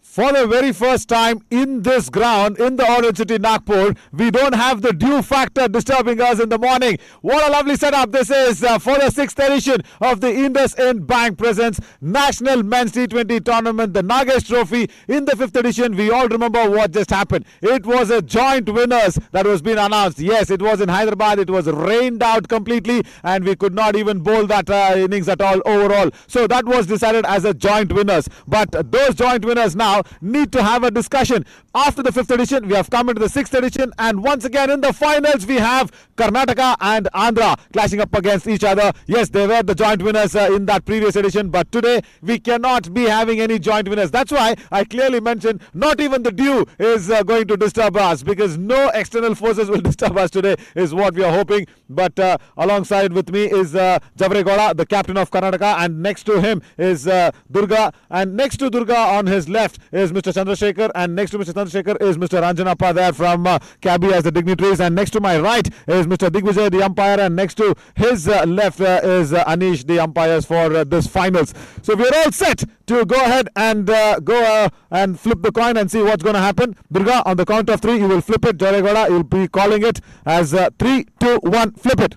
For the very first time in this ground in the Orange City Nagpur, we don't have the dew factor disturbing us in the morning. What a lovely setup this is for the 6th edition of the IndusInd Bank presents National Men's T20 Tournament, the Nagesh Trophy. In the 5th edition, we all remember what just happened. It was a joint winners that was being announced. Yes, it was in Hyderabad. It was rained out completely and we could not even bowl that innings at all overall. So that was decided as a joint winners. But those joint winners now need to have a discussion. After the 5th edition, we have come into the 6th edition, and once again in the finals we have Karnataka and Andhra clashing up against each other. Yes, they were the joint winners in that previous edition, but today we cannot be having any joint winners. That's why I clearly mentioned not even the dew is going to disturb us, because no external forces will disturb us today is what we are hoping. But alongside with me is Javregoda, the captain of Karnataka, and next to him is Durga, and next to Durga on his left is Mr. Chandrasekhar, and next to Mr. Chandrasekhar is Mr. Ranjanappa there from Cabby as the dignitaries, and next to my right is Mr. Digvijay, the umpire, and next to his left is Anish, the umpires for this finals. So we are all set to go ahead and go and flip the coin and see what's going to happen. Durga, on the count of 3, you will flip it. Jaregoda, you will be calling it as 3, 2, 1, flip it.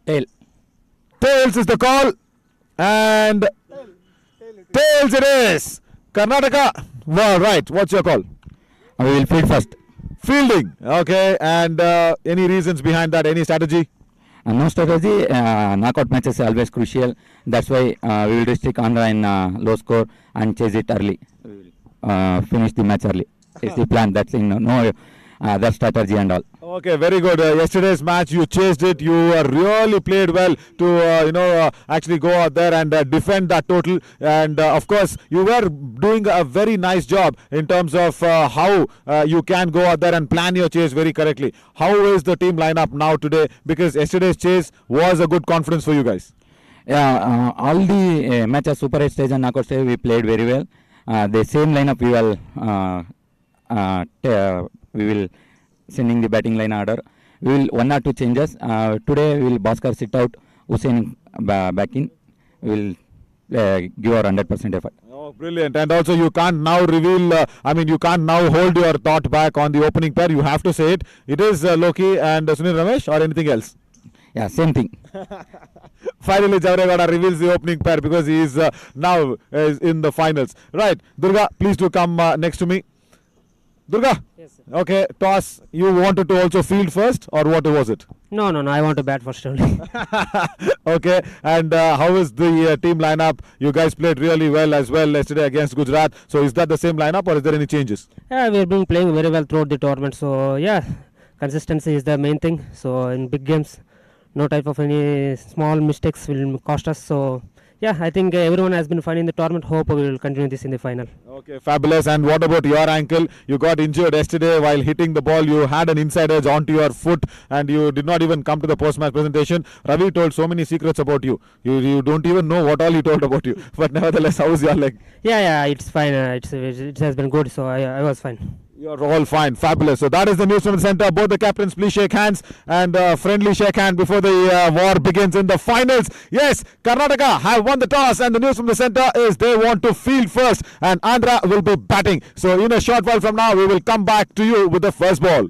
Tail. Tails is the call, and tails it is. Karnataka. Well, right. What's your call? We will field first. Fielding. Okay. And any reasons behind that? Any strategy? No strategy. Knockout matches are always crucial. That's why we will restrict Andhra in low score and chase it early. We will finish the match early. It's the plan. That's in no that strategy and all. Okay, very good. Yesterday's match, you chased it. You really played well to actually go out there and defend that total. And of course, you were doing a very nice job in terms of how you can go out there and plan your chase very correctly. How is the team lineup now today? Because yesterday's chase was a good confidence for you guys. Yeah, all the matches, Super 8 stage and knockout stage, we played very well. The same lineup we will sending the batting line order. We will 1 or 2 changes. Today we will Bhaskar sit out, Hussain back in. We will give our 100% effort. Oh, brilliant. And also you can't now reveal, you can't now hold your thought back on the opening pair. You have to say it. It is Loki and Sunil Ramesh or anything else? Yeah, same thing. Finally, Javregoda reveals the opening pair because he is now in the finals. Right, Durga, please do come next to me. Durga. Yes, sir. Okay, toss. You wanted to also field first, or what was it? No, I want to bat first only. Okay, and how is the team lineup? You guys played really well as well yesterday against Gujarat. So is that the same lineup, or is there any changes? Yeah, we've been playing very well throughout the tournament. So yeah, consistency is the main thing. So in big games, no type of any small mistakes will cost us. So yeah, I think everyone has been fine in the tournament. Hope we will continue this in the final. Okay, fabulous. And what about your ankle? You got injured yesterday while hitting the ball. You had an inside edge onto your foot and you did not even come to the post-match presentation. Ravi told so many secrets about you. You don't even know what all he told about you. But nevertheless, how is your leg? Yeah, it's fine. It has been good. So I was fine. You're all fine. Fabulous. So that is the news from the center. Both the captains, please shake hands and friendly shake hand before the war begins in the finals. Yes, Karnataka have won the toss and the news from the center is they want to field first and Andhra will be batting. So in a short while from now, we will come back to you with the first ball.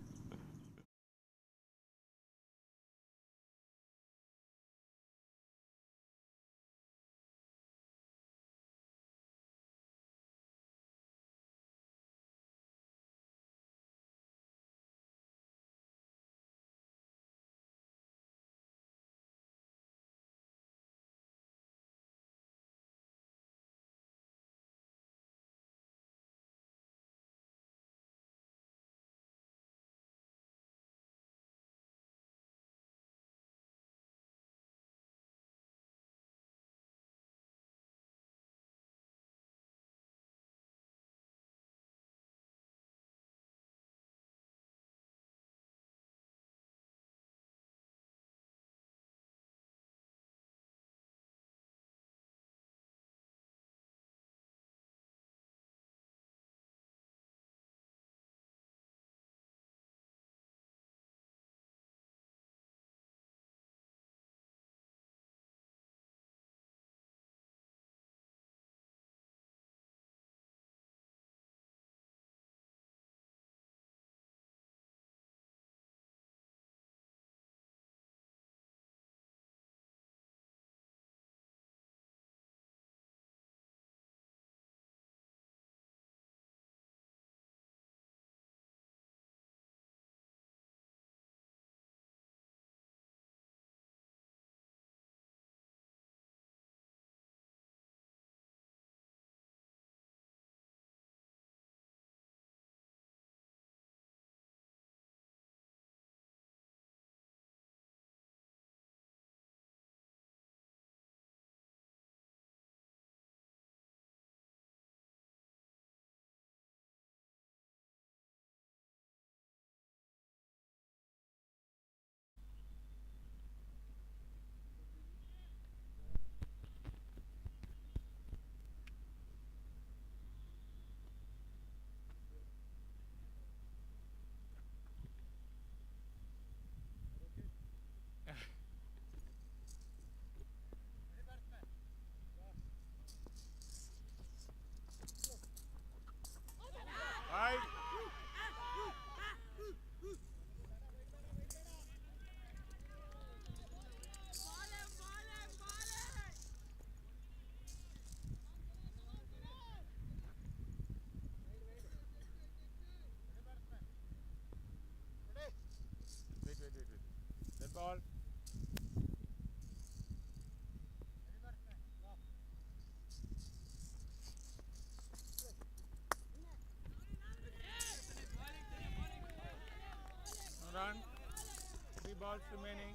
balls remaining.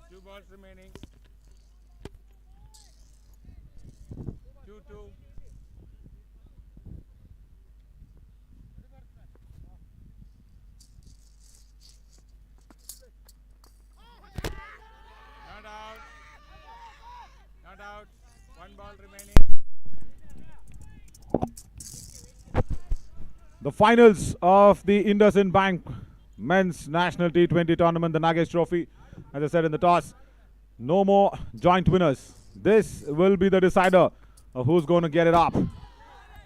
Two balls remaining. 2-2. Not out. Not out. One ball remaining. The finals of the IndusInd Bank Men's National T20 Tournament, the Nagesh Trophy. As I said in the toss, no more joint winners. This will be the decider of who's going to get it up.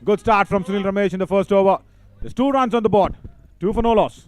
Good start from Sunil Ramesh in the first over. There's 2 runs on the board. 2 for no loss.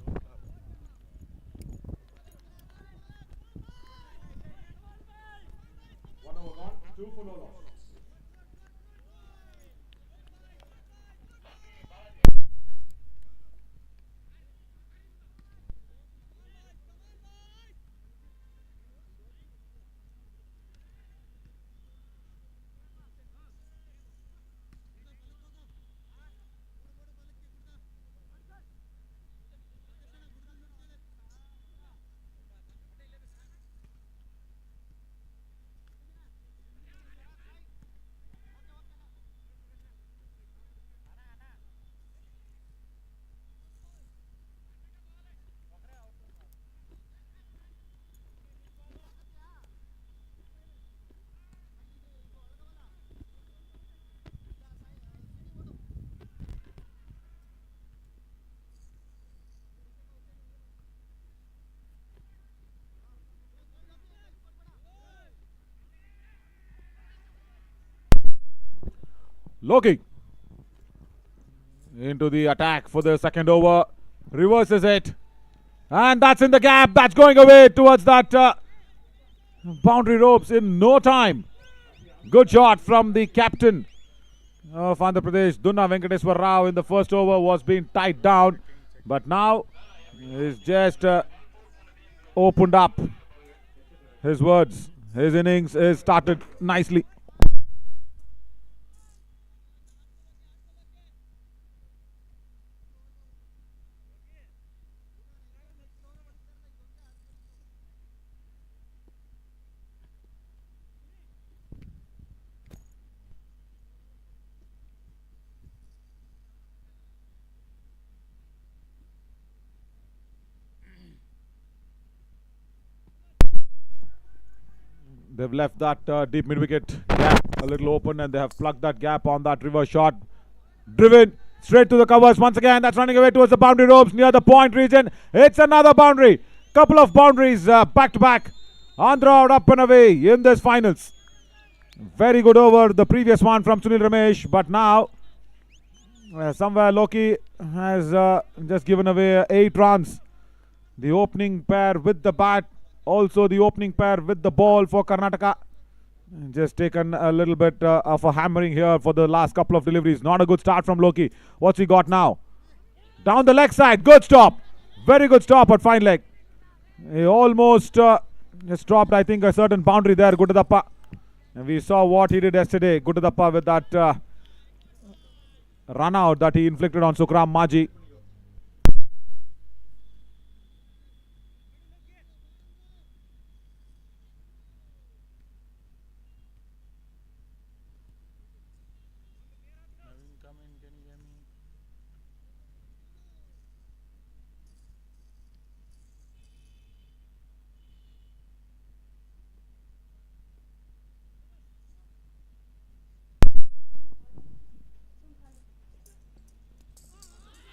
Loki into the attack for the second over. Reverses it. And that's in the gap. That's going away towards that boundary ropes in no time. Good shot from the captain of Andhra Pradesh, Dunna Venkateswar Rao, in the first over was being tied down. But now he's just opened up his words. His innings is started nicely. They've left that deep mid-wicket gap a little open, and they have plugged that gap on that reverse shot. Driven straight to the covers once again. That's running away towards the boundary ropes near the point region. It's another boundary. Couple of boundaries back to back. Andhra out up and away in this finals. Very good over the previous one from Sunil Ramesh, but now somewhere Loki has just given away 8 runs. The opening pair with the bat, also the opening pair with the ball for Karnataka. Just taken a little bit of a hammering here for the last couple of deliveries. Not a good start from Loki. What's he got now? Down the leg side. Good stop. Very good stop at fine leg. He almost just dropped, I think, a certain boundary there. Guttadappa. And we saw what he did yesterday. Guttadappa with that run out that he inflicted on Sukram Maji.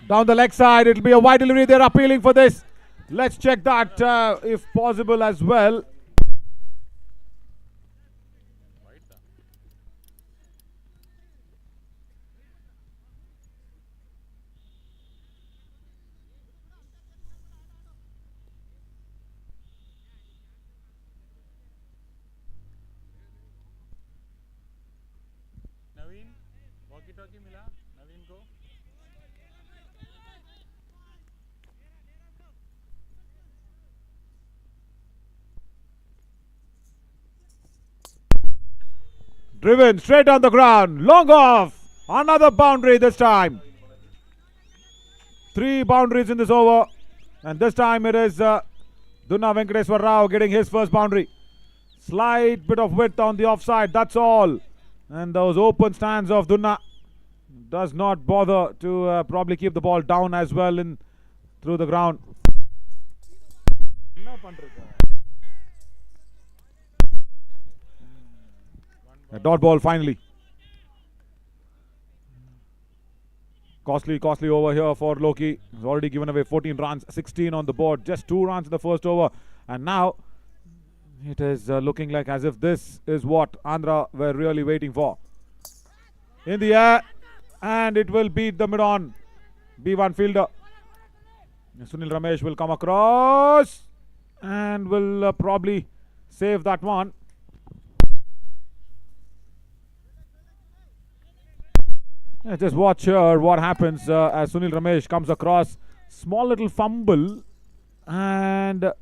Down the leg side, it'll be a wide delivery. They're appealing for this. Let's check that if possible as well. Driven straight on the ground. Long off. Another boundary this time. 3 boundaries in this over. And this time it is Dunna Venkateswar Rao getting his first boundary. Slight bit of width on the offside. That's all. And those open stands of Dunna does not bother to probably keep the ball down as well in through the ground. A dot ball finally. Costly over here for Loki. He's already given away 14 runs, 16 on the board, just 2 runs in the first over. And now it is looking like as if this is what Andhra were really waiting for. In the air, and it will beat the mid-on B1 fielder. Sunil Ramesh will come across and will probably save that one. Just watch here what happens as Sunil Ramesh comes across. Small little fumble, and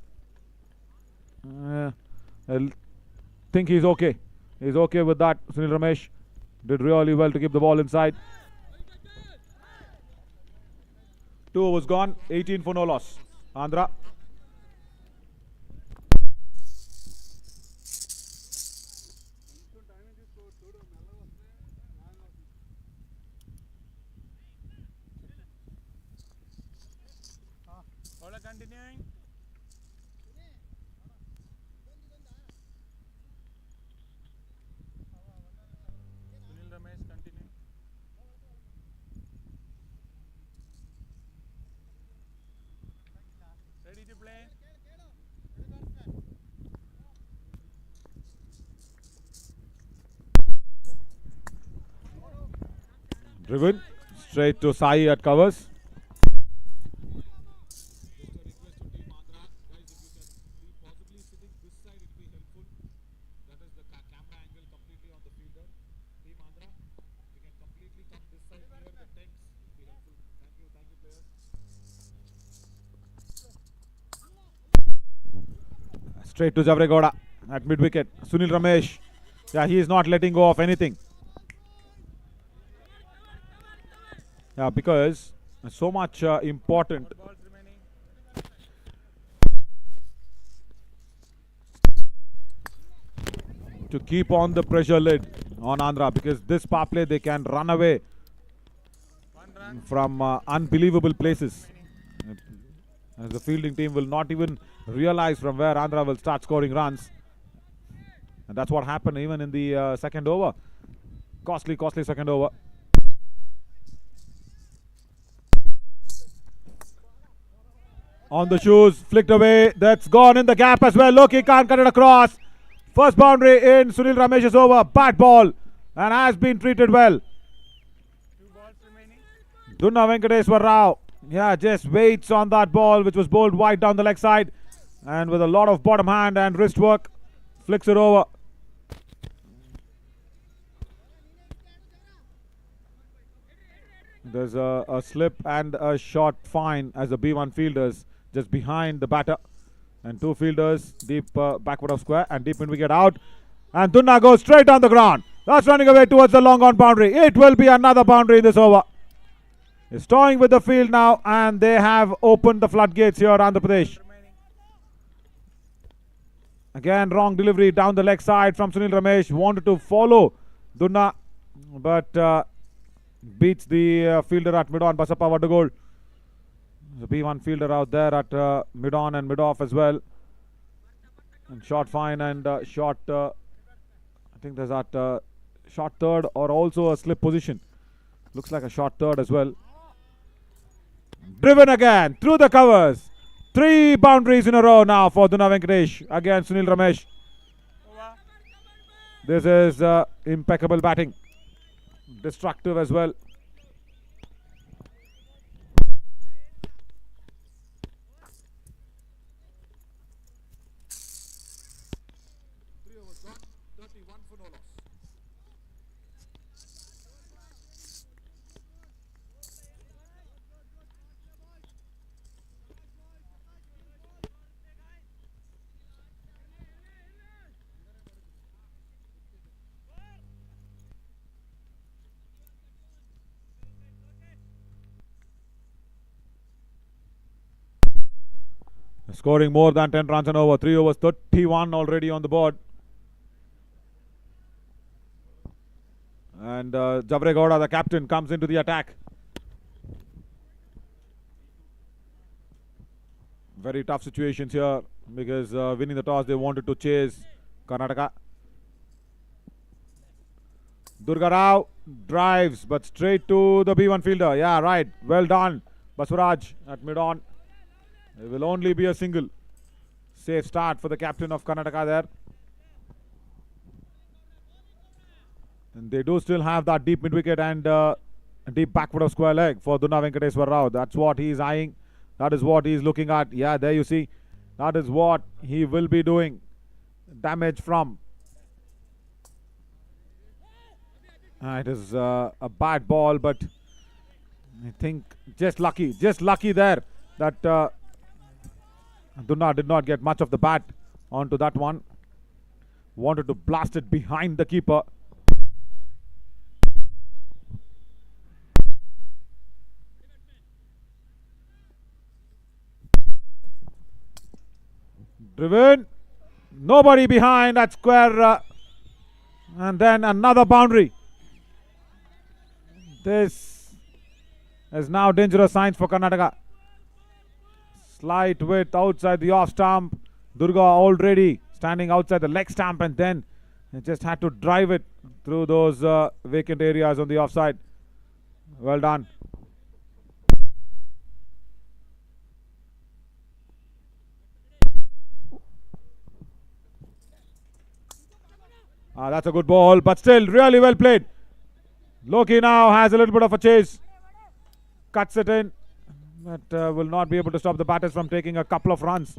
I think he's okay. He's okay with that. Sunil Ramesh did really well to keep the ball inside. 2 overs gone, 18 for no loss. Andhra. Continuing. Sunil Ramesh continue. Ready to play. Driven straight to Sai at covers. Straight to Javregoda at mid wicket. Sunil Ramesh. Yeah, he is not letting go of anything. Yeah, because so much important to keep on the pressure lid on Andhra, because this power play they can run away from unbelievable places. As the fielding team will not even realize from where Andhra will start scoring runs. And that's what happened even in the second over. Costly second over. On the shoes, flicked away. That's gone in the gap as well. Loki can't cut it across. First boundary in Sunil Ramesh's over. Bad ball and has been treated well. 2 balls remaining. Dunna Venkateswar Rao. Yeah, just waits on that ball, which was bowled wide down the leg side. And with a lot of bottom hand and wrist work, flicks it over. There's a slip and a short fine as the B1 fielders just behind the batter. And 2 fielders deep backward of square and deep mid wicket out. And Dunna goes straight on the ground. That's running away towards the long on boundary. It will be another boundary in this over. Is toying with the field now, and they have opened the floodgates here, Andhra Pradesh. Again, wrong delivery down the leg side from Sunil Ramesh. Wanted to follow Dunna, but beats the fielder at mid-on, Basappa Vadagol. The B1 fielder out there at mid-on and mid-off as well. And short fine and short, I think there's that short third or also a slip position. Looks like a short third as well. Driven again through the covers. 3 boundaries in a row now for Dunna Venkatesh. Again, Sunil Ramesh. This is impeccable batting. Destructive as well. Scoring more than 10 runs and over. 3 overs, 31 already on the board. And Javregowda, the captain, comes into the attack. Very tough situations here because winning the toss, they wanted to chase Karnataka. Durga Rao drives, but straight to the B1 fielder. Yeah, right. Well done. Baswaraj at mid-on. It will only be a single. Safe start for the captain of Karnataka there. And they do still have that deep mid-wicket and deep backward of square leg for Dunna Venkateswar Rao. That's what he is eyeing. That is what he is looking at. Yeah, there you see. That is what he will be doing damage from. It is a bad ball, but I think just lucky there that Dunna did not get much of the bat onto that one. Wanted to blast it behind the keeper. Driven, nobody behind at square, and then another boundary. This is now dangerous signs for Karnataka. Slight width outside the off stump. Durga already standing outside the leg stump, and then he just had to drive it through those vacant areas on the offside. Well done. That's a good ball, but still really well played. Loki now has a little bit of a chase. Cuts it in, but will not be able to stop the batters from taking a couple of runs.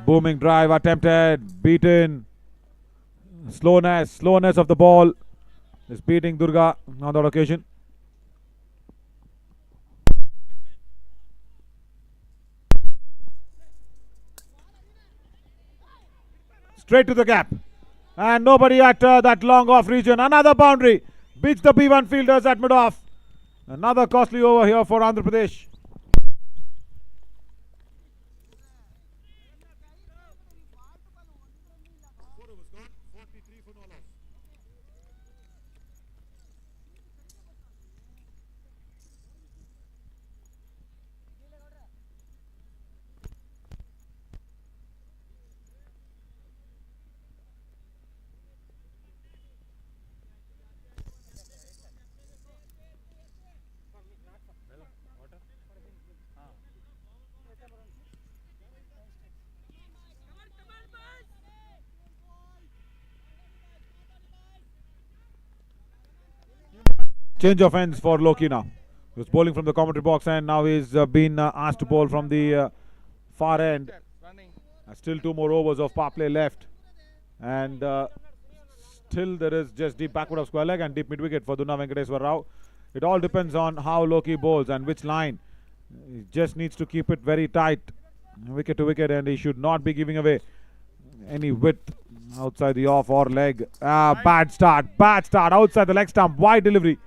Booming drive attempted, beaten. Slowness of the ball is beating Durga on that occasion. Straight to the gap, and nobody at that long off region. Another boundary, beats the B1 fielders at mid off. Another costly over here for Andhra Pradesh. Change of ends for Loki now. He was bowling from the commentary box and now he's been asked to bowl from the far end. Still 2 more overs of power play left. And still there is just deep backward of square leg and deep mid wicket for Dunna Venkateswar Rao. It all depends on how Loki bowls and which line. He just needs to keep it very tight, wicket to wicket, and he should not be giving away any width outside the off or leg. Bad start outside the leg stump. Wide delivery.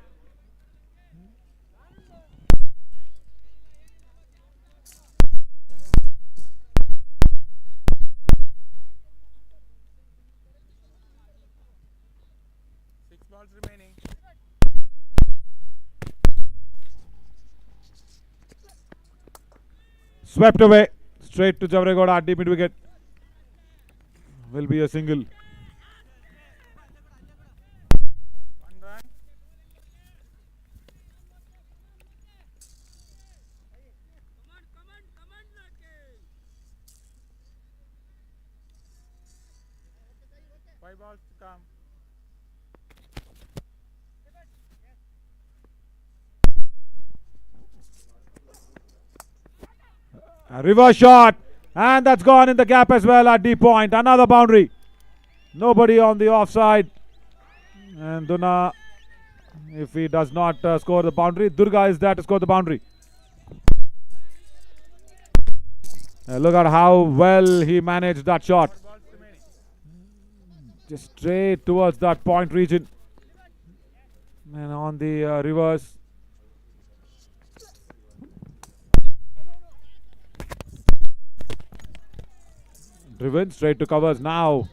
Remaining. Swept away. Straight to Javregowda, deep mid wicket. Will be a single. 1 run. Five balls to come. A reverse shot, and that's gone in the gap as well at deep point. Another boundary. Nobody on the offside. And Dunna, if he does not score the boundary, Durga is there to score the boundary. Look at how well he managed that shot. Balls remaining. Just straight towards that point region. And on the reverse. Driven straight to covers now.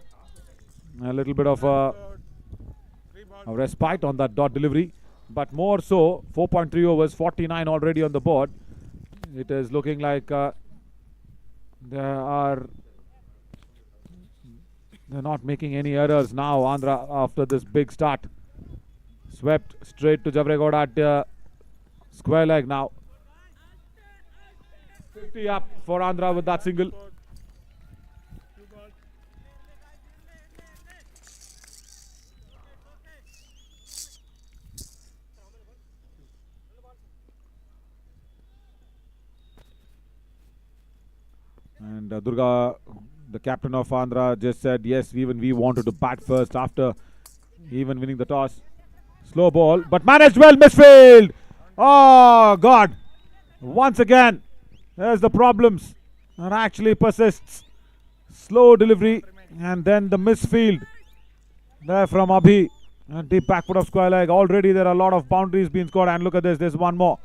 A little bit of a 3 balls. respite on that dot delivery. But more so, 4.3 overs, 49 already on the board. It is looking like they're not making any errors now, Andhra, after this big start. Swept straight to Javregoda at square leg now. 50 up for Andhra with that single. 2 balls. And Durga, the captain of Andhra, just said, yes, even we wanted to bat first after even winning the toss. Slow ball, but managed well, misfield. Oh, God. Once again, there's the problems. And actually persists. Slow delivery, and then the misfield. There from Abhi. And deep backward of square leg. Already there are a lot of boundaries being scored. And look at this, there's one more.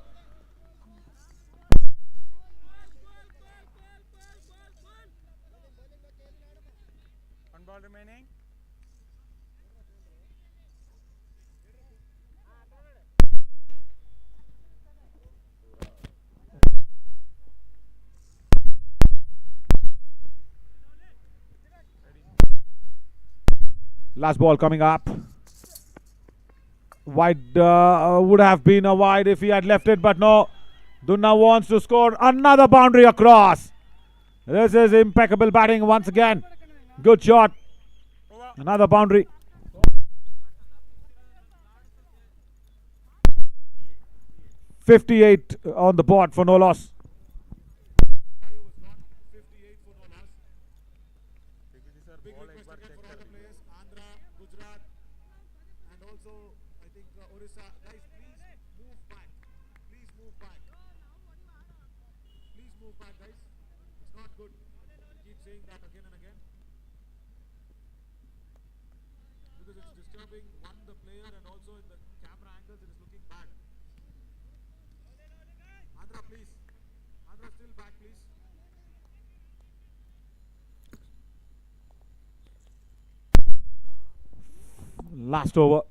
One ball remaining. Last ball coming up. Wide would have been a wide if he had left it, but no. Dunna wants to score another boundary across. This is impeccable batting once again. Good shot. Over. Another boundary. "58" on the board for no loss. Big request again for all the players, Andhra, Gujarat, and also I think Orissa. Guys, please move back. Please move back. Please move back, guys. It's not good. Keep saying that again and again. Because it's disturbing one, the player, and also in the camera angles it is looking bad. Andhra, please. Andhra, still back, please. Last over.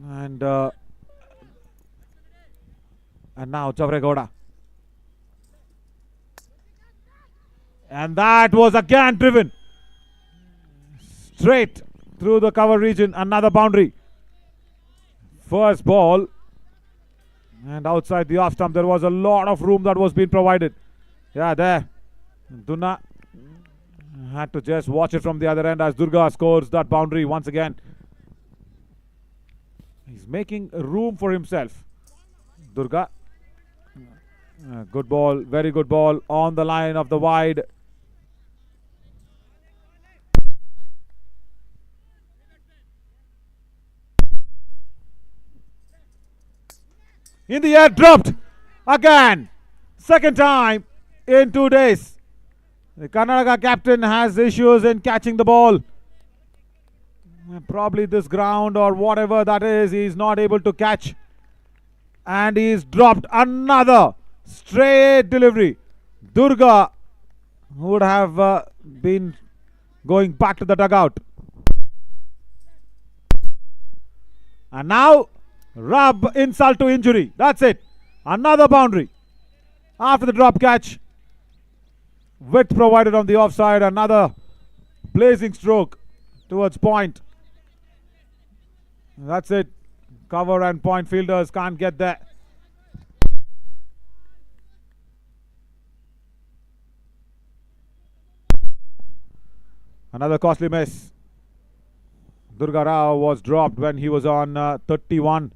And now Javregoda. And that was again driven. Straight through the cover region. Another boundary. First ball. And outside the off stump, there was a lot of room that was being provided. Yeah, there. Dunna had to just watch it from the other end as Durga scores that boundary once again. He's making room for himself. Durga. Good ball, very good ball on the line of the wide. In the air, dropped again. Second time in 2 days. The Karnataka captain has issues in catching the ball. Probably this ground or whatever that is, he's not able to catch. And he's dropped another straight delivery. Durga would have been going back to the dugout. And now, rub insult to injury. That's it. Another boundary. After the drop catch. Width provided on the offside. Another blazing stroke towards point. That's it. Cover and point fielders can't get there. Another costly miss. Durga Rao was dropped when he was on 31.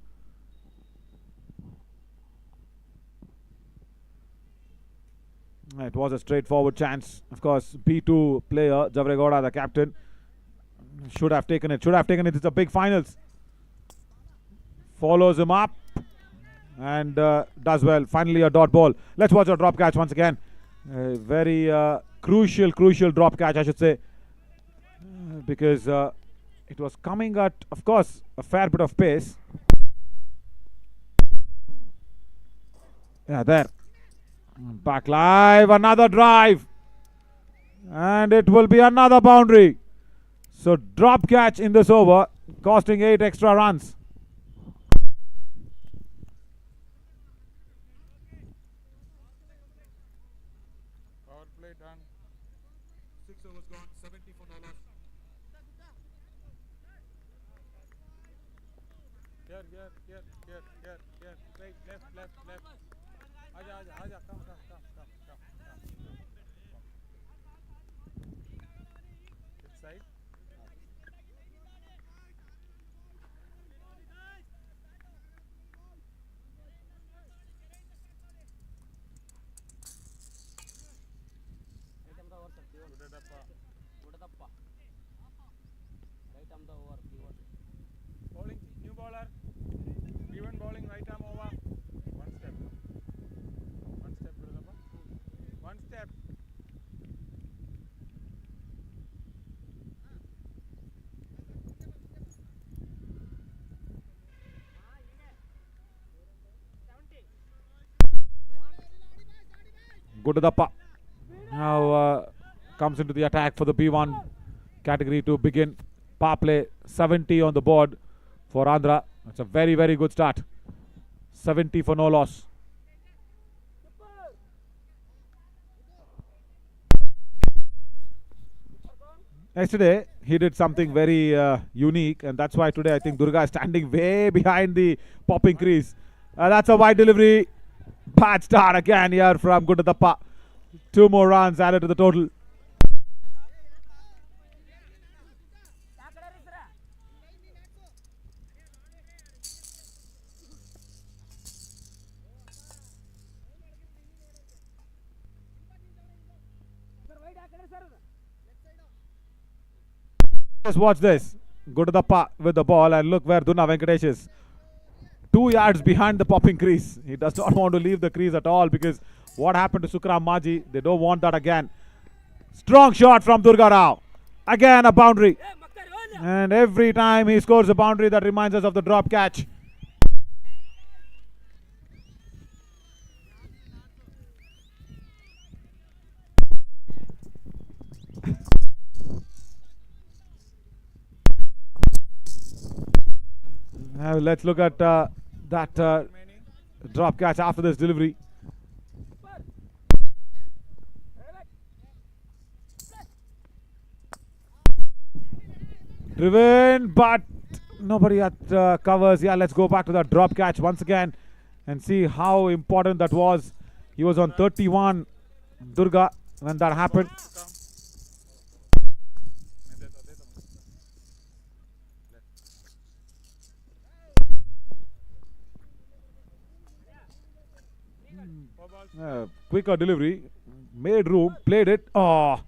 It was a straightforward chance. Of course, B2 player, Javregoda, the captain, should have taken it. It's a big finals. Follows him up and does well. Finally a dot ball. Let's watch a drop catch once again. Very crucial drop catch, I should say, because it was coming at, of course, a fair bit of pace. Yeah, there. Back live, another drive. And it will be another boundary. So drop catch in this over, costing 8 extra runs. Power play done. 6 overs gone, 70 for no loss. Here. Right, left. Aja. Come. Which side? Bowling, new bowler. Even bowling right arm over. One step, Gurudappa. One step. Gudadappa now comes into the attack for the B1 category to begin. Power play 70 on the board for Andhra. It's a very, very good start. 70 for no loss. Yesterday, he did something very unique, and that's why today I think Durga is standing way behind the popping crease. That's a wide delivery. Bad start again here from Gudadappa. 2 more runs added to the total. Just watch this. Gudadappa with the ball, and look where Dunna Venkatesh is. 2 yards behind the popping crease. He does not want to leave the crease at all, because what happened to Sukram Maji, they don't want that again. Strong shot from Durga Rao. Again a boundary. And every time he scores a boundary, that reminds us of the drop catch. Now let's look at that drop catch after this delivery. Driven, but nobody at covers. Yeah, let's go back to that drop catch once again and see how important that was. He was on 31, Durga, when that happened. Quicker delivery, made room, played it. Oh,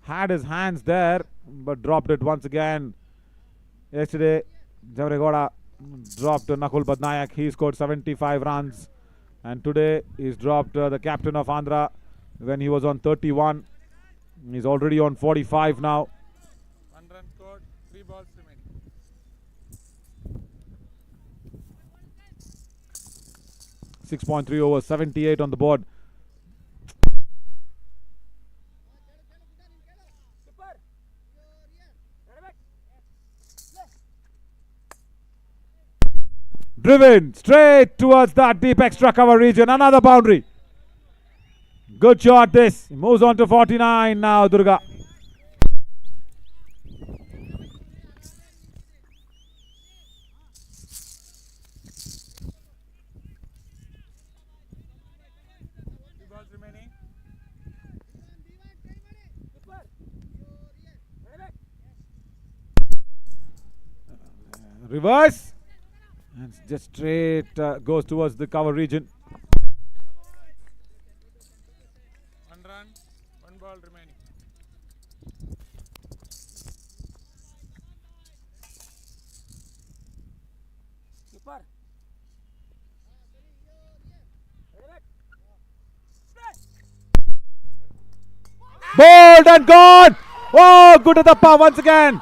had his hands there, but dropped it once again. Yesterday, Javregoda dropped Nakul Badnayak. He scored 75 runs. And today, he's dropped the captain of Andhra when he was on 31. He's already on 45 now. 1 run scored, 3 balls remaining. .3 overs, 78 on the board. Driven straight towards that deep extra cover region. Another boundary. Good shot this. He moves on to 49 now, Durga. Remaining. Reverse. And just straight goes towards the cover region. 1 run, 1 ball remaining. Bowled and gone. Oh, Gudadappa once again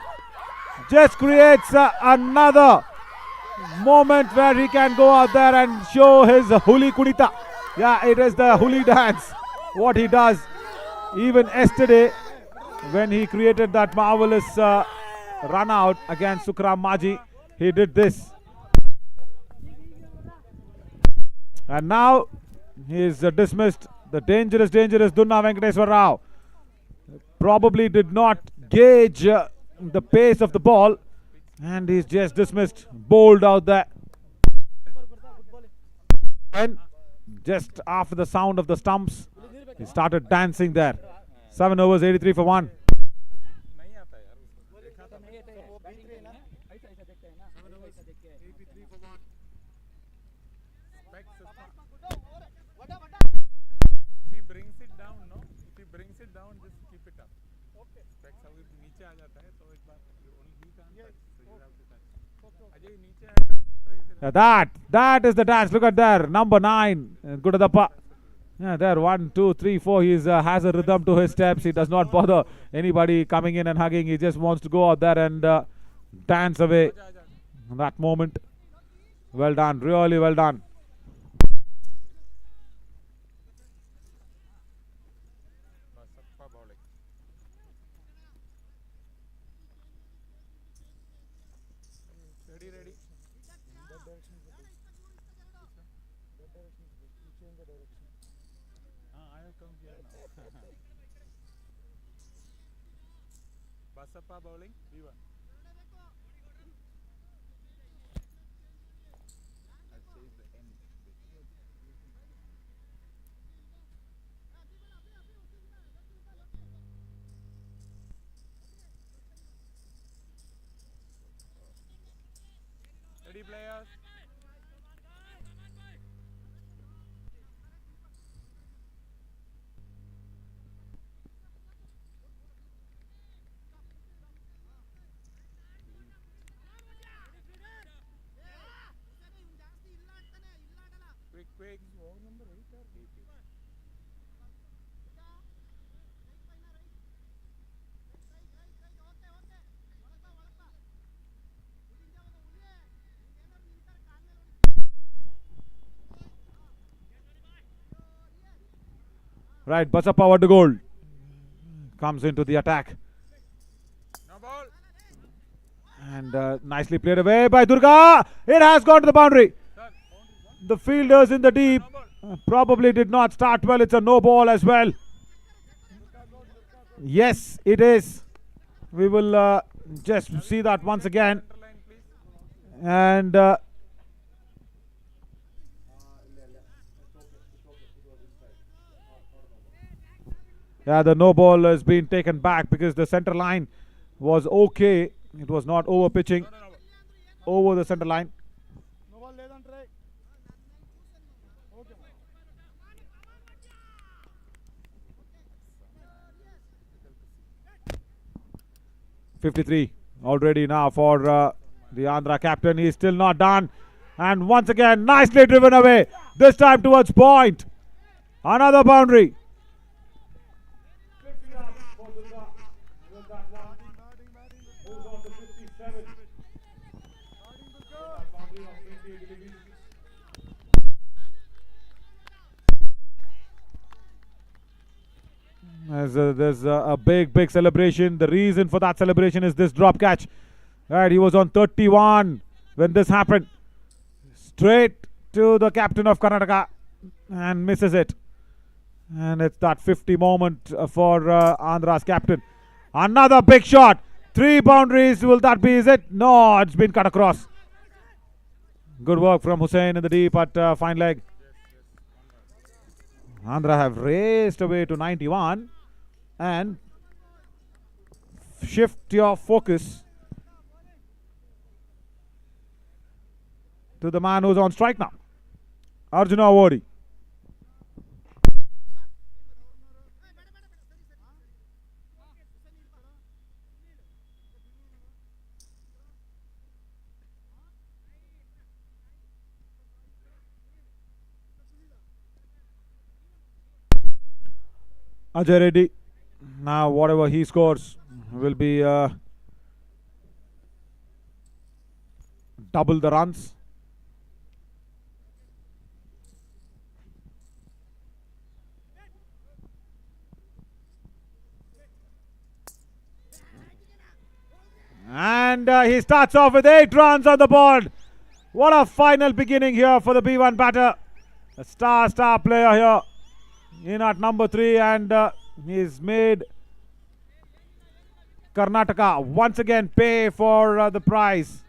just creates another moment where he can go out there and show his Huli Kunita. Yeah, it is the Huli dance. What he does. Even yesterday, when he created that marvelous run out against Sukram Maji, he did this. And now he is dismissed. The dangerous Dunna Venkateswar Rao probably did not gauge the pace of the ball, and he's just dismissed, bowled out there. And just after the sound of the stumps, he started dancing there. 7 overs, 83 for 1. नहीं आता यार उसको देखा था मैं 7 overs, 83 for 1. If he brings it down, no? If he brings it down, just keep it up. Okay. Specs अगर नीचे आ जाता है तो एक बार only he can't touch, so you have to touch. Ajay नीचे आएगा. That is the dance. Look at there, number 9, Gudadappa. Yeah, there, 1, 2, 3, 4. He has a rhythm to his steps. He does not bother anybody coming in and hugging. He just wants to go out there and dance away that moment. Well done, really well done. Basappa bowling. Ready. I have come here now. Basappa bowling. V1. I'll change the end. Ready, players? Quick. Number 8 or 8? Right, Basappa over the goal. Comes into the attack. No ball. And nicely played away by Durga. It has gone to the boundary. Sir, The fielders in the deep probably did not start well. It's a no ball as well. Yes, it is. We will just see that once again. center line, please. And yeah, the no ball has been taken back because the center line was okay. It was not over pitching over the center line. No ball ledantre. Okay. 53 already now for the Andhra captain. He's still not done. And once again, nicely driven away. This time towards point. Another boundary. As there's a big celebration. The reason for that celebration is this drop catch. Right, he was on 31 when this happened. Straight to the captain of Karnataka and misses it. And it's that 50 moment for Andhra's captain. Another big shot. 3 boundaries. Will that be? Is it? No, it's been cut across. Good work from Hussain in the deep at fine leg. Andhra have raced away to 91 and shift your focus to the man who's on strike now, Arjuna Awadi. Ajay Reddy Now, whatever he scores will be double the runs. And he starts off with 8 runs on the board. What a final beginning here for the B1 batter. A star player here in at number 3, and he's made Karnataka once again pay for the prize.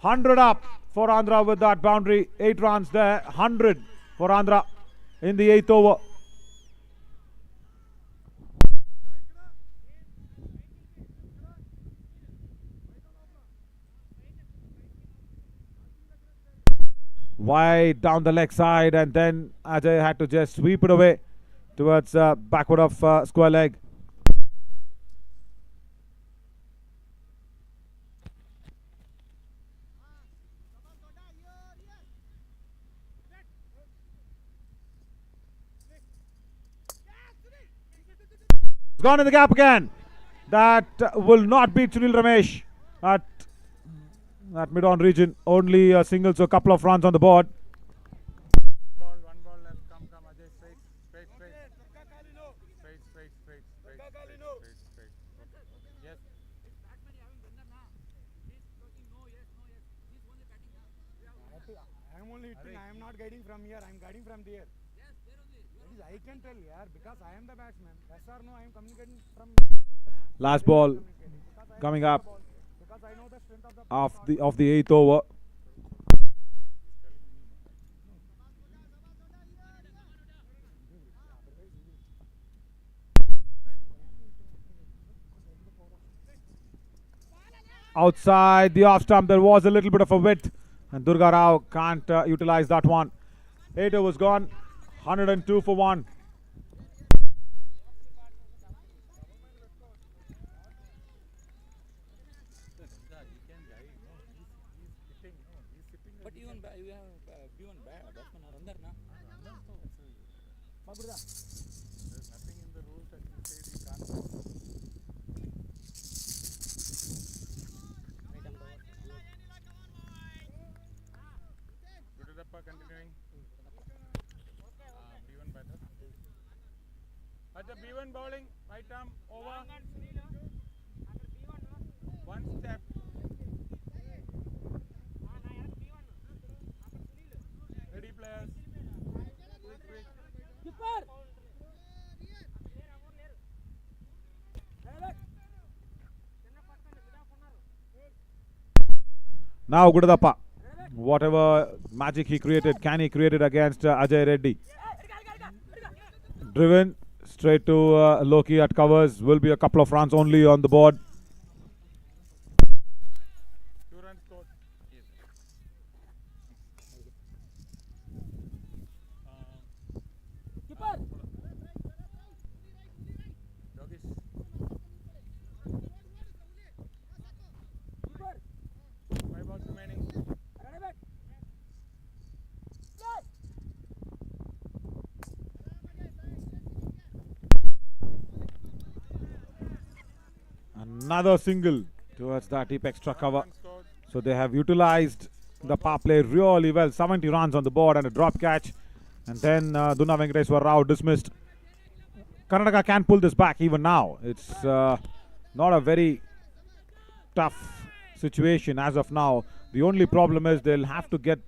100 up for Andhra with that boundary. 8 runs there. 100 for Andhra in the 8th over. Wide down the leg side, and then Ajay had to just sweep it away towards backward of square leg. It's gone in the gap again. That will not beat Sunil Ramesh at mid-on region. Only a single, so a couple of runs on the board. One ball left. Come, Ajay. Straight. Yes. I am only hitting. I am not guiding from here. I am guiding from there. That is, I can tell, yeah, because I am the batsman. Yes or no, I am communicating from. Last ball coming up Because I know the strength of the. of the 8th over. Outside the off stump, there was a little bit of a width, and Durga Rao can't utilize that one. 8 overs gone, 102 for 1. But even you have B1 batsmen are under, na? There's nothing in the rules that you say we can't. Gudadappa continuing. B1 batter. Acha B1 bowling. Right arm over. One step. Ready players. Quick. Now Gudadappa, whatever magic he created, can he create it against Ajay Reddy? Driven straight to Loki at covers. Will be a couple of runs only on the board. 2 runs scored. Yogesh. 5 balls remaining. Another single towards that deep extra cover. One scored. So they have utilized the power play really well. 70 runs on the board and a drop catch. And then Dunna Venkateswar Rao dismissed. Karnataka can pull this back even now. It's not a very tough situation as of now. The only problem is they'll have to get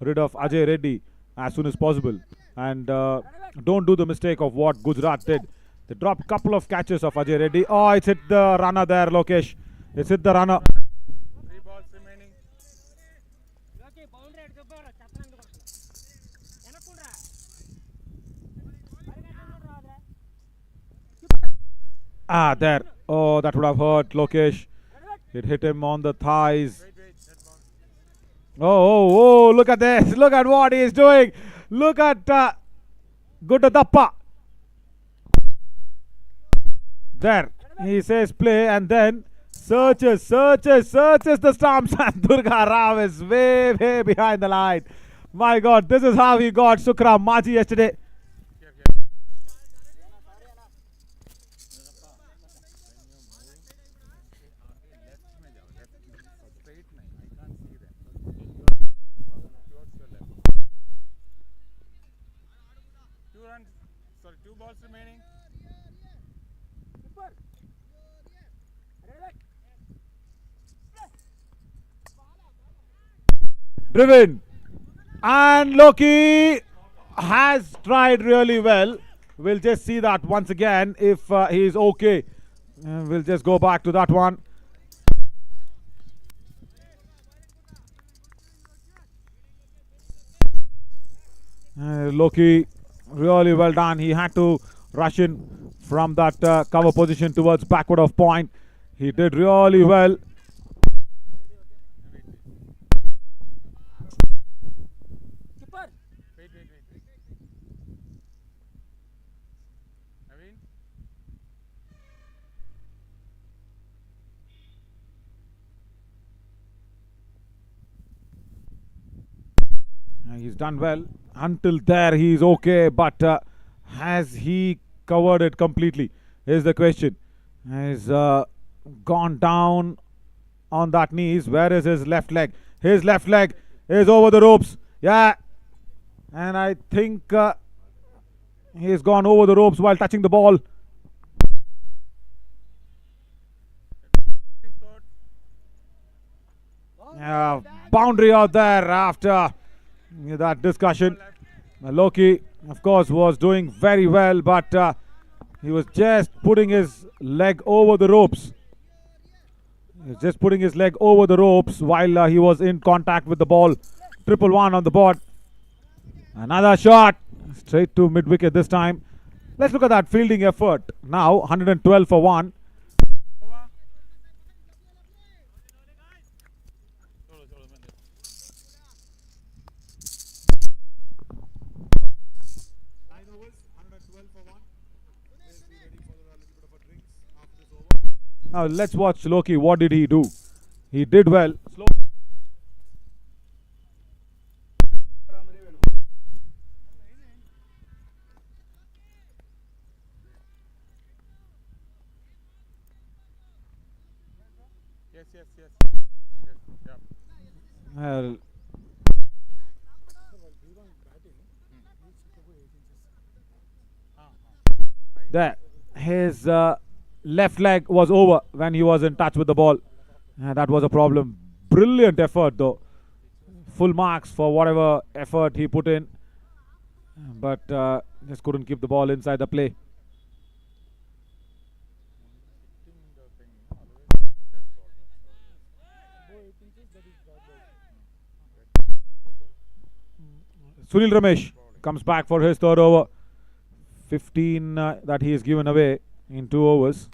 rid of Ajay Reddy as soon as possible. And don't do the mistake of what Gujarat did. They dropped a couple of catches of Ajay Reddy. Oh, it's hit the runner there, Lokesh. It's hit the runner. 3 balls remaining. Ah, there. Oh, that would have hurt Lokesh. It hit him on the thighs. Wait. That ball. Oh, look at this. Look at what he is doing. Look at Gudadappa. There. He says play and then searches the stumps, and Durga Rao is way behind the line. My God, this is how he got Sukram Maji yesterday. balls remaining. Driven. And Loki has tried really well. We'll just see that once again if he is okay. We'll just go back to that one. Loki, really well done. He had to rush in from that cover position towards backward of point. He did really well. Wait. Naveen? He's done well. Until there, he's okay. But has he covered it completely? Is the question. He's gone down on that knees. Where is his left leg? His left leg is over the ropes. Yeah. And I think he's gone over the ropes while touching the ball. Boundary out there after that discussion. Loki, of course, was doing very well, but he was just putting his leg over the ropes. He was just putting his leg over the ropes while he was in contact with the ball. 1-1 on the board. Another shot straight to mid wicket this time. Let's look at that fielding effort. Now 112 for 1. Now let's watch Loki. What did he do? He did well. Yes. Well, there, his left leg was over when he was in touch with the ball. That was a problem. Brilliant effort though. Full marks for whatever effort he put in. But just couldn't keep the ball inside the play. Sunil Ramesh comes back for his third over. 15 that he has given away in 2 overs.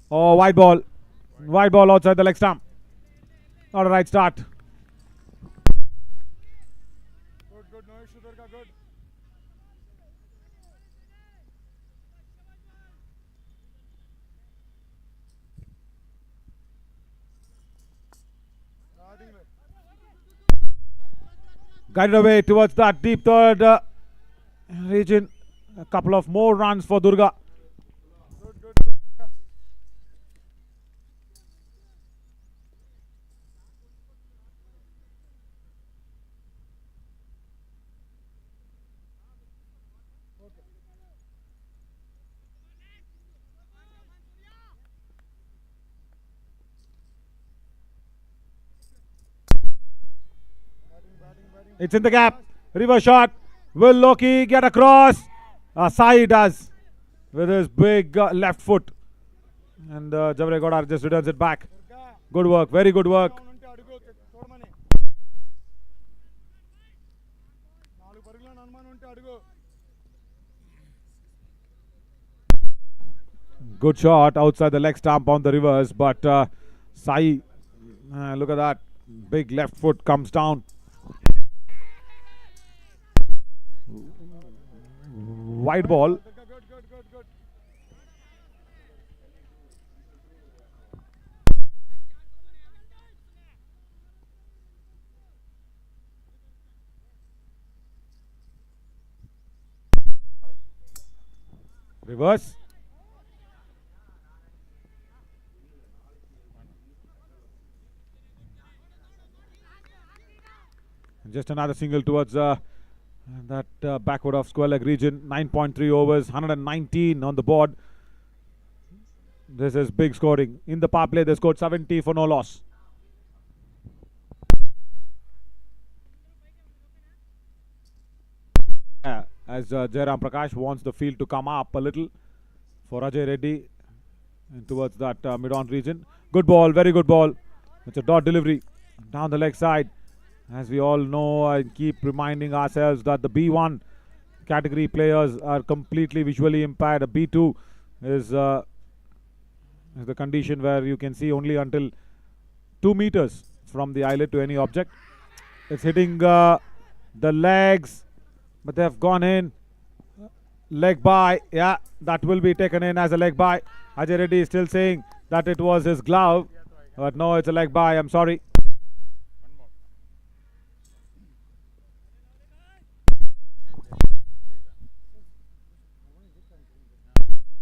Oh, wide ball. Wide ball outside the leg stump. Not a right start. Good. No issue, Durga. Good. Guided away towards that deep third region. A couple of more runs for Durga. Good. It's in the gap. Reverse shot. Will Loki get across? Sai does with his big left foot. And Javre Godar just returns it back. Good work. Very good work. Good shot outside the leg stump on the reverse. But Sai, look at that. Big left foot comes down. Wide ball. Good. Reverse. Just another single towards that backward of square leg region. 9.3 overs, 119 on the board. This is big scoring. In the power play, they scored 70 for no loss. As Jairam Prakash wants the field to come up a little for Ajay Reddy and towards that mid-on region. Good ball, very good ball. It's a dot delivery down the leg side. As we all know, I keep reminding ourselves that the B1 category players are completely visually impaired. A B2 is the condition where you can see only until 2 meters from the eyelid to any object. It's hitting the legs, but they have gone in. Leg by, yeah, that will be taken in as a leg by. Ajay Reddy is still saying that it was his glove, but no, it's a leg by. I'm sorry.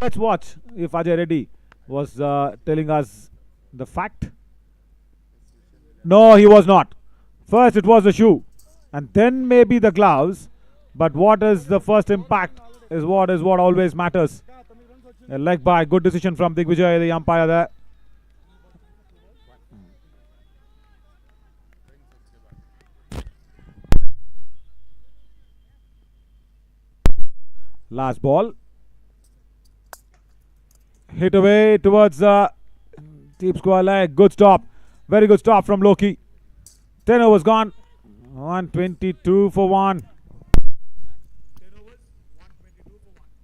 Let's watch if Ajay Reddy was telling us the fact. No, he was not. First it was the shoe and then maybe the gloves, but what is the first impact is what always matters. A leg by, good decision from Digvijay, the umpire there. Last ball. Hit away towards deep square leg. Good stop. Very good stop from Loki. 10 overs gone. 122 for 1. 10 overs, 122 for 1.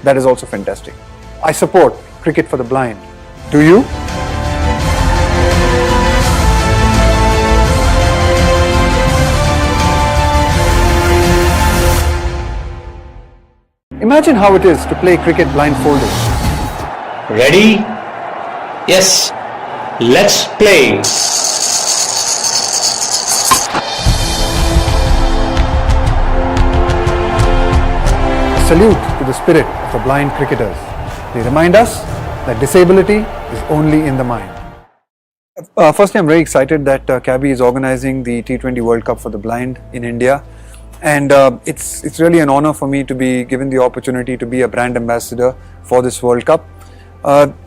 That is also fantastic. I support cricket for the blind. Do you? Imagine how it is to play cricket blindfolded. Ready? Yes. Let's play. Salute to the spirit of the blind cricketers. They remind us that disability is only in the mind. Firstly, I'm very excited that CABI is organizing the T20 World Cup for the blind in India. And it's really an honor for me to be given the opportunity to be a brand ambassador for this World Cup.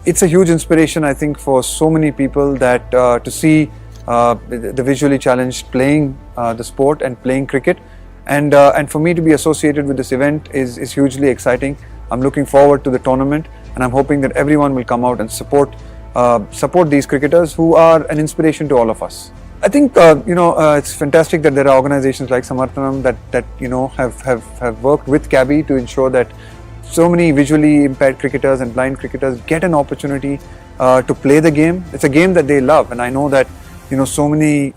It's a huge inspiration, I think, for so many people that to see the visually challenged playing the sport and playing cricket. And for me to be associated with this event is hugely exciting. I'm looking forward to the tournament, and I'm hoping that everyone will come out and support these cricketers who are an inspiration to all of us. I think it's fantastic that there are organizations like Samarthanam that have worked with CABI to ensure that so many visually impaired cricketers and blind cricketers get an opportunity to play the game. It's a game that they love, and I know that so many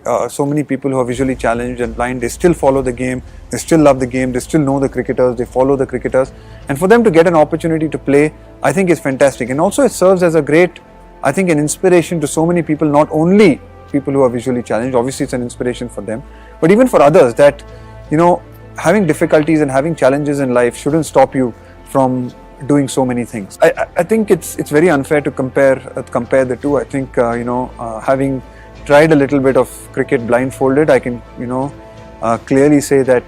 people who are visually challenged and blind, they still follow the game, they still love the game, they still know the cricketers, they follow the cricketers, and for them to get an opportunity to play, I think is fantastic. And also it serves as a great, I think, an inspiration to so many people, not only people who are visually challenged, obviously it's an inspiration for them, but even for others, that having difficulties and having challenges in life shouldn't stop you from doing so many things. I think it's very unfair to compare the two. I think having tried a little bit of cricket blindfolded, I can clearly say that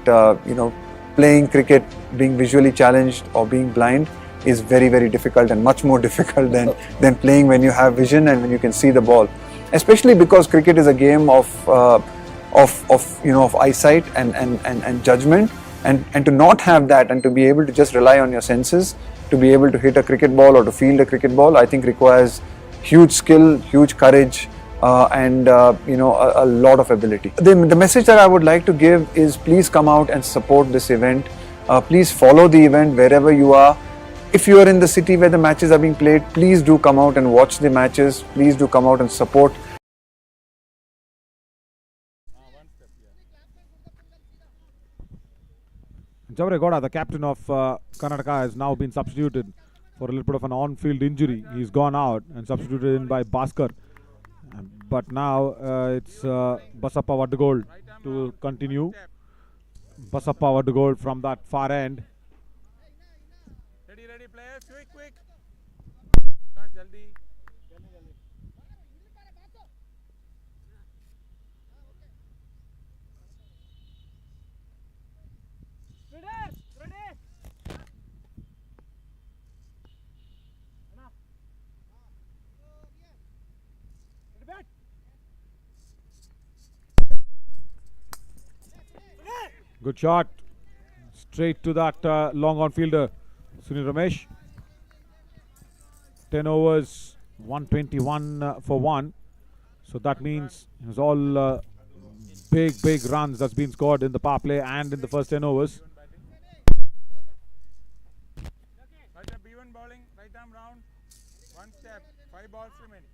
playing cricket, being visually challenged or being blind, is very, very difficult, and much more difficult than playing when you have vision and when you can see the ball. Especially because cricket is a game of eyesight and judgment, and to not have that and to be able to just rely on your senses to be able to hit a cricket ball or to field a cricket ball, I think requires huge skill, huge courage, and a lot of ability. The message that I would like to give is, please come out and support this event. Please follow the event wherever you are. If you are in the city where the matches are being played, please do come out and watch the matches. Please do come out and support. Javregoda, the captain of Karnataka, has now been substituted for a little bit of an on-field injury. He's gone out and substituted in by Bhaskar. But now it's Basappa Vaddugol to continue. Basappa Vaddugol from that far end. Ready, ready, players, quick, quick. Guys, jaldi. Good shot. Straight to that long on fielder, Sunil Ramesh. 10 overs, 121 for 1. So that means it was all big runs that's been scored in the power play and in the first 10 overs. Right up, B1 bowling, right arm round. One step, 5 balls remaining.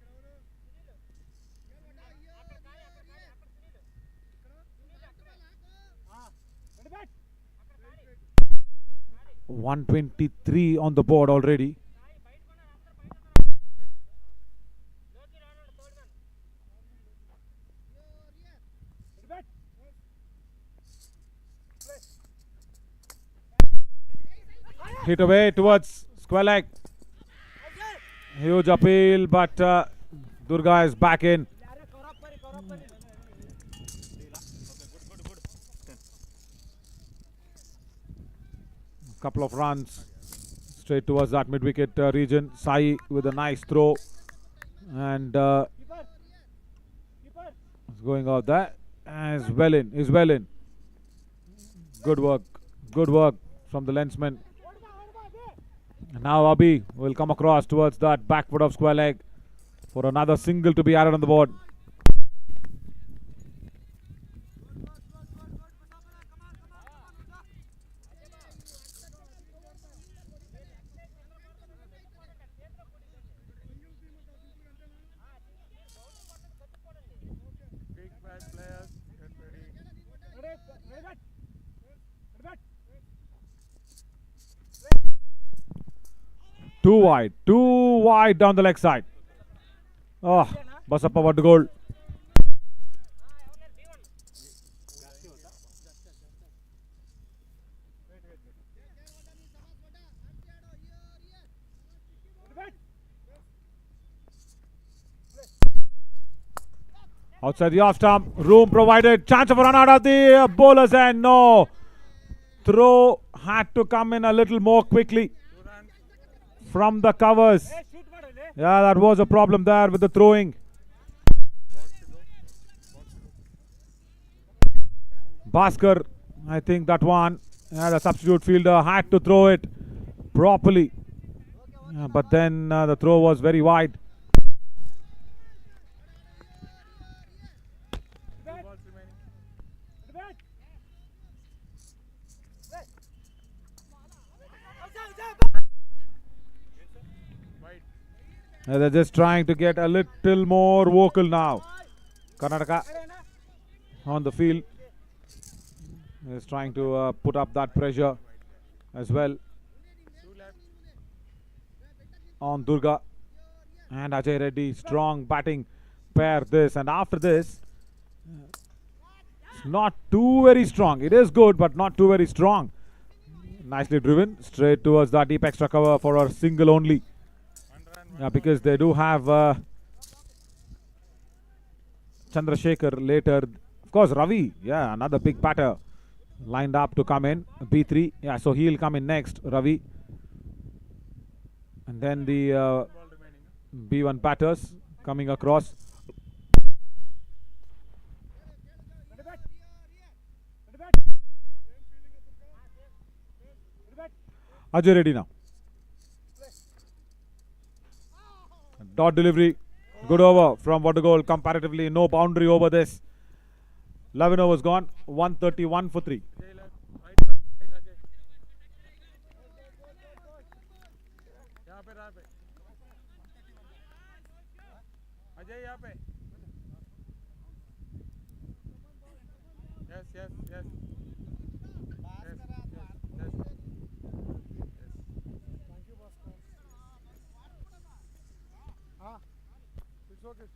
Ready, 123 on the board already. Hit away towards square leg. Huge appeal, but Durga is back in. Couple of runs straight towards that mid-wicket region. Sai with a nice throw, and it's going out there. Is well in. Good work from the lensman. And now Abhi will come across towards that back foot of square leg for another single to be added on the board. Big bad players, get ready. Too wide down the leg side. Oh, Basappa Vaddugol. Outside the off stump, room provided, chance of a run out of the bowler's end. No, throw had to come in a little more quickly from the covers. Yeah, that was a problem there with the throwing. Bhaskar, I think that one, the substitute fielder had to throw it properly. But then the throw was very wide. They're just trying to get a little more vocal now. Karnataka on the field is trying to put up that pressure as well on Durga and Ajay Reddy. Strong batting pair this, and after this it's not too very strong. It is good but not too very strong. Nicely driven straight towards that deep extra cover for a single only. Yeah, because they do have Chandrasekhar later. Of course, Ravi, yeah, another big batter lined up to come in. B3, yeah, so he'll come in next, Ravi. And then the B1 batters coming across. Ajay Reddy now. Dot delivery. Good over from Vaddugol. Comparatively, no boundary over this. 11 overs gone. 131 for 3. Ajay, यहाँ पे. Yes. Voted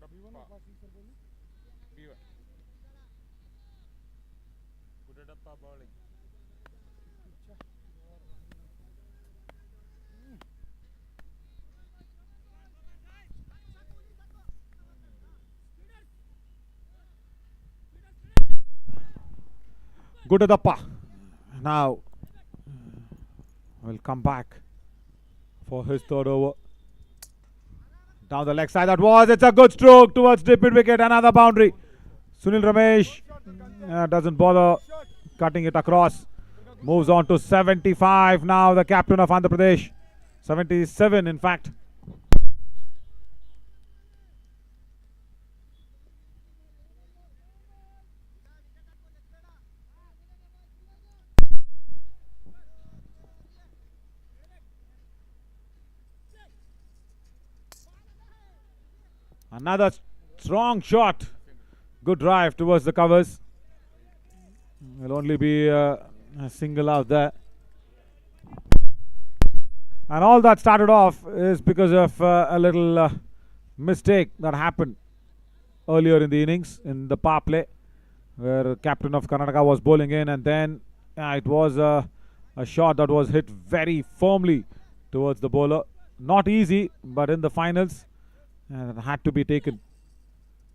up B1. Put bowling. Gudadappa now will come back for his third over. Down the leg side, it's a good stroke towards deep mid wicket, another boundary. Sunil Ramesh doesn't bother cutting it across. Moves on to 75 now, the captain of Andhra Pradesh. 77 in fact. Another strong shot. Good drive towards the covers. Will only be a single out there. And all that started off is because of a little mistake that happened earlier in the innings in the power play, where captain of Karnataka was bowling in, and then it was a shot that was hit very firmly towards the bowler. Not easy, but in the finals, it had to be taken.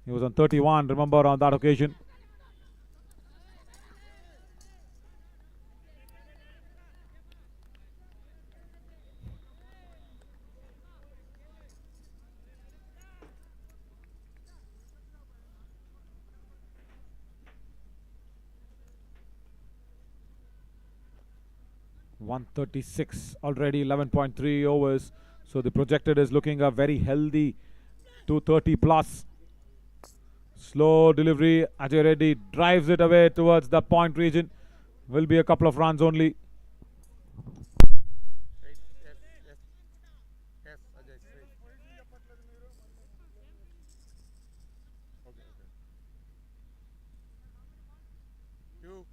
He was on 31, remember, on that occasion. .136 already, 11.3 overs. So the projected is looking a very healthy 230 plus. Slow delivery. Ajay Reddy drives it away towards the point region. Will be a couple of runs only. Yes, Ajay, straight. Okay. Two.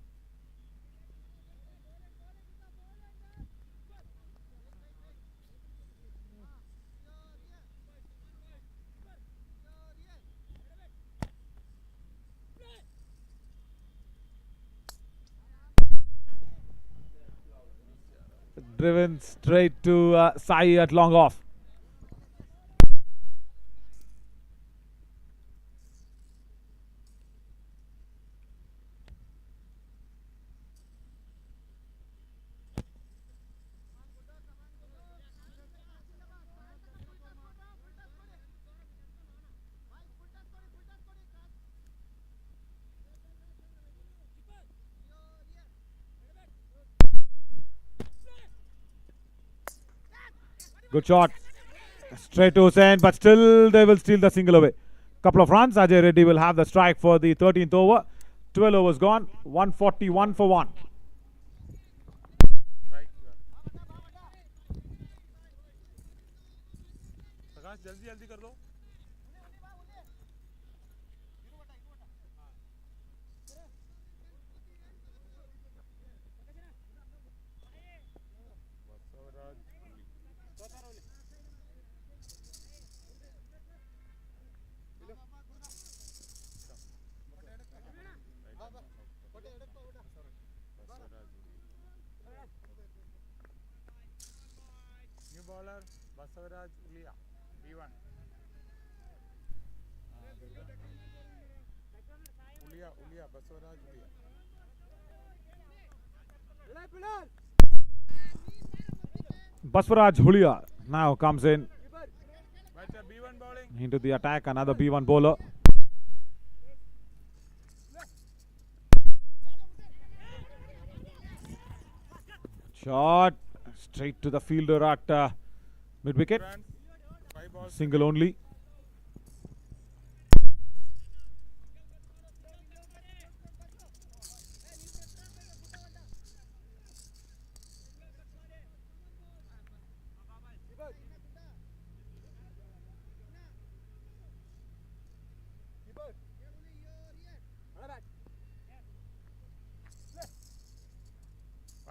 Driven straight to Sai at long off. Good shot. Straight to Hussain, but still they will steal the single away. Couple of runs. Ajay Reddy will have the strike for the 13th over. 12 overs gone. 141 for 1. प्रकाश जल्दी कर दो. New bowler Basavaraj Ulia, B1. Ulia, Basavaraj Ulia. Baswaraj Hulia now comes in B1 bowling. into the attack. Another B1 bowler. Shot straight to the fielder at mid wicket. Single only.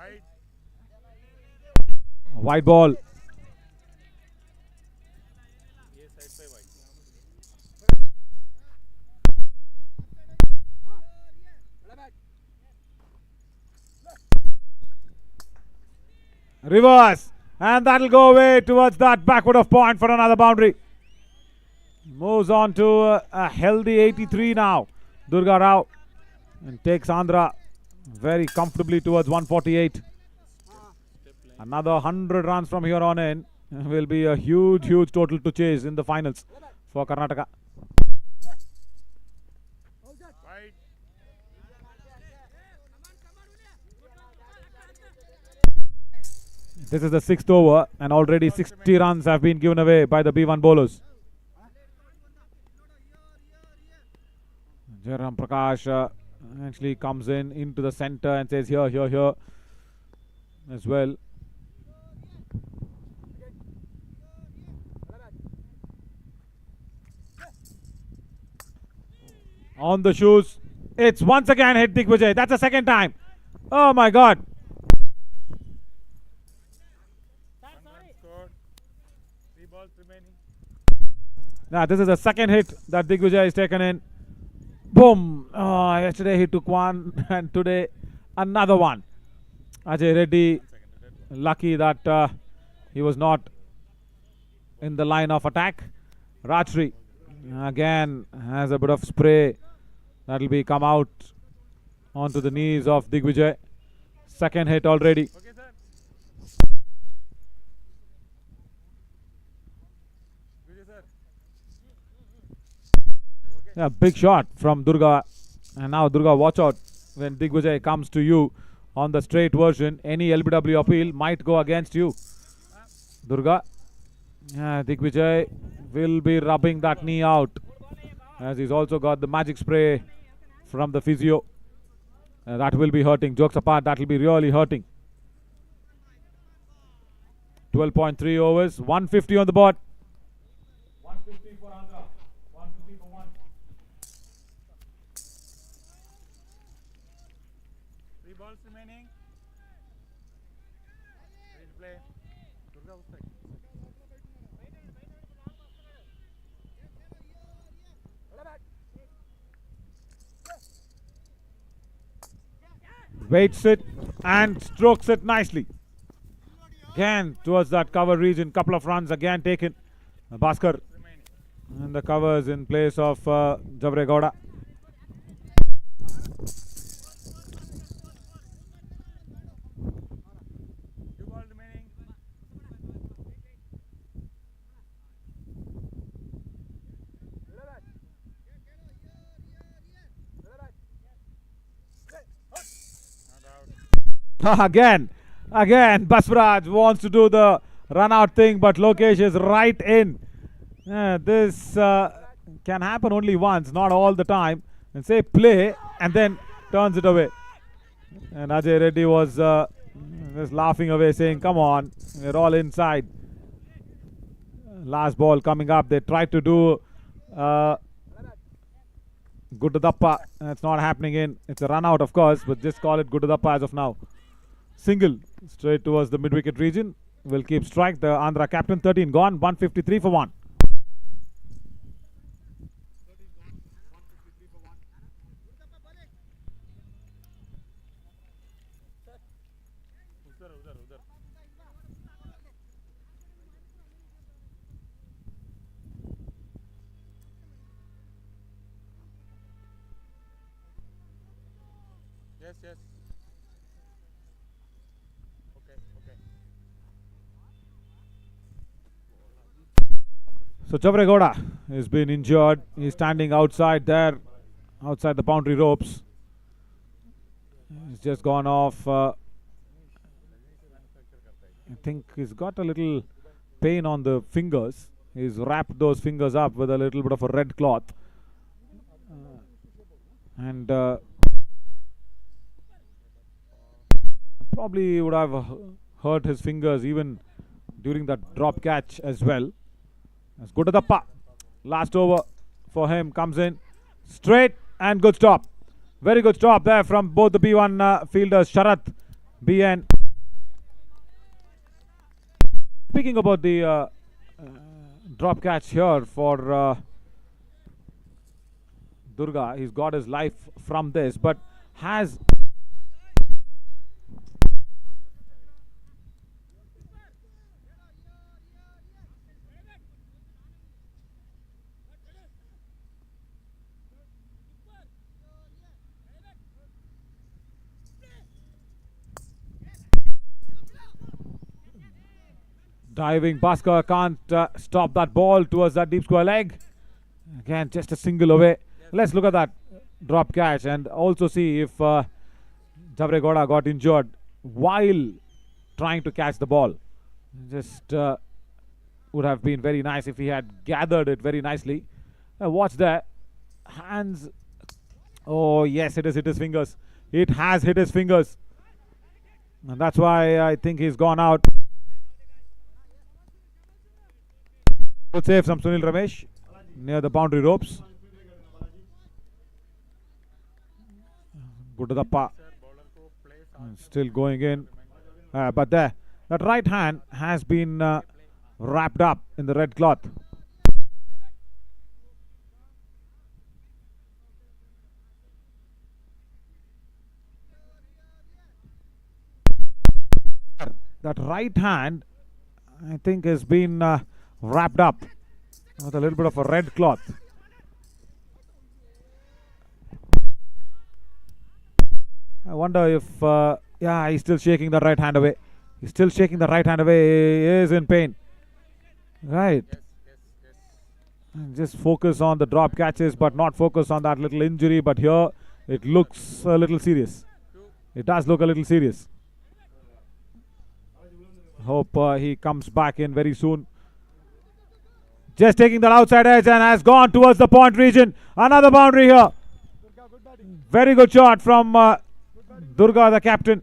Wide. White ball. ये side पे wide. Reverse. And that'll go away towards that backward of point for another boundary. Moves on to a healthy 83 now. Durga Rao. And takes Andhra very comfortably towards 148. Another 100 runs from here on in will be a huge, huge total to chase in the finals for Karnataka. Wide. This is the 6th over and already 60 runs have been given away by the B1 bowlers. Jairam Prakash actually comes into the center and says here as well. On the shoes. It's once again hit Digvijay. That's the second time. Oh my God. Run scored. 3 balls remaining. Now this is the second hit that Digvijay is taken in. Boom. Oh, yesterday he took one and today another one. Ajay Reddy lucky that he was not in the line of attack. Rajri again has a bit of spray that will be come out onto the knees of Digvijay. Second hit already. Okay, sir. Vijay, sir. Yeah, big shot from Durga. And now Durga, watch out when Digvijay comes to you on the straight version. Any LBW appeal might go against you. Durga. Yeah, Digvijay will be rubbing that knee out, as he's also got the magic spray from the physio. That will be hurting. Jokes apart, that will be really hurting. 12.3 overs, 150 on the board. 150 for Andhra, 150 for 1. 3 balls remaining. Ready to play. Durga उस side. Waits it and strokes it nicely. Again towards that cover region. Couple of runs again taken. Bhaskar and the covers in place of Javre Gowda. Two balls remaining. Not out. Again, Basraj wants to do the run out thing, but Lokesh is right in. This can happen only once, not all the time. And say play and then turns it away. And Ajay Reddy was just laughing away, saying, come on, we're all inside. Last ball coming up. They tried to do Guddadappa. That's not happening in. It's a run out, of course, but just call it Guddadappa as of now. Single straight towards the mid-wicket region. Will keep strike. The Andhra captain, 13 gone, 153 for 1. उधर. Yes. Okay. So Javre Gowda has been injured. He's standing outside there, outside the boundary ropes. He's just gone off. I think he's got a little pain on the fingers. He's wrapped those fingers up with a little bit of a red cloth. And probably would have hurt his fingers even during that drop catch as well. That's Guddadappa. Last over for him comes in straight and good stop. Very good stop there from both the B1 fielders. Sharath BN. Speaking about the drop catch here for Durga, he's got his life from this, but has diving. Bhaskar can't stop that ball towards that deep square leg. Again, just a single away. Let's look at that drop catch and also see if Javregoda got injured while trying to catch the ball. Just would have been very nice if he had gathered it very nicely. Watch there. Hands. Oh, yes, it has hit his fingers. It has hit his fingers. And that's why I think he's gone out. Good save from Sunil Ramesh near the boundary ropes. Guddadappa still going in. But there, that right hand has been wrapped up in the red cloth. That right hand, I think, has been wrapped up with a little bit of a red cloth. I wonder if, yeah, he's still shaking the right hand away. He's still shaking the right hand away. He is in pain. Right. And just focus on the drop catches, but not focus on that little injury. But here, it looks a little serious. It does look a little serious. Hope he comes back in very soon. Just taking that outside edge and has gone towards the point region. Another boundary here. Very good shot from Durga, the captain.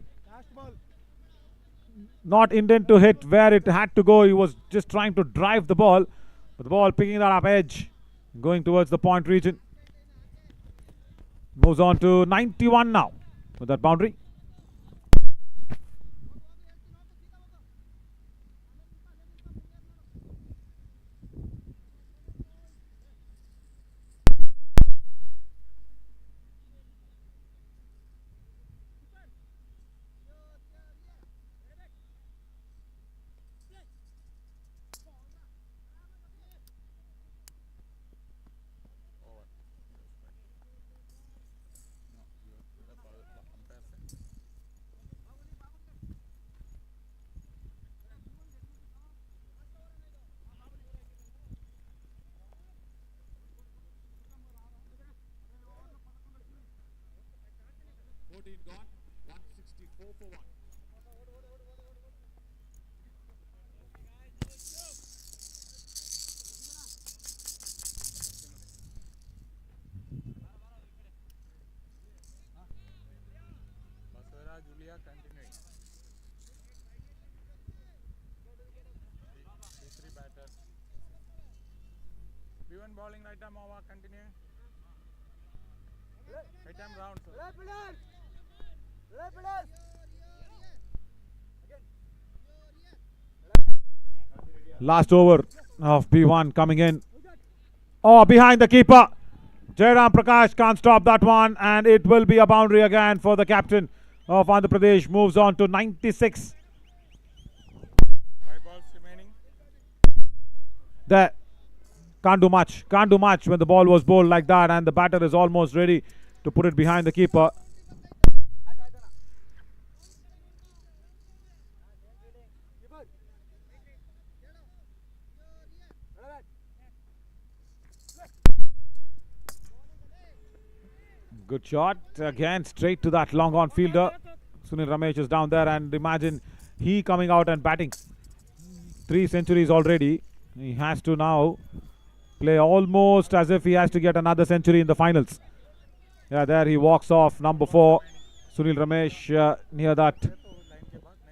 Not intent to hit where it had to go. He was just trying to drive the ball. But the ball picking that up edge. Going towards the point region. Moves on to 91 now with that boundary. Gone, 164 for 1. Basura Julia continuing. Three batters. B1 bowling right arm over continuing. Right arm round. Last over of B1 coming in. Oh, behind the keeper. Jairam Prakash can't stop that one, and it will be a boundary again for the captain of Andhra Pradesh. Moves on to 96. 5 balls remaining. There. Can't do much. Can't do much when the ball was bowled like that, and the batter is almost ready to put it behind the keeper. Good shot. Again, straight to that long on fielder. Sunil Ramesh is down there, and imagine he coming out and batting. 3 centuries already. He has to now play almost as if he has to get another century in the finals. Yeah, there he walks off. Number 4, Sunil Ramesh near that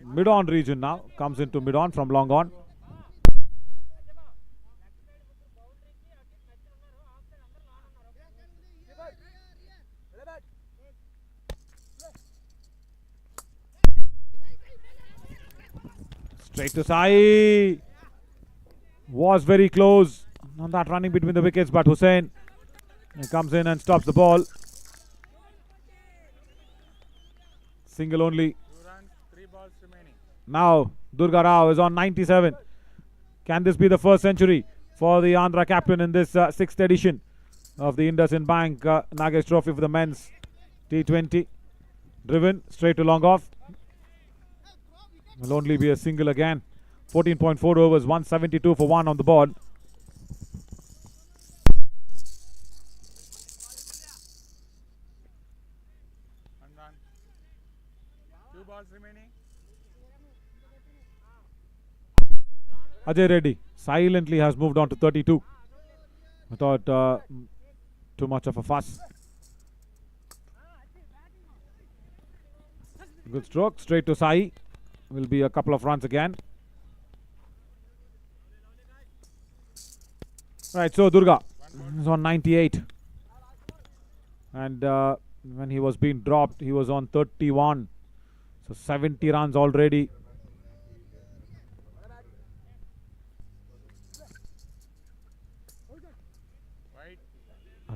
mid-on region now. Comes into mid-on from long on. Straight to Sai. Was very close on that running between the wickets, but Hussain comes in and stops the ball. Single only. 2 runs, 3 balls remaining. Now Durga Rao is on 97. Can this be the first century for the Andhra captain in this 6th edition of the IndusInd Bank Nagesh Trophy for the men's T20? Driven straight to long off. Will only be a single again. 14.4 overs, 172 for 1 on the board. One run. 2 balls remaining. Ajay Reddy silently has moved on to 32 without too much of a fuss. Good stroke, straight to Sai. Will be a couple of runs again. Right, so Durga is on 98. And when he was being dropped, he was on 31. So 70 runs already. Wide.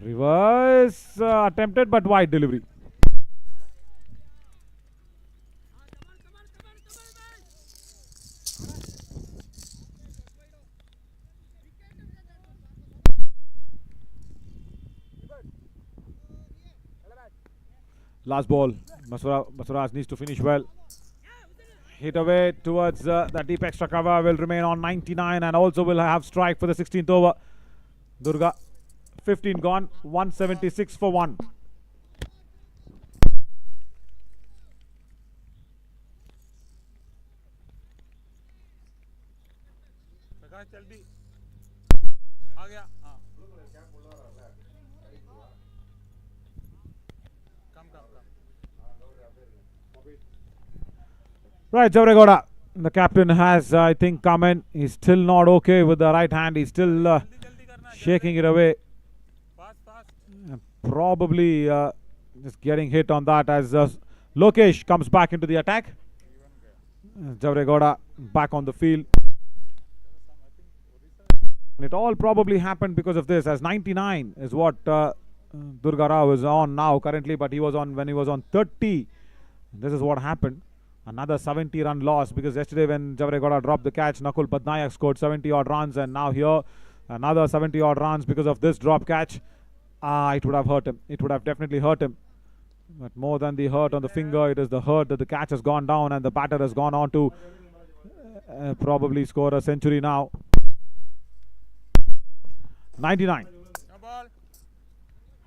Reverse attempted, but wide delivery. Last ball. Basuraj needs to finish well. Hit away towards the deep extra cover. Will remain on 99 and also will have strike for the 16th over. Durga 15 gone, 176 for 1. प्रकाश जल्दी आ गया हाँ कम कम कम Right, Javregoda, the captain has, I think, come in. He's still not okay with the right hand. He's still जल्दी करना shaking it away. Fast fast Probably just getting hit on that as Lokesh comes back into the attack. Javregoda back on the field. And it all probably happened because of this, as 99 is what Durga Rao is on now currently, but he was on when he was on 30. This is what happened. Another 70-run loss, because yesterday when Javregoda dropped the catch, Nakul Patnaik scored 70-odd runs, and now here another 70-odd runs because of this drop catch. It would have hurt him. It would have definitely hurt him. But more than the hurt on the finger, it is the hurt that the catch has gone down and the batter has gone on to probably score a century now. 99. no ball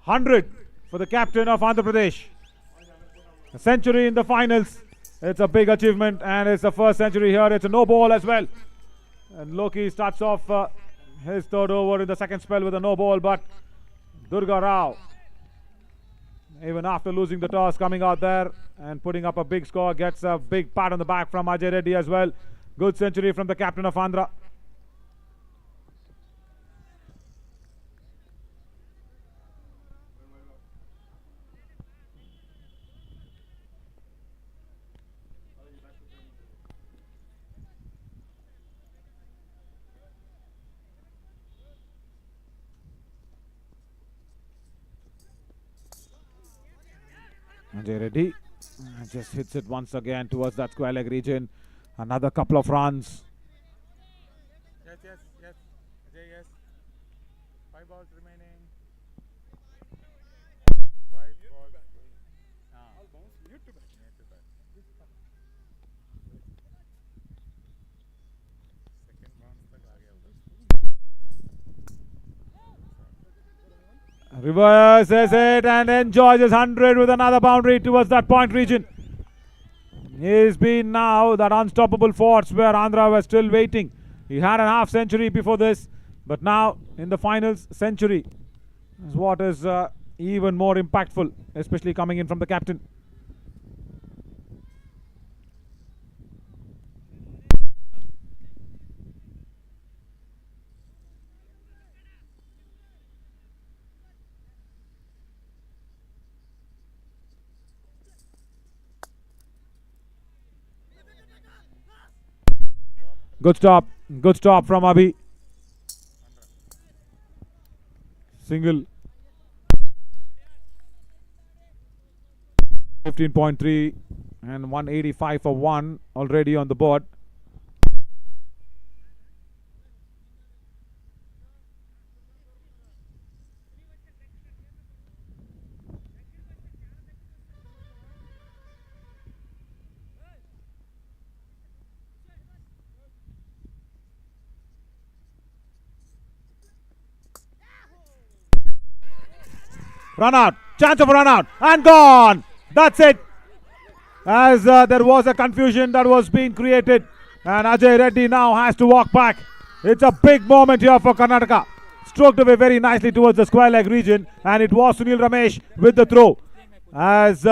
100 for the captain of Andhra Pradesh. A century in the finals. It's a big achievement, and it's the first century here. It's a no ball as well. And Loki starts off his third over in the second spell with a no ball, but Durga Rao, even after losing the toss, coming out there and putting up a big score, gets a big pat on the back from Ajay Reddy as well. Good century from the captain of Andhra. Ajay Reddy just hits it once again towards that square leg region. Another couple of runs. yes yes yes Ajay yes 5 balls remaining 5 balls हाँ near to bat second bounce तक आ गया उधर Reverses it and enjoys his 100 with another boundary towards that point region. He's been now that unstoppable force where Andhra was still waiting. He had a half century before this, but now in the finals, century is what is even more impactful, especially coming in from the captain. Good stop. Good stop from Abhi. Single. 15.3 and 185 for 1 already on the board. Run out. Chance of a run out. And gone. That's it. As there was a confusion that was being created. And Ajay Reddy now has to walk back. It's a big moment here for Karnataka. Stroked away very nicely towards the square leg region. And it was Sunil Ramesh with the throw. As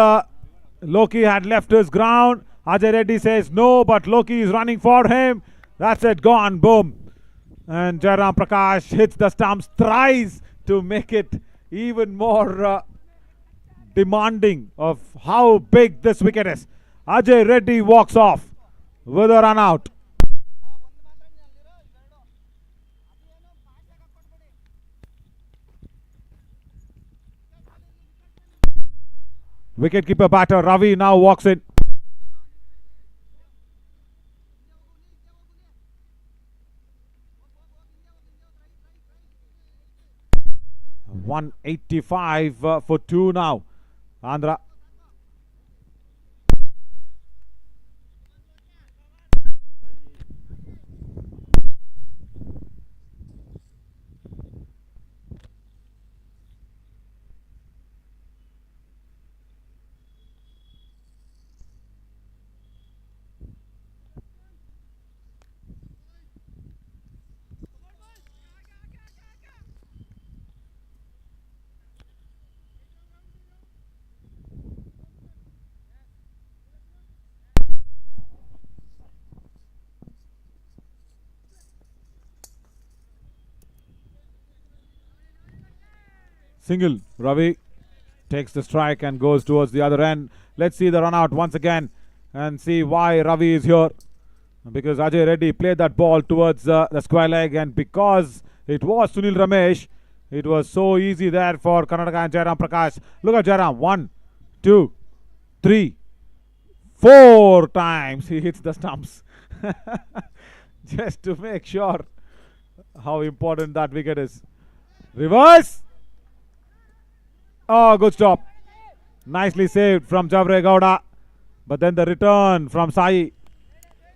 Loki had left his ground. Ajay Reddy says no, but Loki is running for him. That's it. Gone. Boom. And Jairam Prakash hits the stumps thrice to make it even more demanding of how big this wicket is. Ajay Reddy walks off with a run out. Wicketkeeper batter Ravi now walks in. $185 for 2 now. Andhra. Single. Ravi takes the strike and goes towards the other end. Let's see the run out once again and see why Ravi is here. Because Ajay Reddy played that ball towards the square leg, and because it was Sunil Ramesh, it was so easy there for Karnataka and Jairam Prakash. Look at Jairam. 1, 2, 3, 4 times he hits the stumps. Just to make sure how important that wicket is. Reverse. Oh, good stop. Nicely saved from Javre Gowda. But then the return from Sai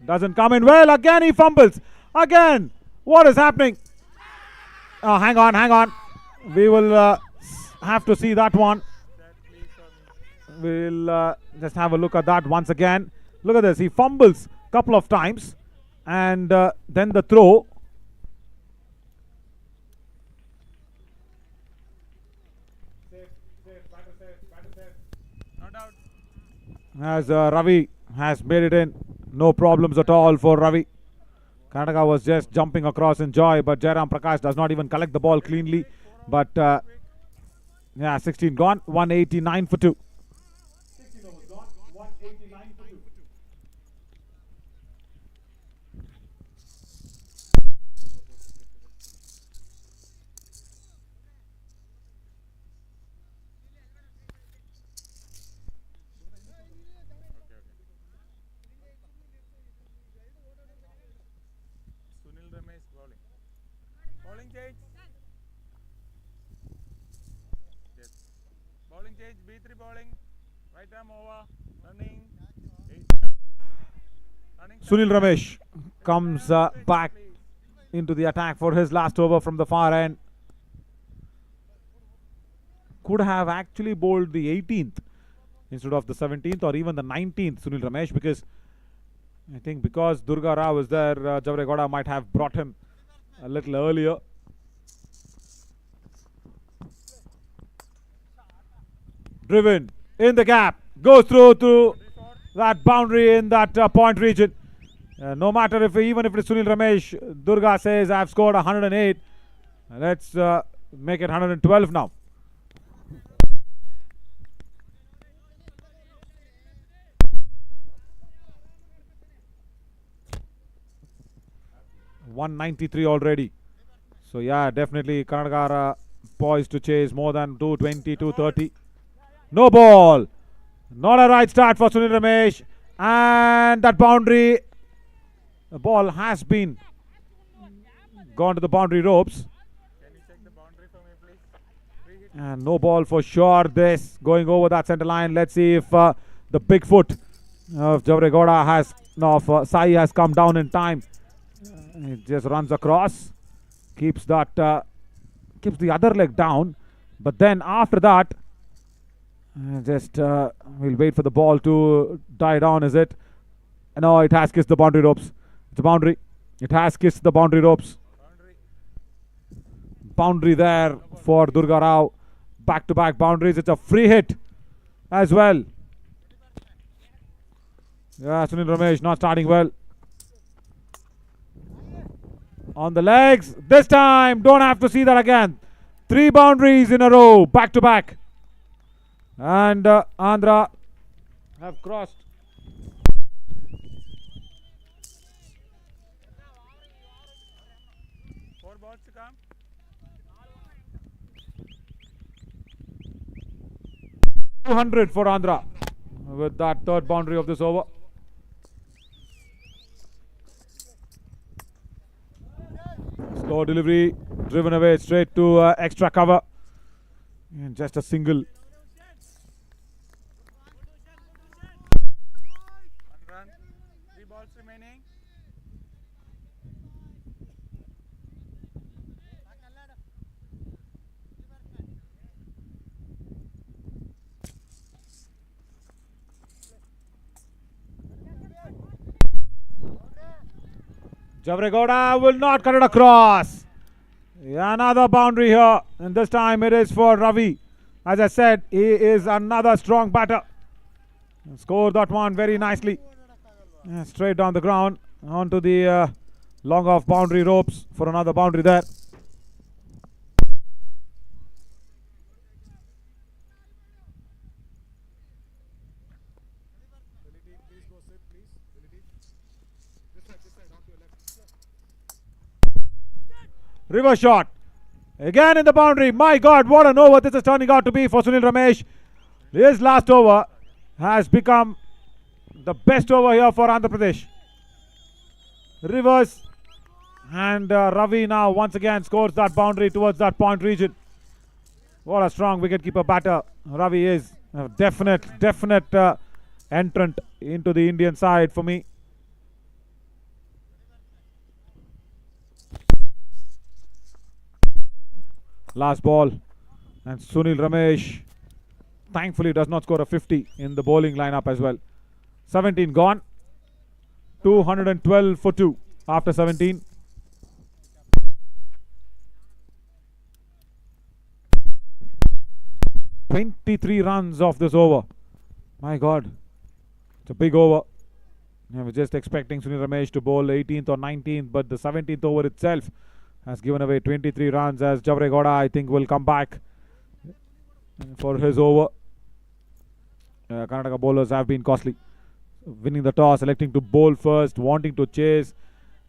doesn't come in well. Again he fumbles. Again. What is happening? Oh, hang on. We will have to see that one. We'll just have a look at that once again. Look at this. He fumbles a couple of times. And then the throw. As Ravi has made it in. No problems at all for Ravi. Karnataka was just jumping across in joy, but Jairam Prakash does not even collect the ball cleanly. But yeah, 16 gone, 189 for 2. 16 overs gone, 189 for 2. Sunil Ramesh bowling. Bowling change. Yes. Bowling change. B3 bowling. Right arm over. Running. Running. Sunil Ramesh comes back into the attack for his last over from the far end. Could have actually bowled the 18th instead of the 17th or even the 19th Sunil Ramesh, because I think because Durga Rao was there, Javre Gowda might have brought him a little earlier. Driven in the gap, goes through that boundary in that point region. No matter if even if it's Sunil Ramesh, Durga says I've scored 108. Let's make it 112 now. 193 already. So yeah, definitely Karnataka are poised to chase more than 220, 230. No ball. Not a right start for Sunil Ramesh. And that boundary. The ball has been gone to the boundary ropes. Can you check the boundary for me, please? Free hit. And no ball for sure. This going over that center line. Let's see if the big foot of Javregoda has, no, of Sai has come down in time. He just runs across, keeps that, keeps the other leg down. But then after that, we'll wait for the ball to die down. Is it? No, it has kissed the boundary ropes. It's a boundary. It has kissed the boundary ropes. Boundary there for Durga Rao. Back-to-back boundaries. It's a free hit as well. Yeah, Sunil Ramesh not starting well. On the legs. This time, don't have to see that again. 3 boundaries in a row, back-to-back. And Andhra have crossed. Four balls to come. $200 for Andhra with that third boundary of this over. Slow delivery, driven away straight to extra cover. And just a single. 1 run. 3 balls remaining. Javregoda will not cut it across. Yeah, another boundary here. And this time it is for Ravi. As I said, he is another strong batter. Scored that one very nicely. Yeah, straight down the ground. Onto the long off boundary ropes for another boundary there. Please go sit, please. This side, on to your left. River shot. Again in the boundary. My God, what an over this is turning out to be for Sunil Ramesh. His last over has become the best over here for Andhra Pradesh. Rivers and Ravi now once again scores that boundary towards that point region. What a strong wicketkeeper batter Ravi is. A definite entrant into the Indian side for me. Last ball, and Sunil Ramesh thankfully does not score a 50 in the bowling lineup as well. 17 gone, 212 for 2 after 17. "23 runs off this over. My God, it's a big over. I was just expecting Sunil Ramesh to bowl 18th or 19th, but the 17th over itself has given away 23 runs, as Javregoda I think will come back for his over. Karnataka bowlers have been costly. Winning the toss, electing to bowl first, wanting to chase.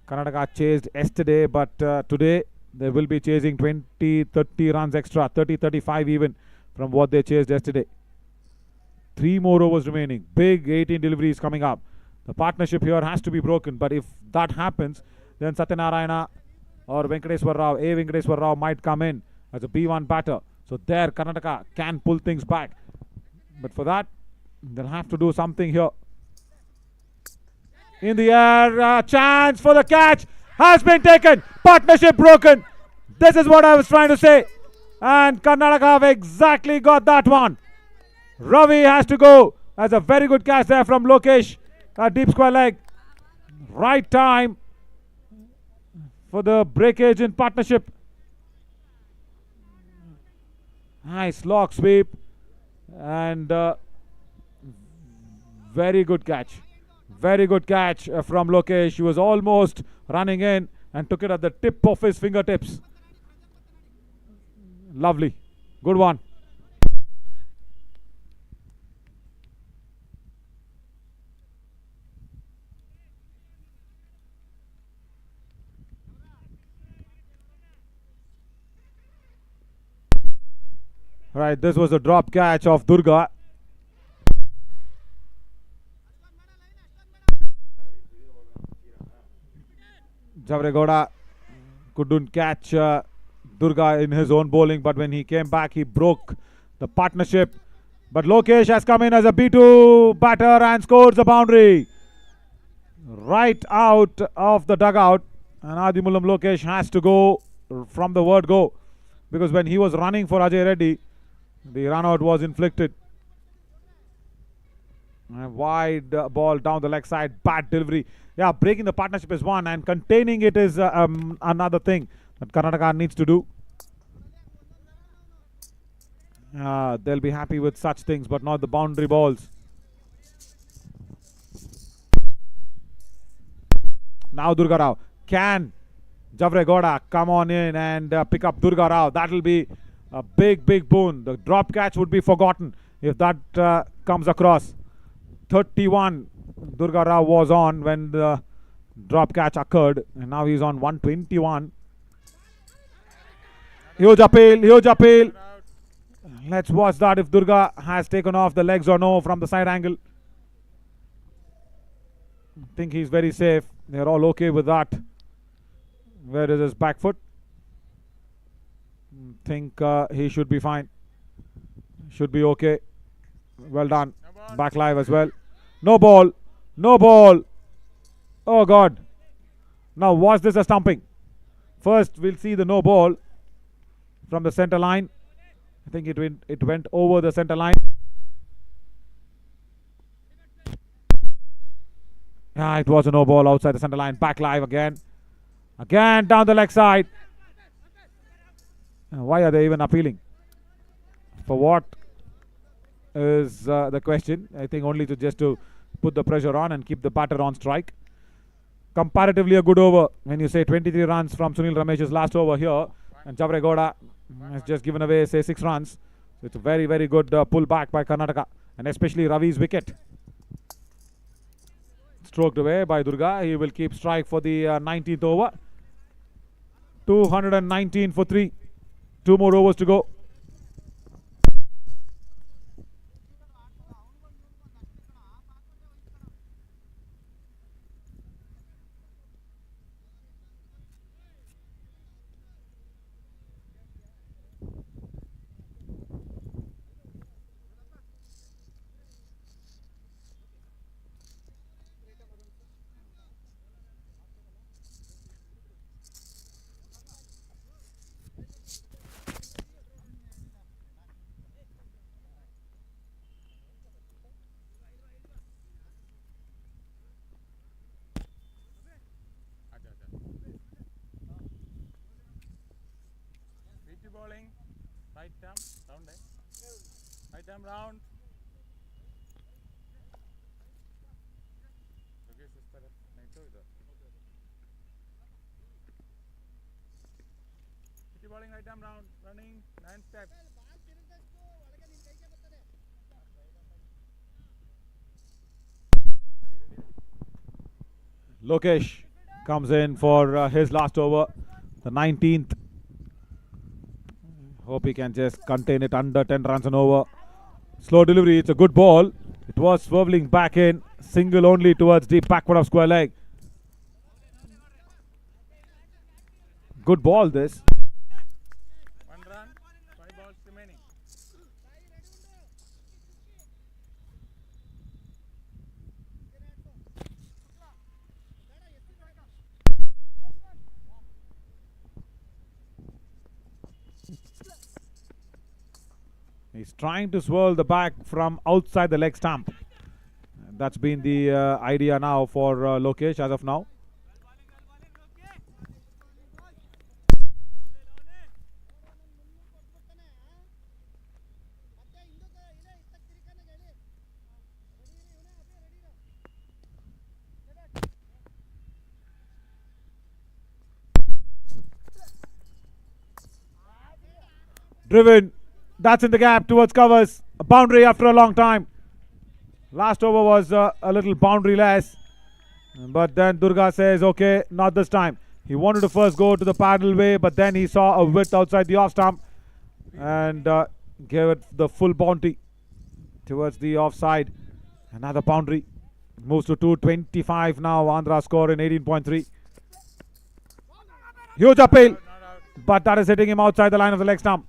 Karnataka chased yesterday, but today they will be chasing 20, 30 runs extra, 30, 35 even from what they chased yesterday. 3 more overs remaining. Big 18 deliveries coming up. The partnership here has to be broken, but if that happens, then Satyanarayana or Venkateswar Rao might come in as a B1 batter. So there Karnataka can pull things back. But for that, they'll have to do something here. In the air, chance for the catch has been taken. Partnership broken. This is what I was trying to say. And Karnataka have exactly got that one. Ravi has to go. That's a very good catch there from Lokesh. A deep square leg. Right time for the breakage in partnership. Nice lock sweep. And very good catch. Very good catch from Lokesh. He was almost running in and took it at the tip of his fingertips. Lovely. Good one. Right, this was a drop catch of Durga. Javregoda couldn't catch Durga in his own bowling, but when he came back, he broke the partnership. But Lokesh has come in as a B2 batter and scores a boundary right out of the dugout. And Adimulam Lokesh has to go from the word go, because when he was running for Ajay Reddy, the run out was inflicted. A wide ball down the leg side, bad delivery. Yeah, breaking the partnership is one, and containing it is another thing that Karnataka needs to do. They'll be happy with such things, but not the boundary balls. Now Durga Rao. Can Javregoda come on in and pick up Durga Rao? That will be a big boon. The drop catch would be forgotten if that comes across. 31 Durga Rao was on when the drop catch occurred, and now he's on 121. Huge appeal. Let's watch that if Durga has taken off the legs or no from the side angle. I think he's very safe. They're all okay with that. Where is his back foot? Think he should be fine. Should be okay. Well done. Back live as well. No ball. Oh God. Now was this a stumping? First we'll see the no ball from the center line. I think it went over the center line. Yeah, it was a no ball outside the center line. Back live again. Again down the leg side. Why are they even appealing? For what is the question? I think only to put the pressure on and keep the batter on strike. Comparatively a good over when you say 23 runs from Sunil Ramesh's last over here, and Javregoda has just given away, say, 6 runs. So it's a very good pull back by Karnataka, and especially Ravi's wicket. Stroked away by Durga. He will keep strike for the 19th over. 219 for 3. 2 more overs to go. Bowling, right arm, round, right arm round. Bowling, right arm round, running 9 steps. Lokesh comes in for his last over, the 19th. Hope he can just contain it under 10 runs and over. Slow delivery, it's a good ball. It was swerving back in, single only towards deep backward of square leg. Good ball this. 1 run, 5 balls remaining. He's trying to swirl the back from outside the leg stump. That's been the idea now for Lokesh as of now. Driven. That's in the gap towards covers. A boundary after a long time. Last over was a little boundary less. But then Durga says, okay, not this time. He wanted to first go to the paddle way, but then he saw a width outside the off stump. And give it the full bounty towards the offside. Another boundary. Moves to 225 now. Andhra score in 18.3. Huge appeal, but that is hitting him outside the line of the leg stump.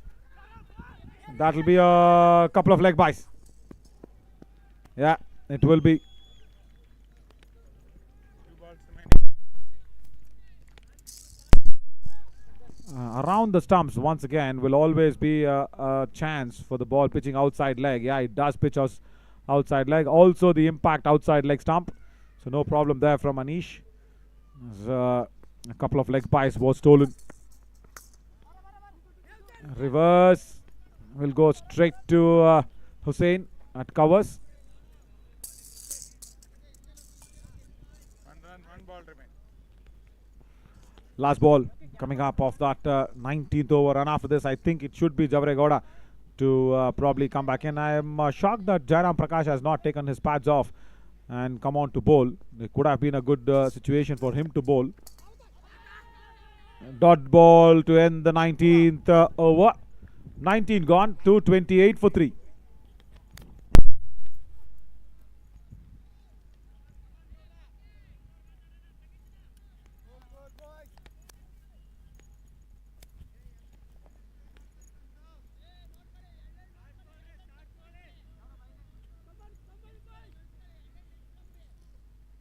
That will be a couple of leg byes. Yeah, it will be. Around the stumps once again will always be a chance for the ball pitching outside leg. Yeah, it does pitch us outside leg. Also the impact outside leg stump. So no problem there from Anish. A couple of leg byes was stolen. Reverse will go straight to Hussain at covers. One ball remain. Last ball coming up of that 19th over, and after this I think it should be Javare to probably come back in. I am shocked that Jairam Prakash has not taken his pads off and come on to bowl. It could have been a good situation for him to bowl. Dot ball to end the 19th over. 19 gone, 228 for 3.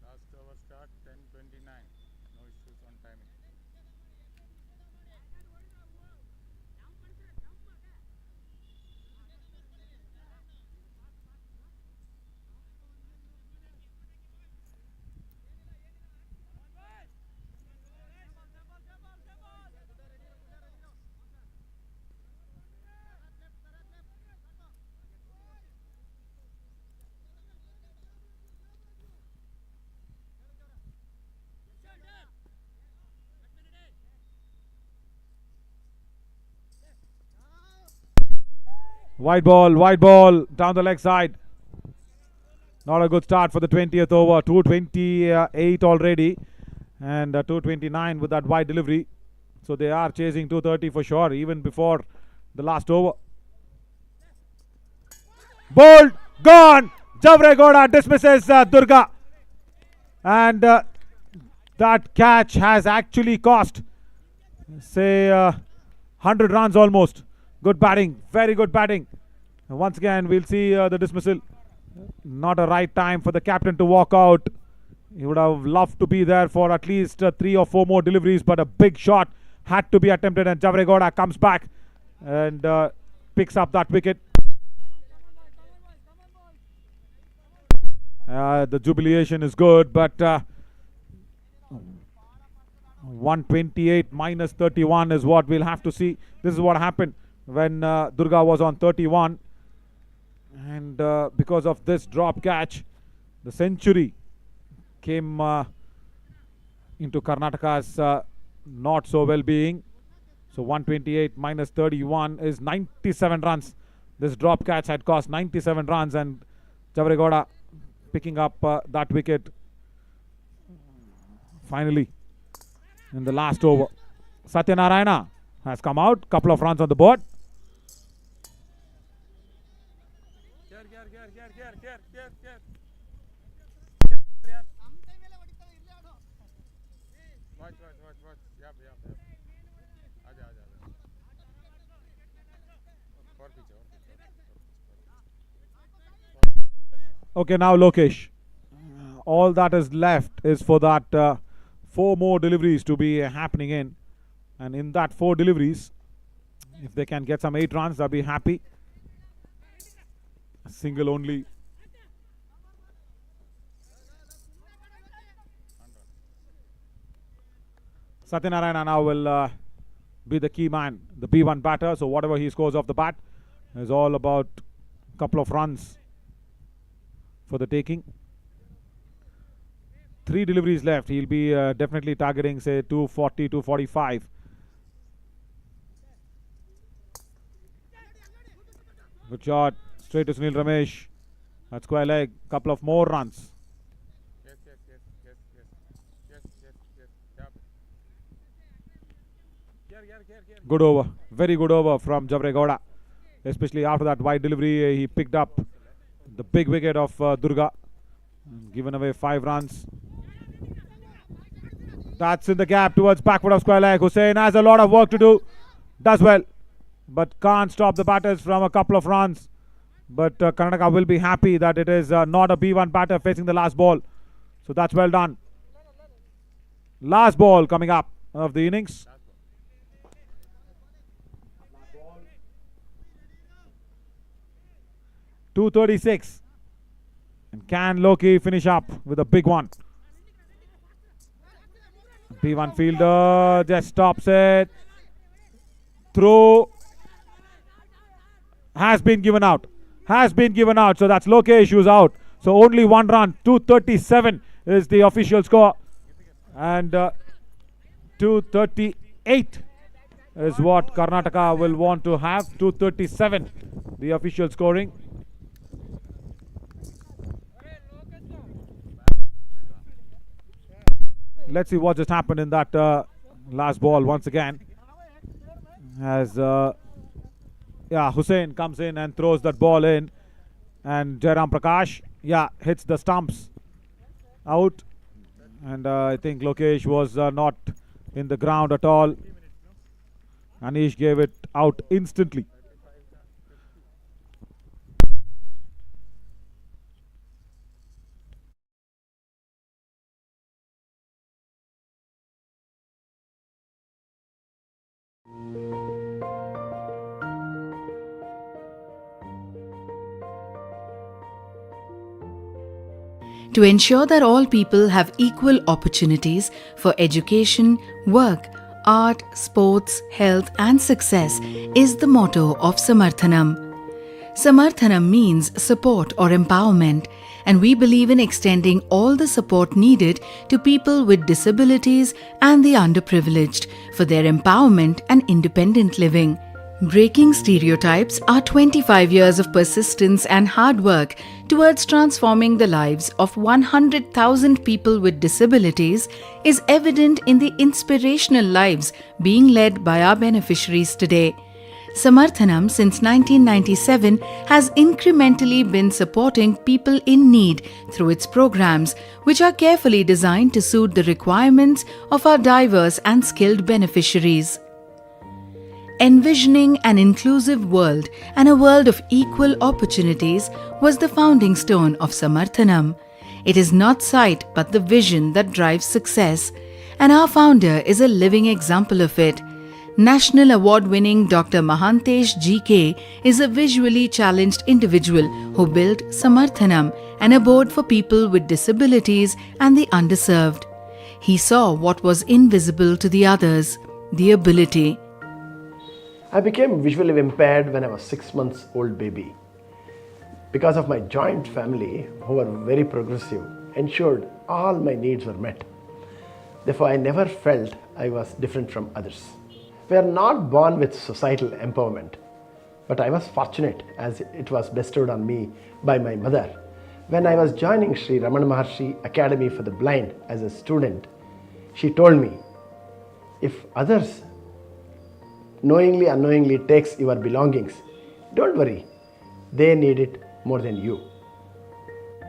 Last over start 10:29. No issues on timing. Wide ball down the leg side. Not a good start for the 20th over. 228 already, and 229 with that wide delivery. So they are chasing 230 for sure, even before the last over. Bowled, gone. Javare dismisses Durga, and that catch has actually cost, say, 100 runs almost. Good batting, very good batting. Once again, we'll see the dismissal. Not a right time for the captain to walk out. He would have loved to be there for at least 3 or 4 more deliveries, but a big shot had to be attempted, and Javare comes back and picks up that wicket. The jubilation is good, but 128 minus 31 is what we'll have to see. This is what happened when Durga was on 31, and because of this drop catch, the century came into Karnataka's not so well being. So 128 minus 31 is 97 runs. This drop catch had cost 97 runs, and Javare picking up that wicket finally in the last over. Satyanarayana has come out, couple of runs on the board. Watch. Yep. Aja. और पीछे. Okay, now Lokesh. All that is left is for that 4 more deliveries to be happening in. And in that 4 deliveries, if they can get some 8 runs, they'll be happy. A single only. Satyanarayana now will be the key man, the B1 batter. So whatever he scores off the bat is all about a couple of runs for the taking. 3 deliveries left. He'll be definitely targeting, say, 240, 245. Good shot. Straight to Sunil Ramesh. That's square leg. Couple of more runs. Yes. Yep. Here. Good over. Very good over from Javare. especially after that wide delivery. He picked up the big wicket of Durga, given away 5 runs. That's in the gap towards backward of square leg. Hussain has a lot of work to do. Does well, but can't stop the batters from a couple of runs. But Karnataka will be happy that it is not a B1 batter facing the last ball. So that's well done. Last ball coming up of the innings. .236. And can Loki finish up with a big one? B1 fielder just stops it. Throw has been given out. So that's Lokesh who's out. So only 1 run. 237 is the official score. And 238 is what Karnataka will want to have. 237 the official scoring. Let's see what just happened in that last ball once again. As Hussain comes in and throws that ball in, and Jairam Prakash hits the stumps out, and I think Lokesh was not in the ground at all. Anish gave it out instantly. To ensure that all people have equal opportunities for education, work, art, sports, health and success is the motto of Samarthanam. Samarthanam means support or empowerment, and we believe in extending all the support needed to people with disabilities and the underprivileged for their empowerment and independent living. Breaking stereotypes, our 25 years of persistence and hard work towards transforming the lives of 100,000 people with disabilities is evident in the inspirational lives being led by our beneficiaries today. Samarthanam since 1997 has incrementally been supporting people in need through its programs, which are carefully designed to suit the requirements of our diverse and skilled beneficiaries. Envisioning an inclusive world and a world of equal opportunities was the founding stone of Samarthanam. It is not sight but the vision that drives success, and our founder is a living example of it. National award-winning Dr. Mahantesh GK is a visually challenged individual who built Samarthanam, an abode for people with disabilities and the underserved. He saw what was invisible to the others, the ability. I became visually impaired when I was 6 months old baby. Because of my joint family, who were very progressive, ensured all my needs were met. Therefore, I never felt I was different from others. We are not born with societal empowerment, but I was fortunate as it was bestowed on me by my mother. When I was joining Sri Ramana Maharshi Academy for the Blind as a student, she told me, if others knowingly, unknowingly takes your belongings, don't worry, they need it more than you.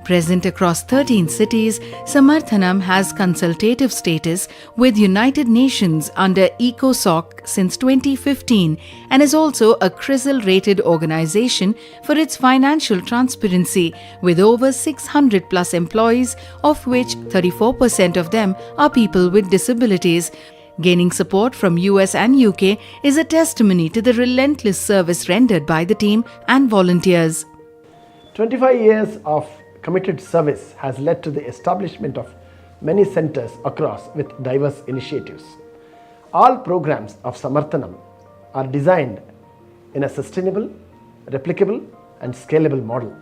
Present across 13 cities, Samarthanam has consultative status with United Nations under ECOSOC since 2015 and is also a CRISIL-rated organization for its financial transparency with over 600 plus employees, of which 34% of them are people with disabilities. Gaining support from US and UK is a testimony to the relentless service rendered by the team and volunteers. 25 years of committed service has led to the establishment of many centers across with diverse initiatives. All programs of Samarthanam are designed in a sustainable, replicable and scalable model,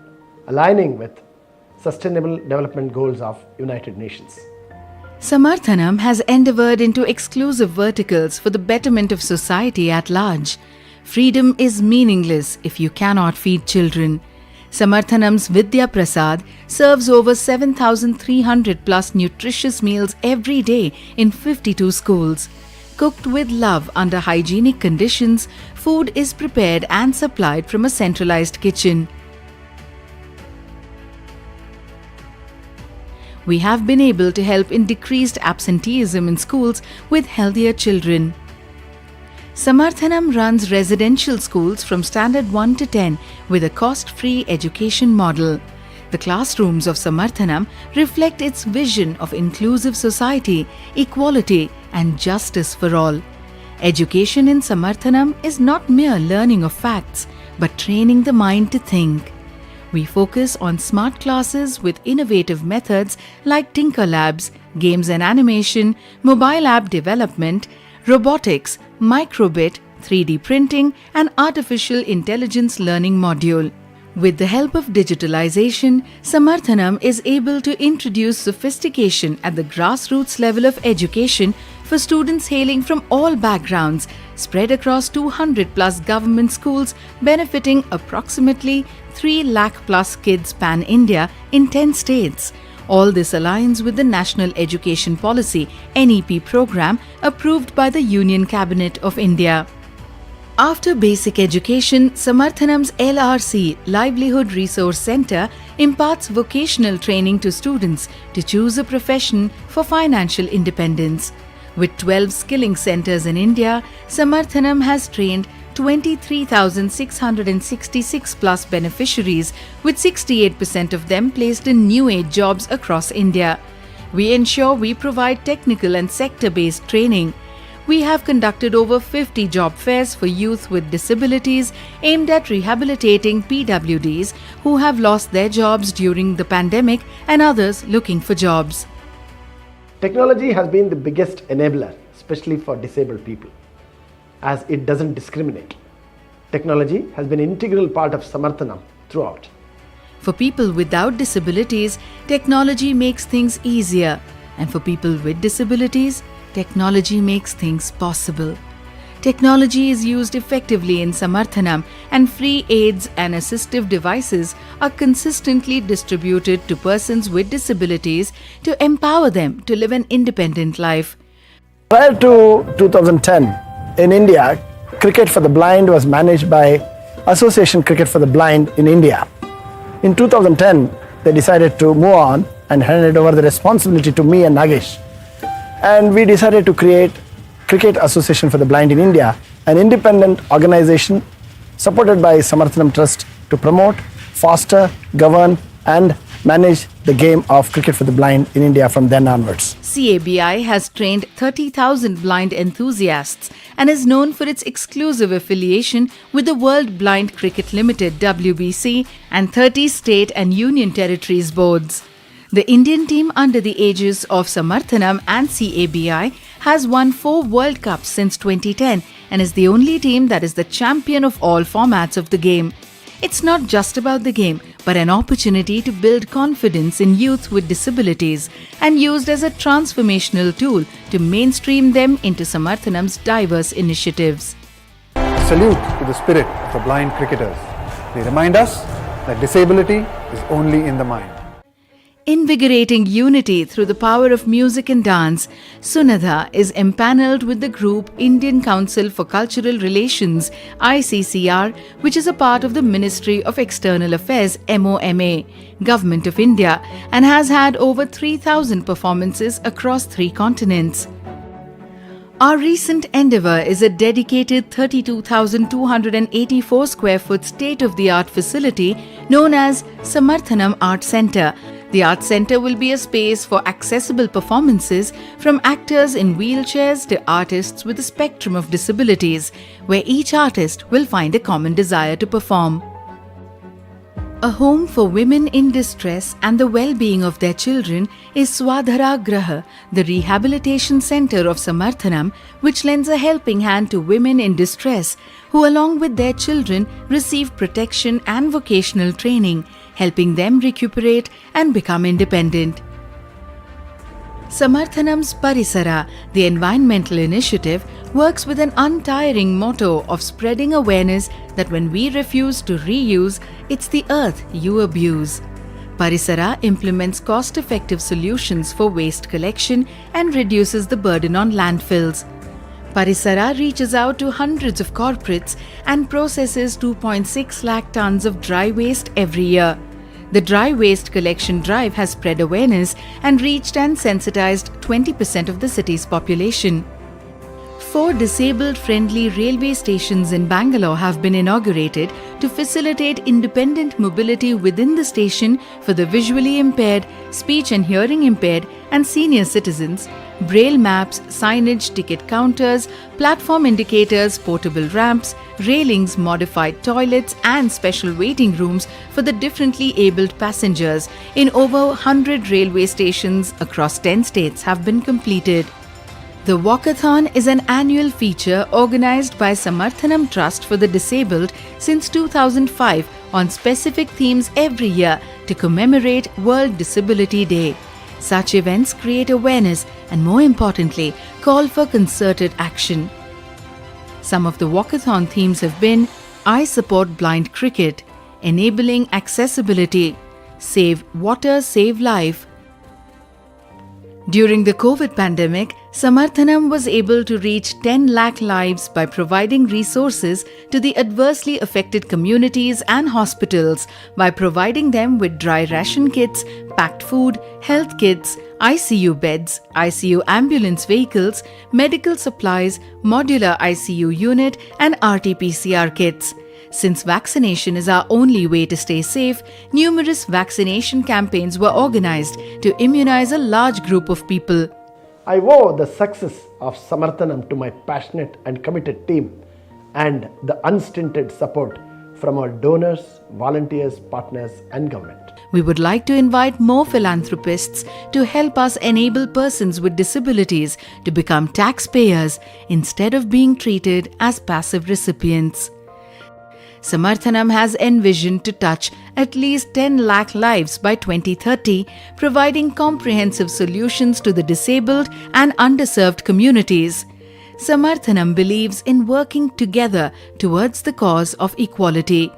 aligning with Sustainable Development Goals of United Nations. Samarthanam has endeavored into exclusive verticals for the betterment of society at large. Freedom is meaningless if you cannot feed children. Samarthanam's Vidya Prasad serves over 7,300 plus nutritious meals every day in 52 schools. Cooked with love under hygienic conditions, food is prepared and supplied from a centralized kitchen. We have been able to help in decreased absenteeism in schools with healthier children. Samarthanam runs residential schools from Standard 1 to 10 with a cost-free education model. The classrooms of Samarthanam reflect its vision of inclusive society, equality and justice for all. Education in Samarthanam is not mere learning of facts, but training the mind to think. We focus on smart classes with innovative methods like Tinker Labs, games and animation, mobile app development, robotics, microbit, 3D printing and artificial intelligence learning module. With the help of digitalization, Samarthanam is able to introduce sophistication at the grassroots level of education for students hailing from all backgrounds, spread across 200 plus government schools, benefiting approximately 3 lakh plus kids pan-India in 10 states. All this aligns with the National Education Policy (NEP) program approved by the Union Cabinet of India. After basic education, Samarthanam's LRC Livelihood Resource Centre imparts vocational training to students to choose a profession for financial independence. With 12 skilling centres in India, Samarthanam has trained 23,666 plus beneficiaries, with 68% of them placed in new age jobs across India. We ensure we provide technical and sector-based training. We have conducted over 50 job fairs for youth with disabilities aimed at rehabilitating PWDs who have lost their jobs during the pandemic and others looking for jobs. Technology has been the biggest enabler, especially for disabled people, as it doesn't discriminate. Technology has been an integral part of Samarthanam throughout. For people without disabilities, technology makes things easier, and for people with disabilities, technology makes things possible. Technology is used effectively in Samarthanam, and free aids and assistive devices are consistently distributed to persons with disabilities to empower them to live an independent life. Prior to 2010, in India, cricket for the blind was managed by Association Cricket for the Blind in India. In 2010, they decided to move on and handed over the responsibility to me and Nagesh. And we decided to create Cricket Association for the Blind in India, an independent organization supported by Samarthanam Trust to promote, foster, govern and manage the game of cricket for the blind in India from then onwards. CABI has trained 30,000 blind enthusiasts and is known for its exclusive affiliation with the World Blind Cricket Limited (WBC) and 30 state and union territories boards. The Indian team under the aegis of Samarthanam and CABI has won 4 World Cups since 2010 and is the only team that is the champion of all formats of the game. It's not just about the game, but an opportunity to build confidence in youth with disabilities and used as a transformational tool to mainstream them into Samarthanam's diverse initiatives. Salute to the spirit of the blind cricketers. They remind us that disability is only in the mind. Invigorating unity through the power of music and dance, Sunadha is empaneled with the group Indian Council for Cultural Relations (ICCR), which is a part of the Ministry of External Affairs (MOMA), Government of India, and has had over 3,000 performances across 3 continents. Our recent endeavour is a dedicated 32,284 square foot state-of-the-art facility known as Samarthanam Art Centre. The Art Centre will be a space for accessible performances from actors in wheelchairs to artists with a spectrum of disabilities, where each artist will find a common desire to perform. A home for women in distress and the well-being of their children is Swadhara Graha, the rehabilitation centre of Samarthanam, which lends a helping hand to women in distress who, along with their children, receive protection and vocational training, helping them recuperate and become independent. Samarthanam's Parisara, the environmental initiative, works with an untiring motto of spreading awareness that when we refuse to reuse, it's the earth you abuse. Parisara implements cost-effective solutions for waste collection and reduces the burden on landfills. Parisara reaches out to hundreds of corporates and processes 2.6 lakh tons of dry waste every year. The dry waste collection drive has spread awareness and reached and sensitized 20% of the city's population. 4 disabled-friendly railway stations in Bangalore have been inaugurated to facilitate independent mobility within the station for the visually impaired, speech and hearing impaired and senior citizens. Braille maps, signage, ticket counters, platform indicators, portable ramps, railings, modified toilets and special waiting rooms for the differently abled passengers in over 100 railway stations across 10 states have been completed. The Walkathon is an annual feature organized by Samarthanam Trust for the Disabled since 2005 on specific themes every year to commemorate World Disability Day. Such events create awareness and, more importantly, call for concerted action. Some of the Walkathon themes have been I Support Blind Cricket, Enabling Accessibility, Save Water, Save Life. During the COVID pandemic, Samarthanam was able to reach 10 lakh lives by providing resources to the adversely affected communities and hospitals by providing them with dry ration kits, packed food, health kits, ICU beds, ICU ambulance vehicles, medical supplies, modular ICU unit and RT-PCR kits. Since vaccination is our only way to stay safe, numerous vaccination campaigns were organized to immunize a large group of people. I owe the success of Samarthanam to my passionate and committed team and the unstinted support from our donors, volunteers, partners and government. We would like to invite more philanthropists to help us enable persons with disabilities to become taxpayers instead of being treated as passive recipients. Samarthanam has envisioned to touch at least 10 lakh lives by 2030, providing comprehensive solutions to the disabled and underserved communities. Samarthanam believes in working together towards the cause of equality.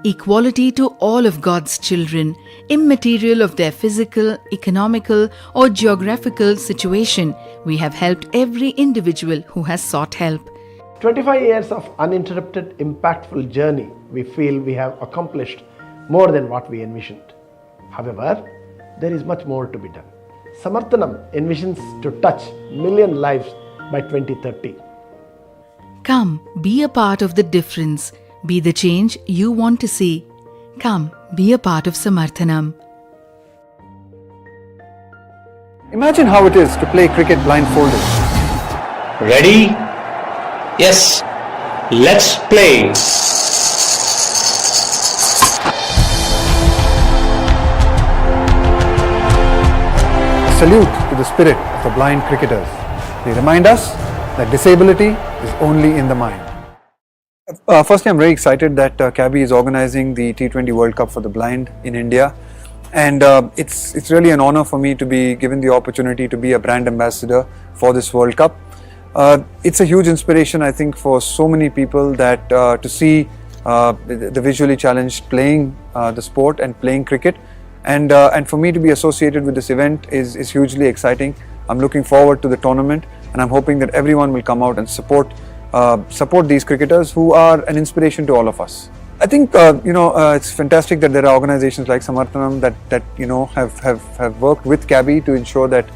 Equality to all of God's children, immaterial of their physical, economical or geographical situation. We have helped every individual who has sought help. 25 years of uninterrupted, impactful journey, we feel we have accomplished more than what we envisioned. However, there is much more to be done. Samarthanam envisions to touch million lives by 2030. Come, be a part of the difference. Be the change you want to see. Come, be a part of Samarthanam. Imagine how it is to play cricket blindfolded. Ready? Yes. Let's play. A salute to the spirit of the blind cricketers. They remind us that disability is only in the mind. Firstly, I'm very excited that CABI is organizing the T20 World Cup for the blind in India. And it's really an honor for me to be given the opportunity to be a brand ambassador for this World Cup. It's a huge inspiration, I think, for so many people that to see the visually challenged playing the sport and playing cricket, and for me to be associated with this event is hugely exciting. I'm looking forward to the tournament, and I'm hoping that everyone will come out and support these cricketers who are an inspiration to all of us. I think it's fantastic that there are organizations like Samarthanam that have worked with CABI to ensure that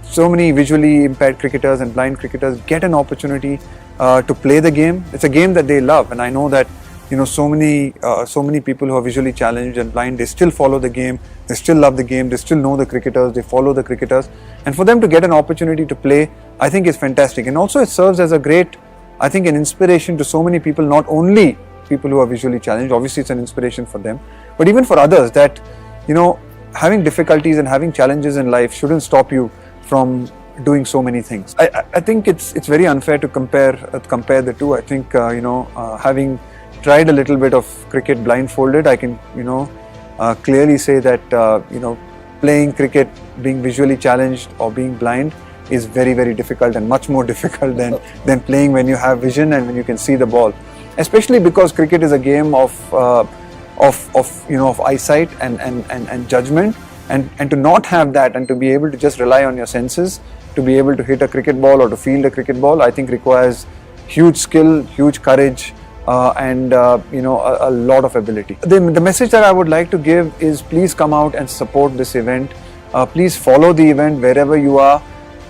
so many visually impaired cricketers and blind cricketers get an opportunity to play the game. It's a game that they love, and I know that so many people who are visually challenged and blind, they still follow the game, they still love the game, they still know the cricketers, they follow the cricketers, and for them to get an opportunity to play, I think is fantastic. And also it serves as a great, I think, an inspiration to so many people, not only people who are visually challenged, obviously it's an inspiration for them, but even for others, that having difficulties and having challenges in life shouldn't stop you from doing so many things. I think it's very unfair to compare the two. I think having tried a little bit of cricket blindfolded, I can clearly say that playing cricket, being visually challenged or being blind, is very, very difficult, and much more difficult than playing when you have vision and when you can see the ball. Especially because cricket is a game of eyesight and judgment, and to not have that and to be able to just rely on your senses to be able to hit a cricket ball or to field a cricket ball, I think requires huge skill, huge courage, and a lot of ability. The message that I would like to give is please come out and support this event. Please follow the event wherever you are.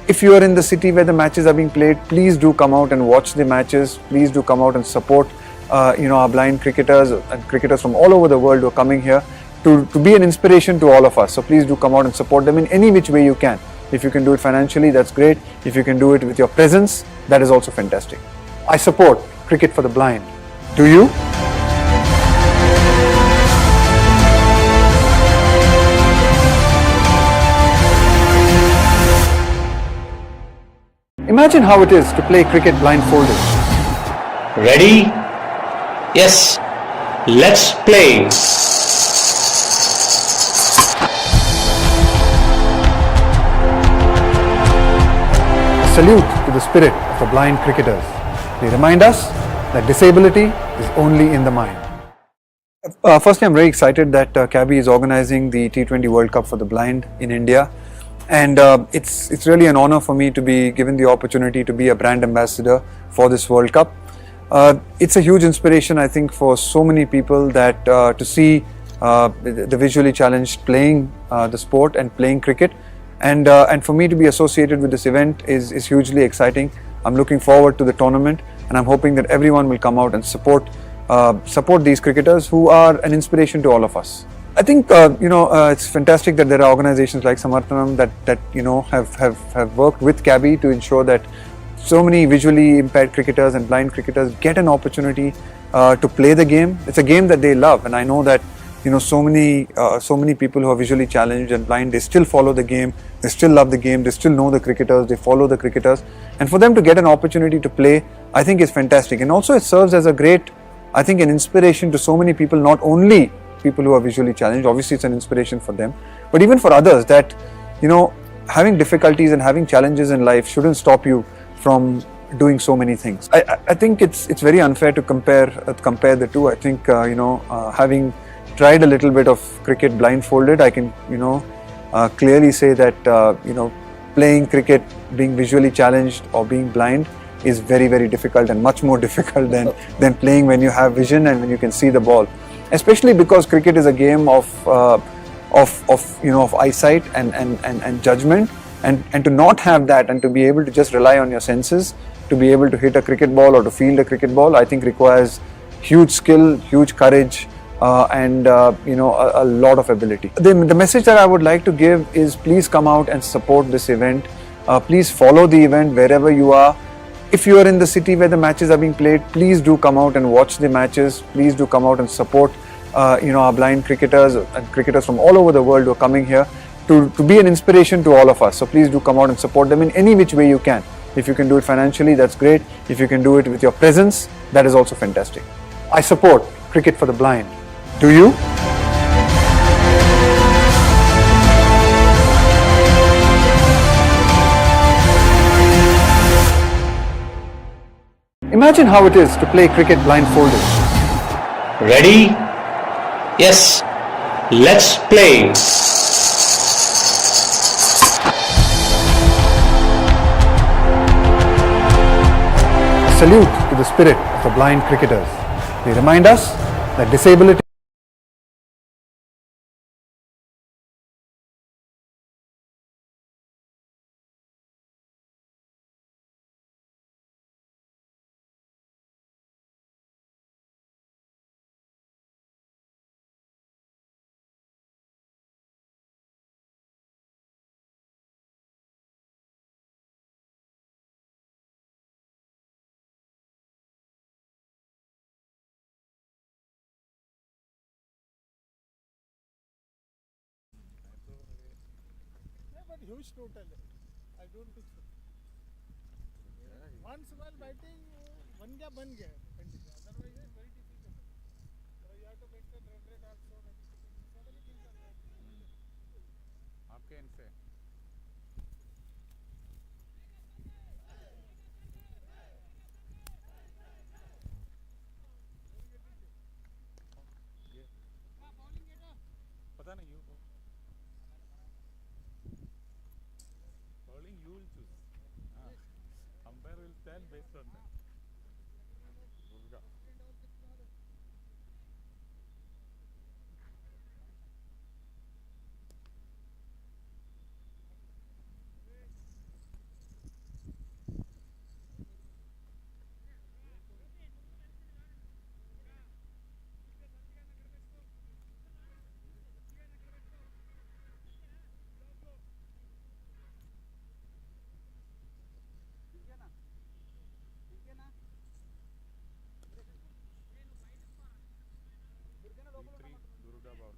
If you are in the city where the matches are being played, please do come out and watch the matches. Please do come out and support our blind cricketers and cricketers from all over the world who are coming here to be an inspiration to all of us. So please do come out and support them in any which way you can. If you can do it financially, that's great. If you can do it with your presence, that is also fantastic. I support Cricket for the Blind. Do you? Imagine how it is to play cricket blindfolded. Ready? Yes. Let's play. Salute to the spirit of the blind cricketers. They remind us that disability is only in the mind. Firstly, I'm very excited that CABI is organizing the T20 World Cup for the blind in India. And it's really an honor for me to be given the opportunity to be a brand ambassador for this World Cup. It's a huge inspiration, I think, for so many people that to see the visually challenged playing the sport and playing cricket. And for me to be associated with this event is hugely exciting. I'm looking forward to the tournament, and I'm hoping that everyone will come out and support these cricketers who are an inspiration to all of us. I think it's fantastic that there are organizations like Samarthanam that have worked with CABI to ensure that so many visually impaired cricketers and blind cricketers get an opportunity to play the game. It's a game that they love, and I know that so many people who are visually challenged and blind, they still follow the game, they still love the game, they still know the cricketers, they follow the cricketers, and for them to get an opportunity to play, I think is fantastic. And also it serves as a great, I think, an inspiration to so many people, not only people who are visually challenged, obviously it's an inspiration for them, but even for others, that having difficulties and having challenges in life shouldn't stop you from doing so many things. I think it's very unfair to compare the two. I think having tried a little bit of cricket blindfolded, I can clearly say that playing cricket, being visually challenged or being blind, is very, very difficult, and much more difficult than playing when you have vision and when you can see the ball. Especially because cricket is a game of eyesight and judgment, and to not have that and to be able to just rely on your senses to be able to hit a cricket ball or to field a cricket ball, I think requires huge skill, huge courage, and a lot of ability. The message that I would like to give is please come out and support this event. Please follow the event wherever you are. If you are in the city where the matches are being played, please do come out and watch the matches. Please do come out and support our blind cricketers and cricketers from all over the world who are coming here to be an inspiration to all of us. So please do come out and support them in any which way you can. If you can do it financially, that's great. If you can do it with your presence, that is also fantastic. I support Cricket for the Blind. Do you? Imagine how it is to play cricket blindfolded. Ready? Yes. Let's play. Salute to the spirit of the blind cricketers. They remind us that disability but huge total. I don't think so. Once while batting, one gap bun gaya continue. Otherwise, it's very difficult. So you have to maintain run rate also. So many things are there. आपके इनसे पता नहीं plan based on that. Durga. D3 Durga bowling.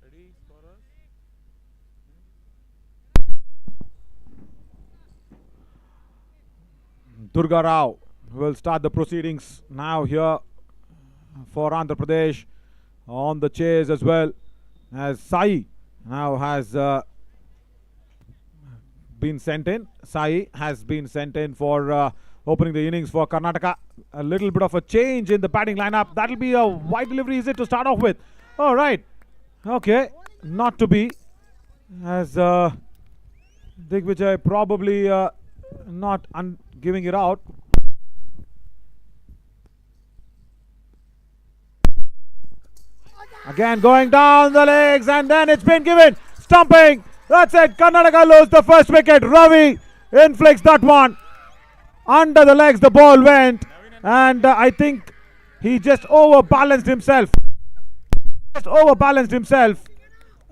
Ready, scorers? Durga Rao will start the proceedings now here for Andhra Pradesh on the chase as well, as Sai now has been sent in. Sai has been sent in for opening the innings for Karnataka. A little bit of a change in the batting lineup. That'll be a wide delivery, is it, to start off with? All right. Okay. Not to be, as Digvijay probably not giving it out. Again going down the legs, and then it's been given. Stumping. That's it. Karnataka lose the first wicket. Ravi inflicts that one. Under the legs the ball went, and I think he just overbalanced himself.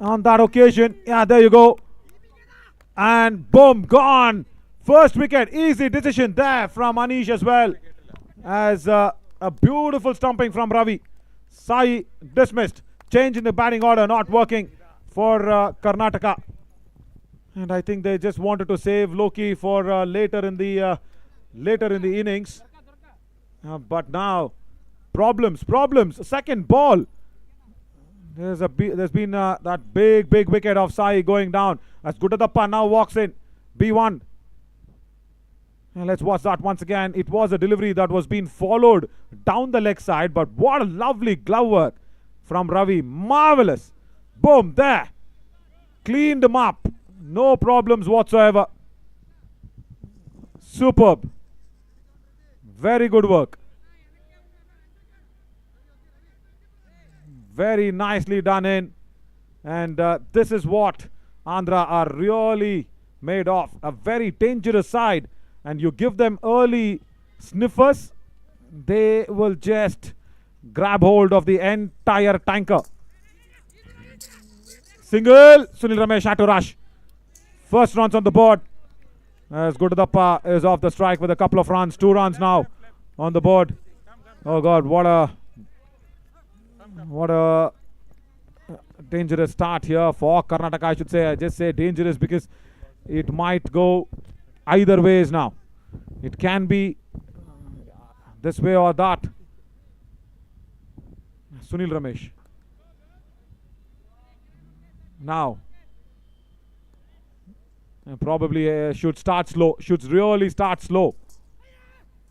On that occasion. Yeah, there you go. And boom, gone. First wicket. Easy decision there from Anish as well. As a beautiful stumping from Ravi. Sai dismissed. Change in the batting order not working for Karnataka. And I think they just wanted to save Loki for later in the innings. But now problems. Second ball. There's been that big wicket of Sai going down. As Guttadappa now walks in. B1. And let's watch that once again. It was a delivery that was being followed down the leg side, but what a lovely glove work from Ravi. Marvelous. Boom, there. Cleaned him up. No problems whatsoever. Superb. Very good work. Very nicely done in. And this is what Andhra are really made of. A very dangerous side. And you give them early sniffers, they will just grab hold of the entire tanker. Single. Sunil Ramesh had to rush. First runs on the board. As Guttadappa is off the strike with a couple of runs. 2 runs now on the board. Oh God, what a dangerous start here for Karnataka, I should say. I just say dangerous because it might go either ways now. It can be this way or that. Sunil Ramesh. Now. Probably should start slow. Should really start slow.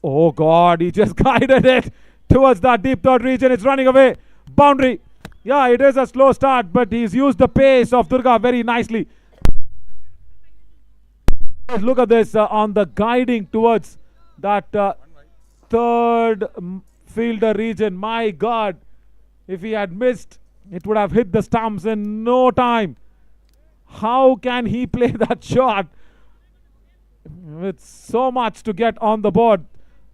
Oh God, he just guided it towards that deep third region. It's running away. Boundary. Yeah, it is a slow start, but he's used the pace of Durga very nicely. Look at this on the guiding towards that third fielder region. My God, if he had missed, it would have hit the stumps in no time. How can he play that shot with so much to get on the board?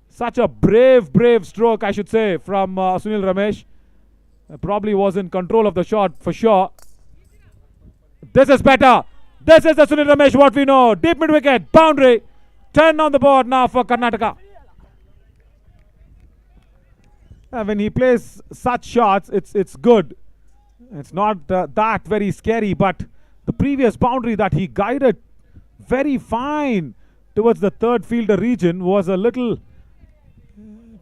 Such a brave stroke, I should say, from Sunil Ramesh. Probably was in control of the shot for sure. This is better. This is the Sunil Ramesh what we know. Deep mid wicket, boundary. 10 on the board now for Karnataka. when he plays such shots, it's good. It's not that very scary, but the previous boundary that he guided very fine towards the third fielder region was a little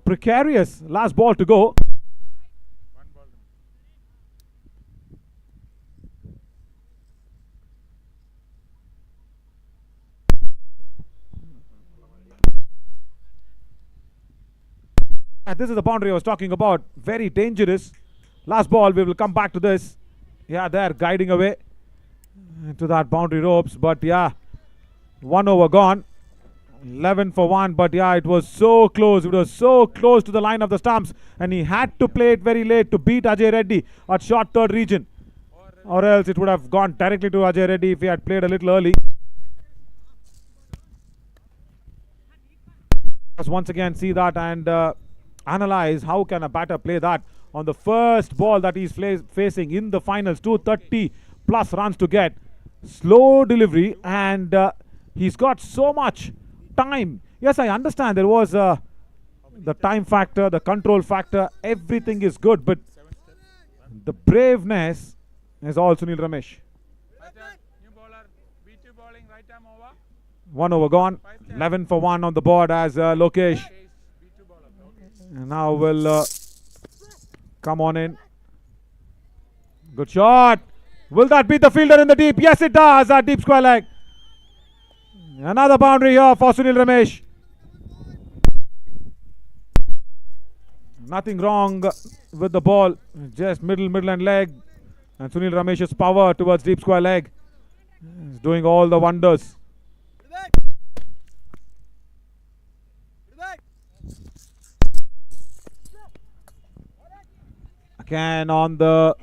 precarious. Last ball to go. This is the boundary I was talking about. Very dangerous. Last ball, we will come back to this. Yeah, they're guiding away to that boundary ropes. But yeah, 1 over gone. 11 for 1. But yeah, it was so close. It was so close to the line of the stumps. And he had to play it very late to beat Ajay Reddy at short third region. Or else it would have gone directly to Ajay Reddy if he had played a little early. Let's once again see that and analyze how can a batter play that on the first ball that he's facing in the finals. 230 plus runs to get. Slow delivery and he's got so much time. Yes, I understand there was the time factor, the control factor, everything is good, but the braveness is all Sunil Ramesh. New bowler, B2 bowling, right arm over. 1 over gone. 11 for 1 on the board as Lokesh. B2 bowler. Okay. And now will come on in. Good shot. Will that beat the fielder in the deep? Yes, it does. A deep square leg. Another boundary here for Sunil Ramesh. Nothing wrong with the ball. Just middle and leg. And Sunil Ramesh's power towards deep square leg is doing all the wonders. Again on the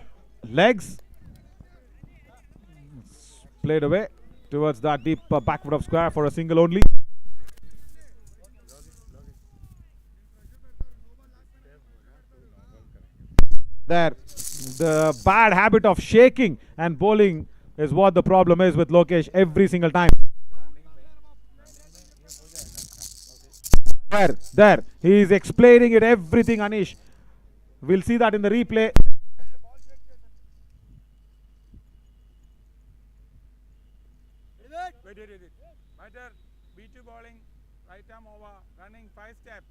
legs. Played away towards that deep backward of square for a single only. There, the bad habit of shaking and bowling is what the problem is with Lokesh every single time. There, he is explaining it everything, Anish. We'll see that in the replay. Wait. Batter, B2 bowling, right arm over, running 5 steps,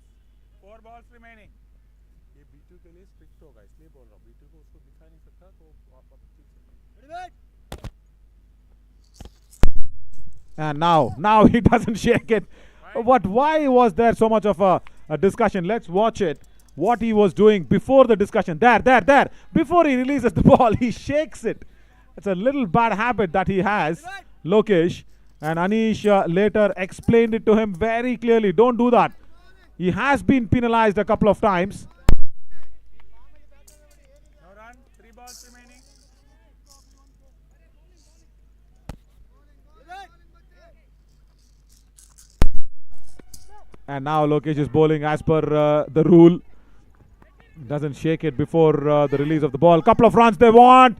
4 balls remaining. ये B2 के लिए strict होगा इसलिए बोल रहा हूँ B2 को उसको दिखा नहीं सकता तो आप ठीक से And now he doesn't shake it. Why was there so much of a discussion? Let's watch it. What he was doing before the discussion. There. Before he releases the ball, he shakes it. It's a little bad habit that he has, Lokesh. And Anish later explained it to him very clearly. Don't do that. He has been penalized a couple of times. No run, 3 balls remaining. And now Lokesh is bowling as per the rule. Doesn't shake it before the release of the ball. Couple of runs they want.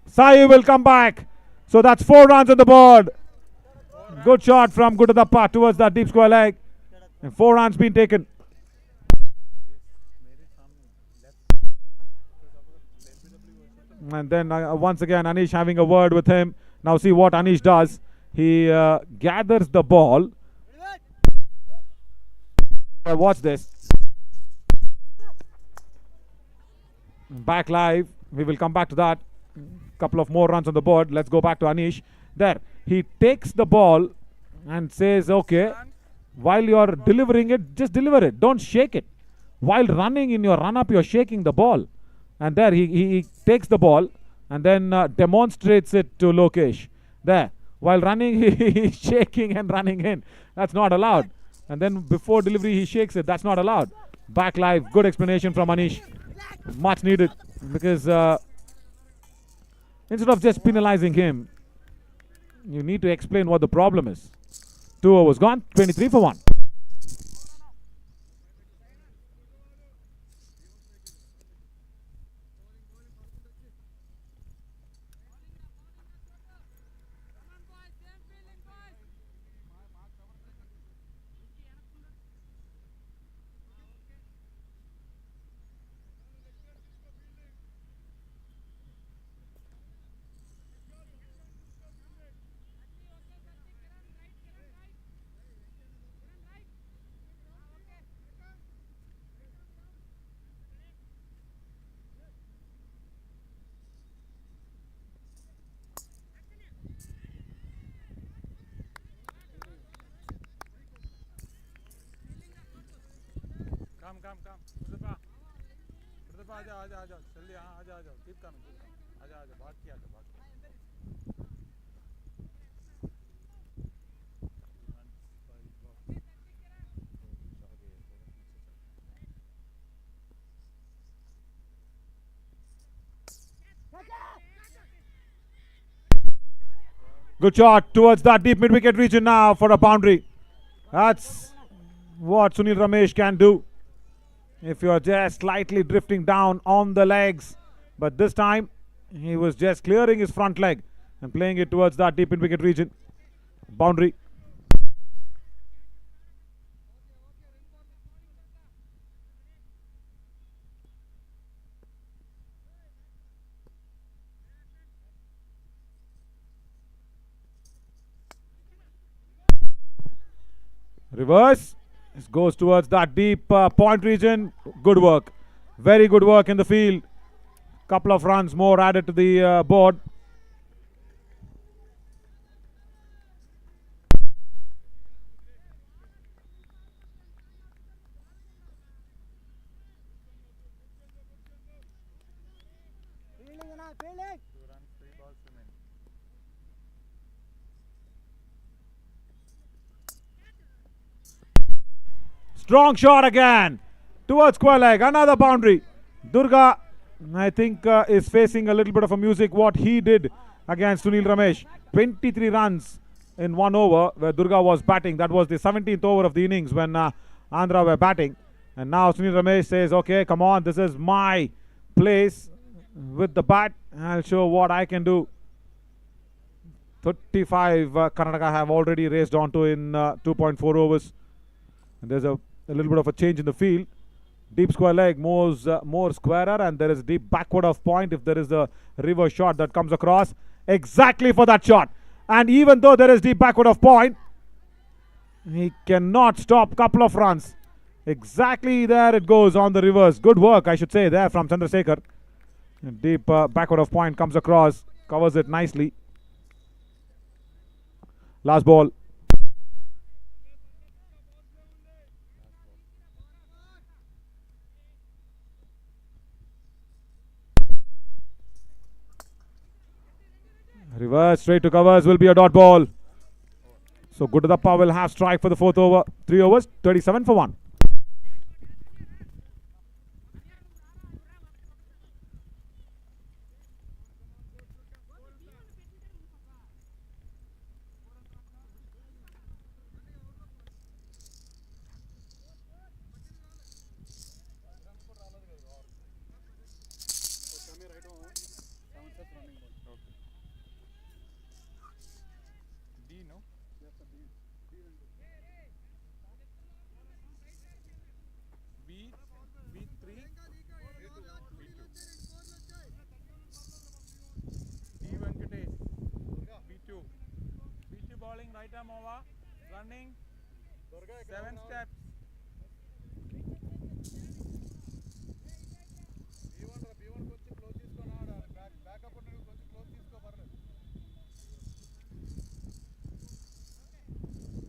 Sai will come back. So that's 4 runs on the board. Good shot from Gudadappa towards that deep square leg. And 4 runs been taken. And then once again Anish having a word with him. Now see what Anish does. He gathers the ball. Watch this. Back live. We will come back to that. Couple of more runs on the board. Let's go back to Anish. There. He takes the ball and says, okay, while you are delivering it, just deliver it. Don't shake it. While running in your run-up, you're shaking the ball. And there he takes the ball and then demonstrates it to Lokesh. There. While running, he's shaking and running in. That's not allowed. And then before delivery, he shakes it. That's not allowed. Back live. Good explanation from Anish. Much needed. Because instead of just penalizing him, you need to explain what the problem is. 2 overs gone. 23 for 1. come. Mustafa, आजा जल्दी आजा keep coming आजा भाग के आजा Good shot towards that deep mid-wicket region now for a boundary. That's what Sunil Ramesh can do. If you're just slightly drifting down on the legs. But this time, he was just clearing his front leg and playing it towards that deep mid-wicket region. Boundary. Reverse. This goes towards that deep point region. Good work. Very good work in the field. Couple of runs more added to the board. Strong shot again towards square leg. Another boundary. Durga, I think, is facing a little bit of a music what he did against Sunil Ramesh. 23 runs in 1 over where Durga was batting. That was the 17th over of the innings when Andhra were batting. And now Sunil Ramesh says, okay, come on, this is my place with the bat. I'll show what I can do. 35 Karnataka have already raced onto in 2.4 overs. And there's a little bit of a change in the field. Deep square leg more squarer, and there is deep backward of point if there is a reverse shot that comes across exactly for that shot. And even though there is deep backward of point, he cannot stop couple of runs. Exactly there it goes on the reverse. Good work, I should say, there from Chandrasekhar. Deep backward of point comes across, covers it nicely. Last ball. Reverse straight to covers will be a dot ball. So Guddappa will have strike for the 4th over. 3 overs, 37 for 1. Right arm over, running, 7 steps.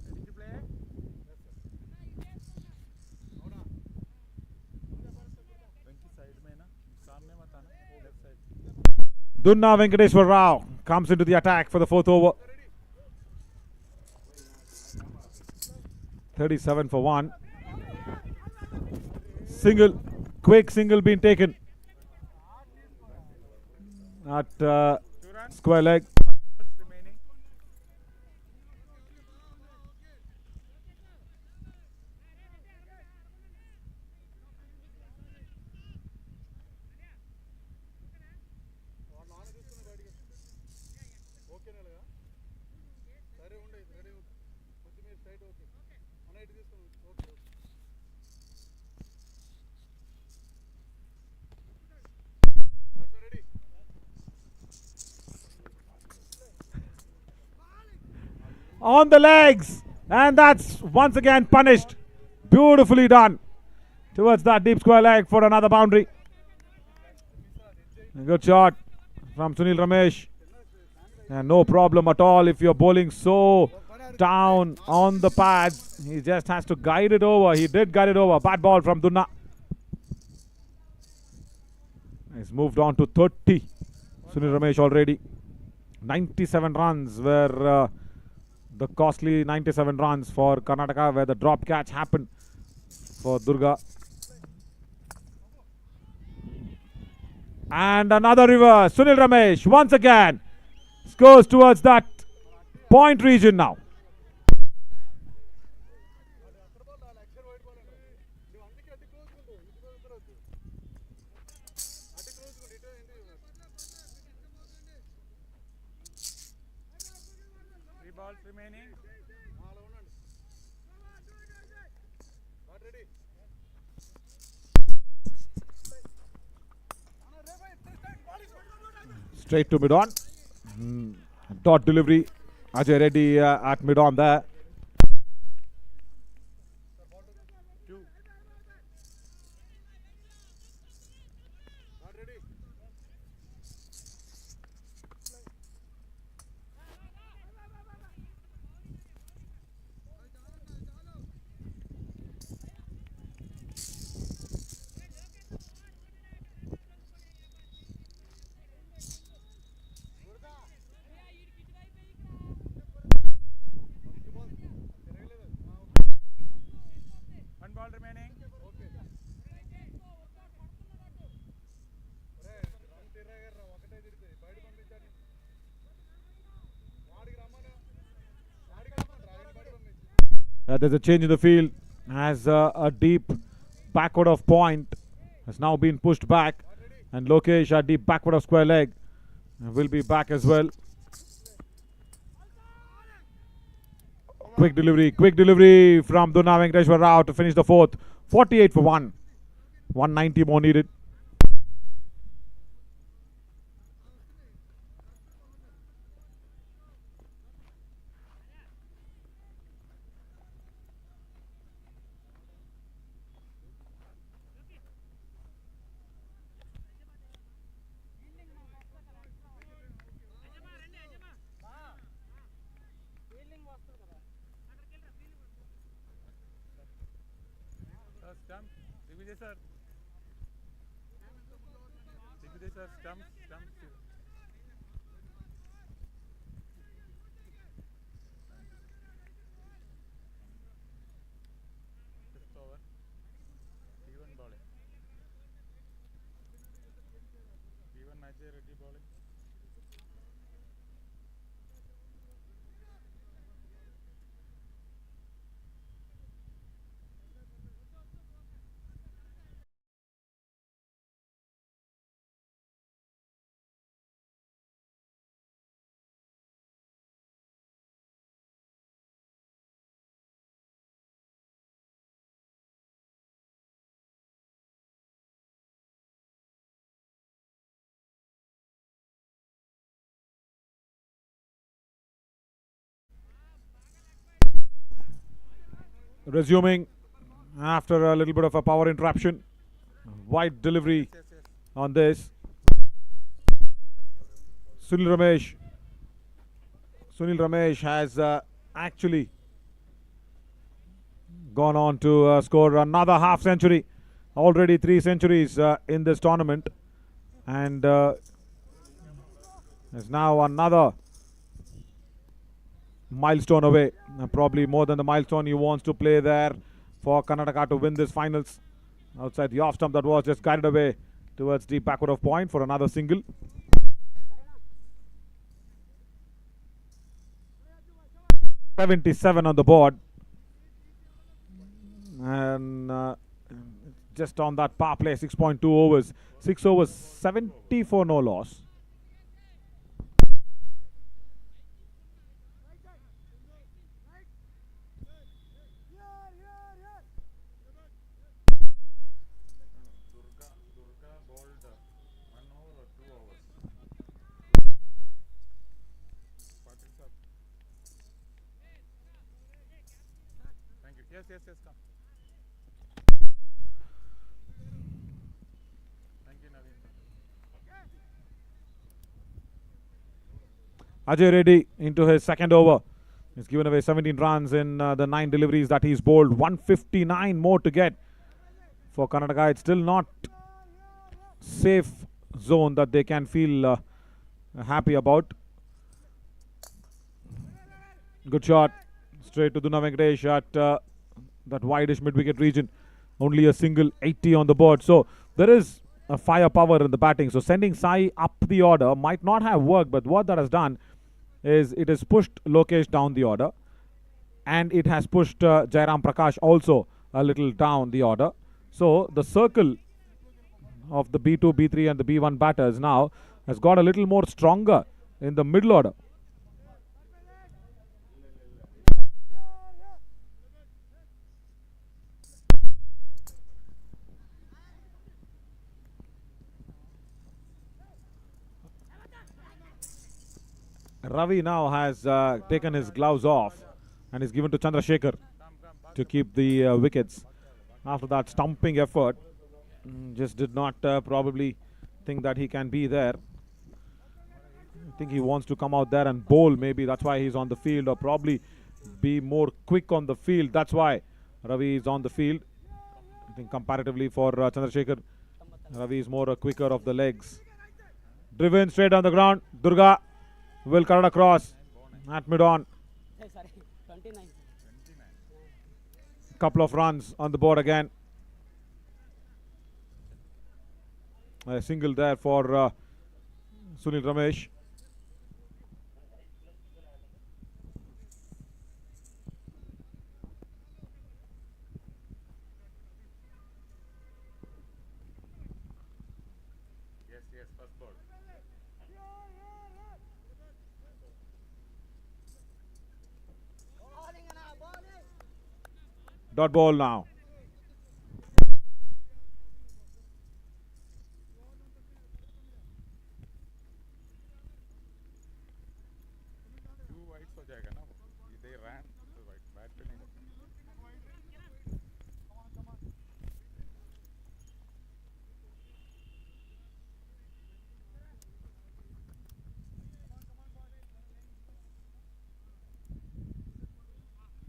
Ready to play? Side में ना, सामने मत आना, left side. Dunna Venkateshwar Rao comes into the attack for the 4th over. 37 for 1. Single, quick single being taken at square leg. Remaining. On the legs, and that's once again punished. Beautifully done towards that deep square leg for another boundary. A good shot from Sunil Ramesh, and no problem at all if you're bowling so down on the pads. He just has to guide it over. He did guide it over. Bad ball from Dunna. He's moved on to 30. Sunil Ramesh already. 97 runs were the costly 97 runs for Karnataka, where the drop catch happened for Durga. And another reverse. Sunil Ramesh once again scores towards that point region now. Three balls remaining. Straight to mid-on. Dot delivery. Ajay Reddy at mid-on there. One ball remaining. There's a change in the field as a deep backward of point has now been pushed back, and Lokesh, a deep backward of square leg, will be back as well. Quick delivery from Dunna Venkateshwar Rao to finish the fourth. 48 for 1. 190 more needed. Stump. Divijay sir. Divijay sir. Stump. Fifth over. Even bowling. Even Ajay Reddy bowling. Resuming after a little bit of a power interruption. Wide delivery on this. Sunil Ramesh has actually gone on to score another half century. Already 3 centuries in this tournament, and is now another milestone away. Probably more than the milestone he wants to play there for Karnataka to win this finals. Outside the off stump, that was just guided away towards the backward of point for another single. .77 on the board, and just on that power play, 6.2 overs, 6 overs, 70 for no loss. Durga bowled 1 over or 2 overs. Patrick sir. Thank you. Yes, come. Thank you, Naveen. Ajay Reddy into his second over. He's given away 17 runs in the 9 deliveries that he's bowled. 159 more to get for Karnataka. It's still not safe zone that they can feel happy about. Good shot. Straight to Duna Venkatesh at that wideish mid-wicket region. Only a single 80 on the board. So there is a firepower in the batting. So sending Sai up the order might not have worked, but what that has done is it has pushed Lokesh down the order, and it has pushed Jairam Prakash also a little down the order. So the circle of the B2, B3 and the B1 batters now has got a little more stronger in the middle order. Ravi now has taken his gloves off and is given to Chandrasekhar to keep the wickets. After that stumping effort, just did not probably think that he can be there. I think he wants to come out there and bowl, maybe that's why he's on the field, or probably be more quick on the field. That's why Ravi is on the field. I think comparatively for Chandrasekhar, Ravi is more quicker of the legs. Driven straight on the ground. Durga will cut it across at mid-on. Couple of runs on the board again. A single there for Sunil Ramesh. Yes, first ball. Dot ball now. Two wides हो जाएगा ना. They ran the wide. Bad fielding.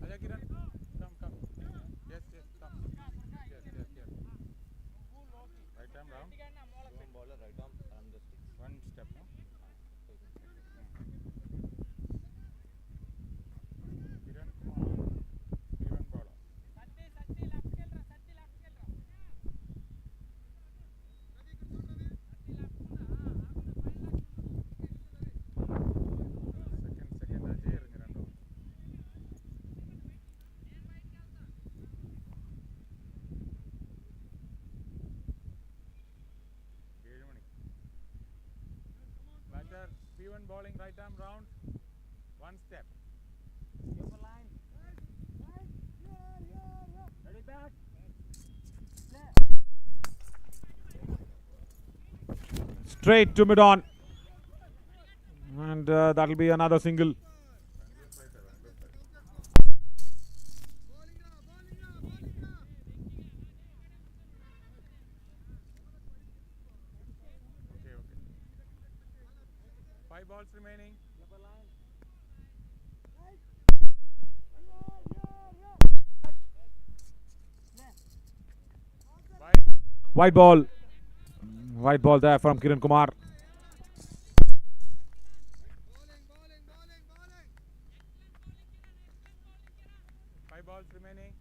Aja Kiran, come. Yes, come. Yes. Right arm round. Bowler right arm on the stick. One step, no? Kiran Kumar, Kiran bowler. Second Ajay ഇറങ്ങി Batter P1 bowling right arm round. One step. Ready back. Straight to mid-on. And that'll be another single. Okay. 5 balls remaining. White ball. White ball there from Kiran Kumar. Five balls remaining.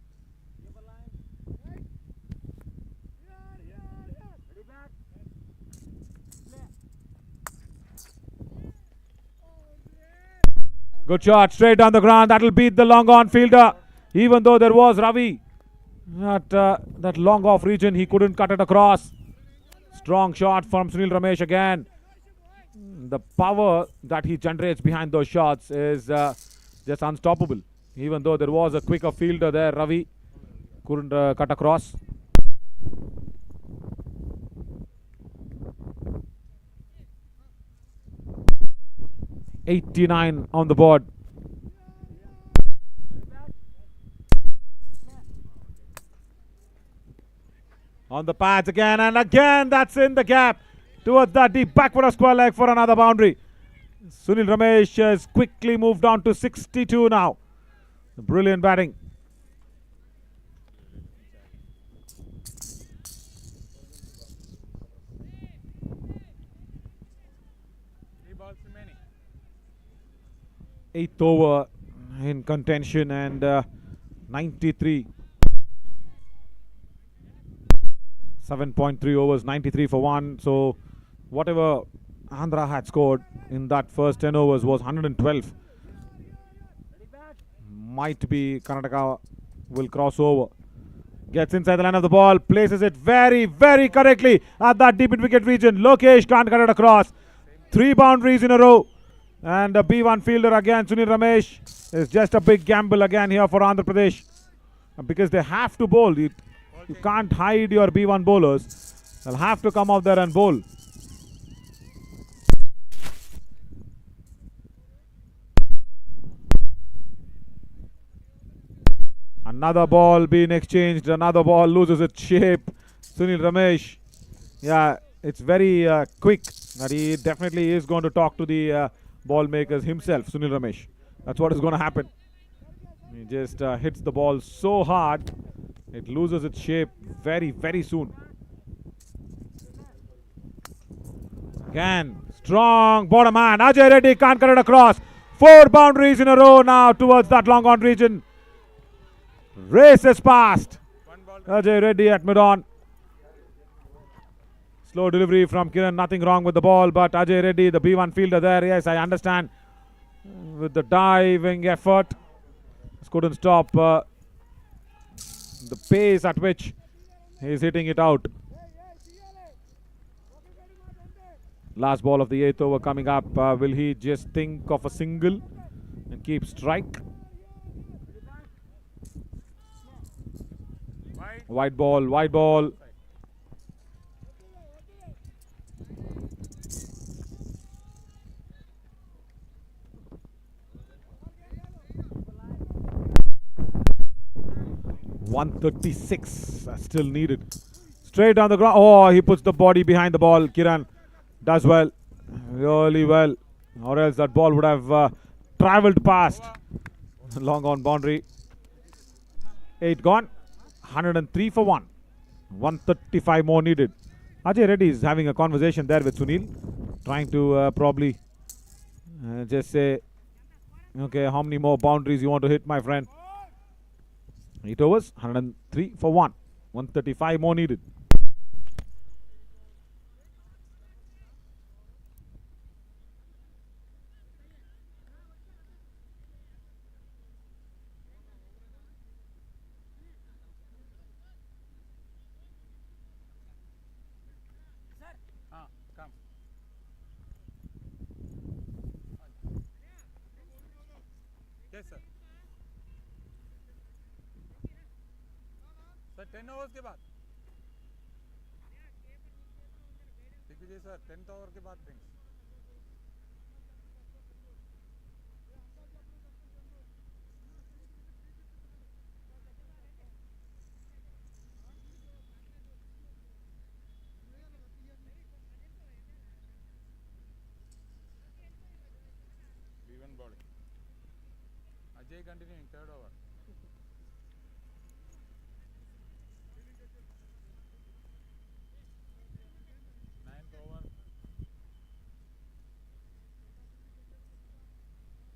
Good shot, straight on the ground. That'll beat the long on fielder. Even though there was Ravi at that long off region, he couldn't cut it across. Strong shot from Sunil Ramesh again. The power that he generates behind those shots is just unstoppable. Even though there was a quicker fielder there, Ravi couldn't cut across. '89 on the board. On the pads again, and again that's in the gap towards the deep backward of square leg for another boundary. Sunil Ramesh has quickly moved on to 62 now. Brilliant batting. Three balls remaining. 8th over in contention and 93. 7.3 overs, 93 for 1. So whatever Andhra had scored in that first 10 overs was 112. Might be Karnataka will cross over. Gets inside the line of the ball, places it very, very correctly at that deep in wicket region. Lokesh can't get it across. 3 boundaries in a row. And a B1 fielder again, Sunil Ramesh. Is just a big gamble again here for Andhra Pradesh. Because they have to bowl. You can't hide your B1 bowlers. They'll have to come out there and bowl. Another ball being exchanged. Another ball loses its shape. Sunil Ramesh. Yeah, it's very quick. That he definitely is going to talk to the ball makers himself, Sunil Ramesh. That's what is going to happen. He just hits the ball so hard. It loses its shape very, very soon. Again, strong bottom hand. Ajay Reddy can't cut it across. 4 boundaries in a row now towards that long on region. Race is past. Ajay Reddy at mid-on. Slow delivery from Kiran. Nothing wrong with the ball, but Ajay Reddy, the B1 fielder there. Yes, I understand. With the diving effort. Just couldn't stop the pace at which he is hitting it out. Last ball of the 8th over coming up. Will he just think of a single and keep strike? White ball, white ball. .136 still needed. Straight down the ground. Oh, he puts the body behind the ball. Kiran does well. Really well. Or else that ball would have travelled past. Long on boundary. 8 gone. 103 for 1. 135 more needed. Ajay Reddy is having a conversation there with Sunil. Trying to probably just say, okay, how many more boundaries you want to hit, my friend? 8 overs, 103 for 1. 135 more needed. Come. Yes, sir. Sir 10 overs के बाद Digvijay sir 10th over के बाद drinks B1 bowling Ajay continuing 3rd over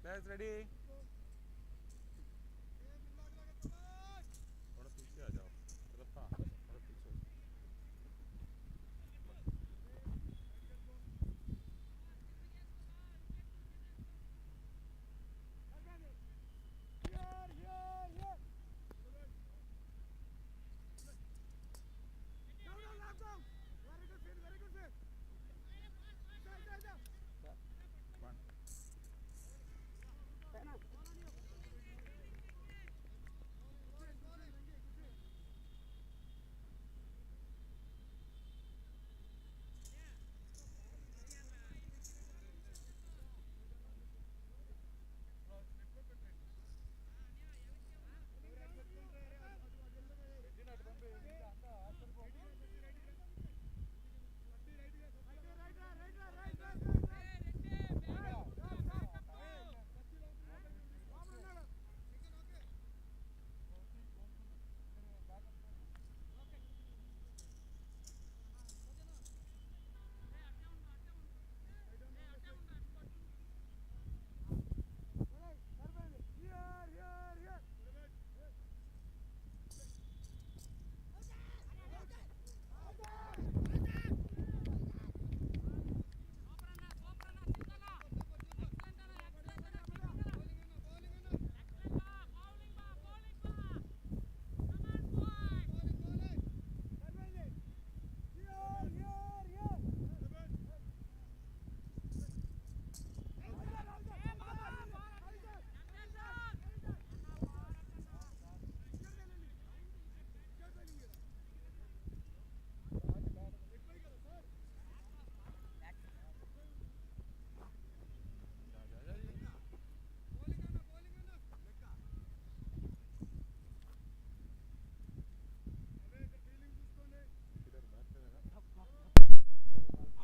Players ready? थोड़ा पीछे आ जाओ थोड़ा पीछे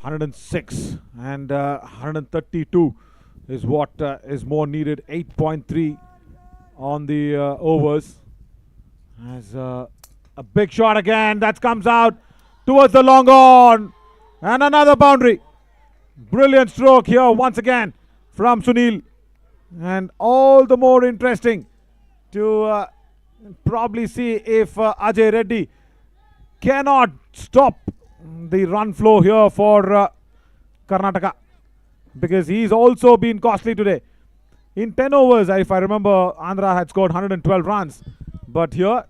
106 and 132 is what is more needed. 8.3 on the overs. As a big shot again that comes out towards the long on, and another boundary. Brilliant stroke here once again from Sunil, and all the more interesting to probably see if Ajay Reddy cannot stop the run flow here for Karnataka, because he's also been costly today. In 10 overs, if I remember, Andhra had scored 112 runs, but here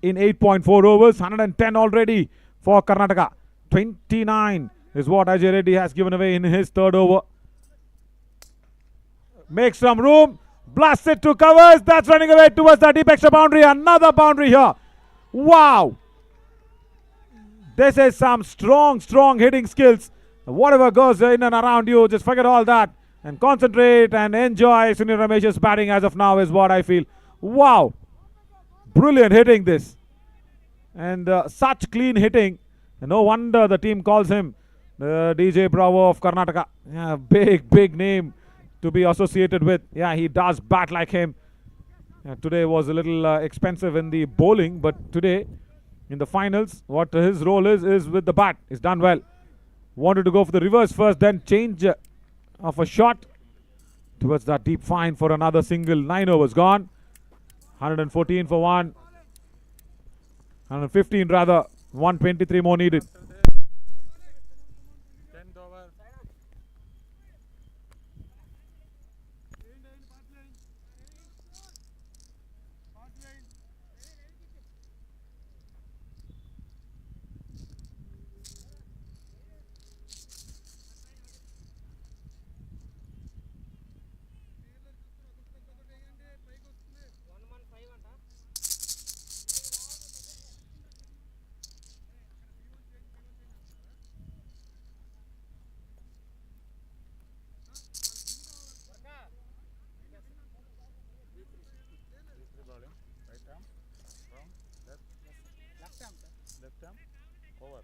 in 8.4 overs, 110 already for Karnataka. 29 is what Ajay Reddy has given away in his third over. Makes some room, blasts it to covers, that's running away towards the deep extra boundary. Another boundary here. Wow! This is some strong hitting skills. Whatever goes in and around you, just forget all that and concentrate and enjoy Sunil Ramesh's batting as of now is what I feel. Wow! Brilliant hitting this. And such clean hitting. No wonder the team calls him the DJ Bravo of Karnataka. Yeah, big name to be associated with. Yeah, he does bat like him. Today was a little expensive in the bowling, but today in the finals, what his role is with the bat. He's done well. Wanted to go for the reverse first, then change of a shot towards that deep fine for another single. 9 overs gone. 114 for 1. 115 rather. 123 more needed. 10th over. Bowling, right arm, wrong, left arm, over.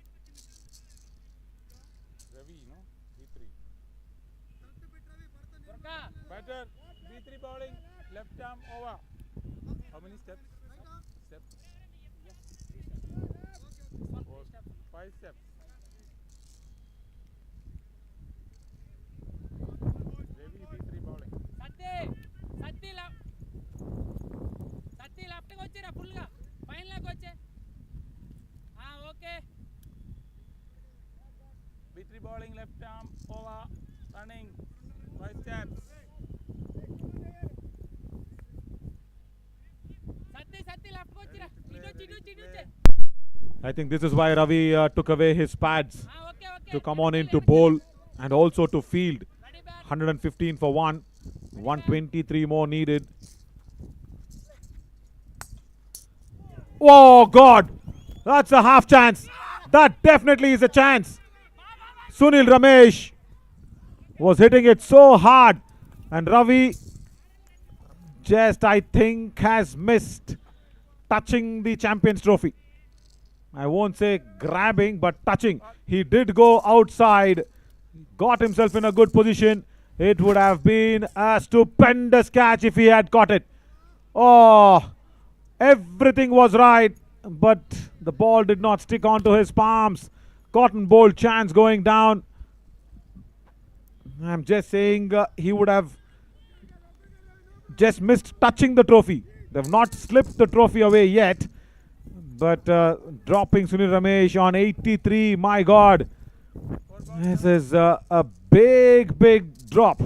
Ravi, no? B3. Better, B3 bowling, left arm, over. How many steps? Steps. 4, 5 steps. Ravi, B3 bowling. Satti left కి వచ్చేరా full గా పైన లాగా వచ్చే okay B3 bowling, left arm, over, running, 5 steps. Satti left కి వచ్చేరా ఇటు I think this is why Ravi took away his pads to come on in to bowl and also to field. 115 for 1. 123 more needed. Oh God! That's a half chance. That definitely is a chance. Sunil Ramesh was hitting it so hard, and Ravi just, I think, has missed touching the Champions Trophy. I won't say grabbing, but touching. He did go outside, got himself in a good position. It would have been a stupendous catch if he had caught it. Oh, everything was right, but the ball did not stick onto his palms. Cotton bowl chance going down. I'm just saying he would have just missed touching the trophy. They've not slipped the trophy away yet, but dropping Sunil Ramesh on 83, my God. This is a big drop.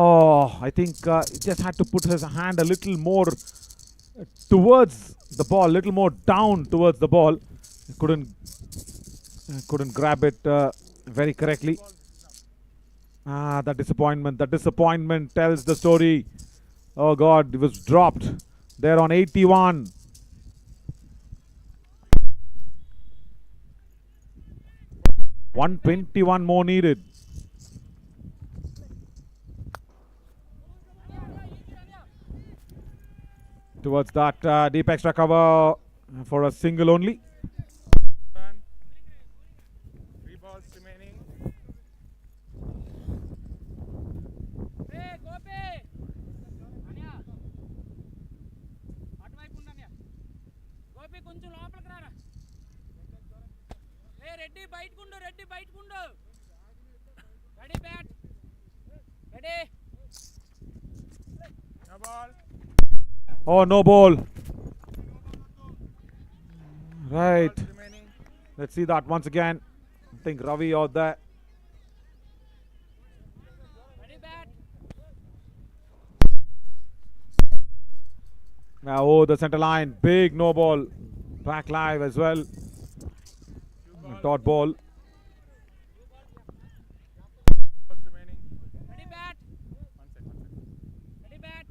Oh, I think he just had to put his hand a little more towards the ball, little more down towards the ball. He couldn't grab it very correctly. The disappointment tells the story. Oh God, it was dropped there on 81. $121 more needed. Towards that deep extra cover for a single only. Run. 3 balls remaining. బయటకుండు రెడ్డి బయటకుండు ready bat ready No ball. Oh, no ball. Right. Balls remaining. Let's see that once again. I think Ravi out there. Ready bat Now, oh, the center line. Big no ball. Back live as well. Dot ball. Balls remaining. Ready bat One second. Ready bat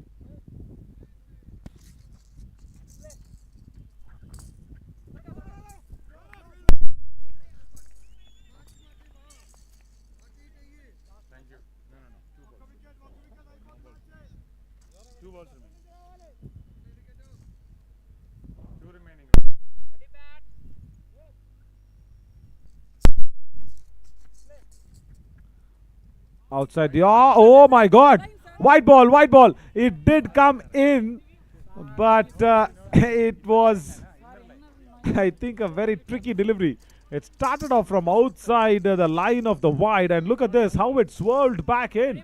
Thank you. No. Two balls remaining. Two remaining. Ready bat Outside the. Oh my God! White ball, white ball. It did come in, but it was, I think, a very tricky delivery. It started off from outside the line of the wide, and look at this, how it swirled back in.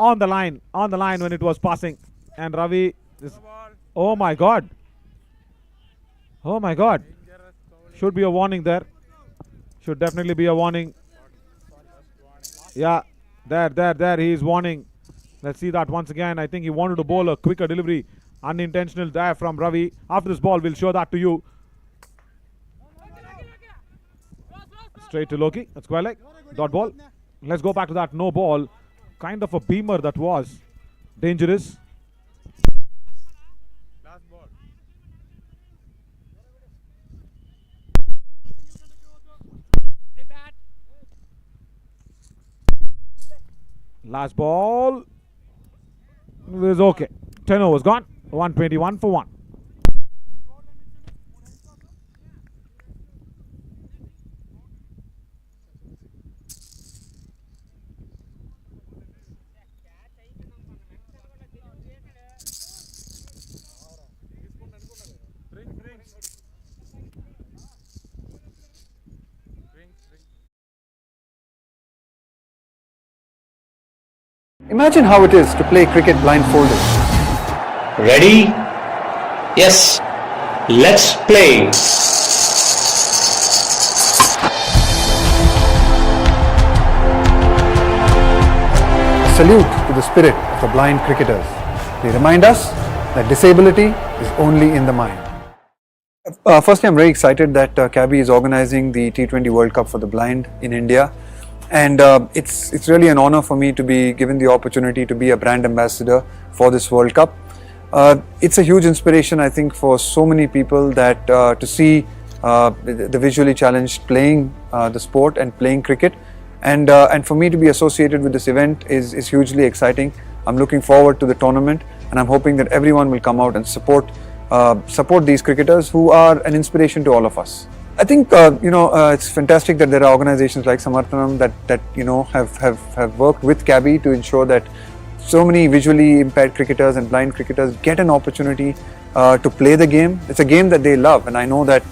On the line when it was passing. And Ravi, oh my God. Oh my God. Should be a warning there. Should definitely be a warning. Yeah, there, he is warning. Let's see that once again. I think he wanted to bowl a quicker delivery. Unintentional there from Ravi. After this ball, we'll show that to you. Straight to Loki. That's square leg. Dot ball. Let's go back to that no ball. Kind of a beamer that was. Dangerous. Last ball. Ready bat Last ball is okay. 10 overs gone. 121 for 1. Ring. Imagine how it is to play cricket blindfolded. Ready? Yes. Let's play. A salute to the spirit of the blind cricketers. They remind us that disability is only in the mind. Firstly, I'm very excited that CABI is organizing the T20 World Cup for the blind in India. And it's really an honor for me to be given the opportunity to be a brand ambassador for this World Cup. It's a huge inspiration, I think, for so many people that to see the visually challenged playing the sport and playing cricket. And for me to be associated with this event is hugely exciting. I'm looking forward to the tournament, and I'm hoping that everyone will come out and support these cricketers who are an inspiration to all of us. I think it's fantastic that there are organizations like Samarthanam that have worked with CABI to ensure that so many visually impaired cricketers and blind cricketers get an opportunity to play the game. It's a game that they love, and I know that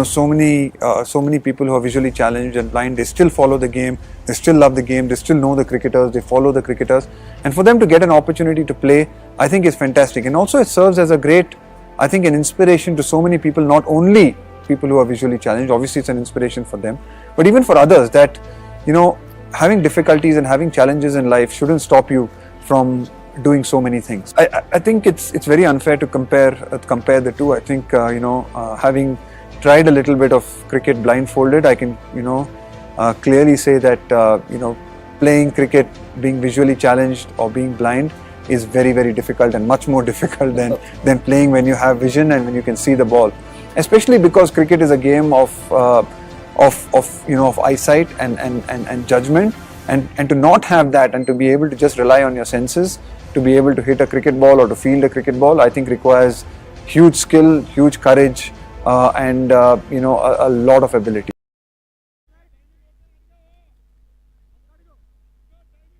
so many people who are visually challenged and blind, they still follow the game, they still love the game, they still know the cricketers, they follow the cricketers, and for them to get an opportunity to play, I think is fantastic. And also it serves as a great, I think, an inspiration to so many people, not only people who are visually challenged, obviously it's an inspiration for them, but even for others, that having difficulties and having challenges in life shouldn't stop you from doing so many things. I think it's very unfair to compare the two. I think having tried a little bit of cricket blindfolded, I can clearly say that playing cricket, being visually challenged or being blind, is very, very difficult, and much more difficult than playing when you have vision and when you can see the ball. Especially because cricket is a game of eyesight and judgment, and to not have that and to be able to just rely on your senses to be able to hit a cricket ball or to field a cricket ball, I think requires huge skill, huge courage, and a lot of ability.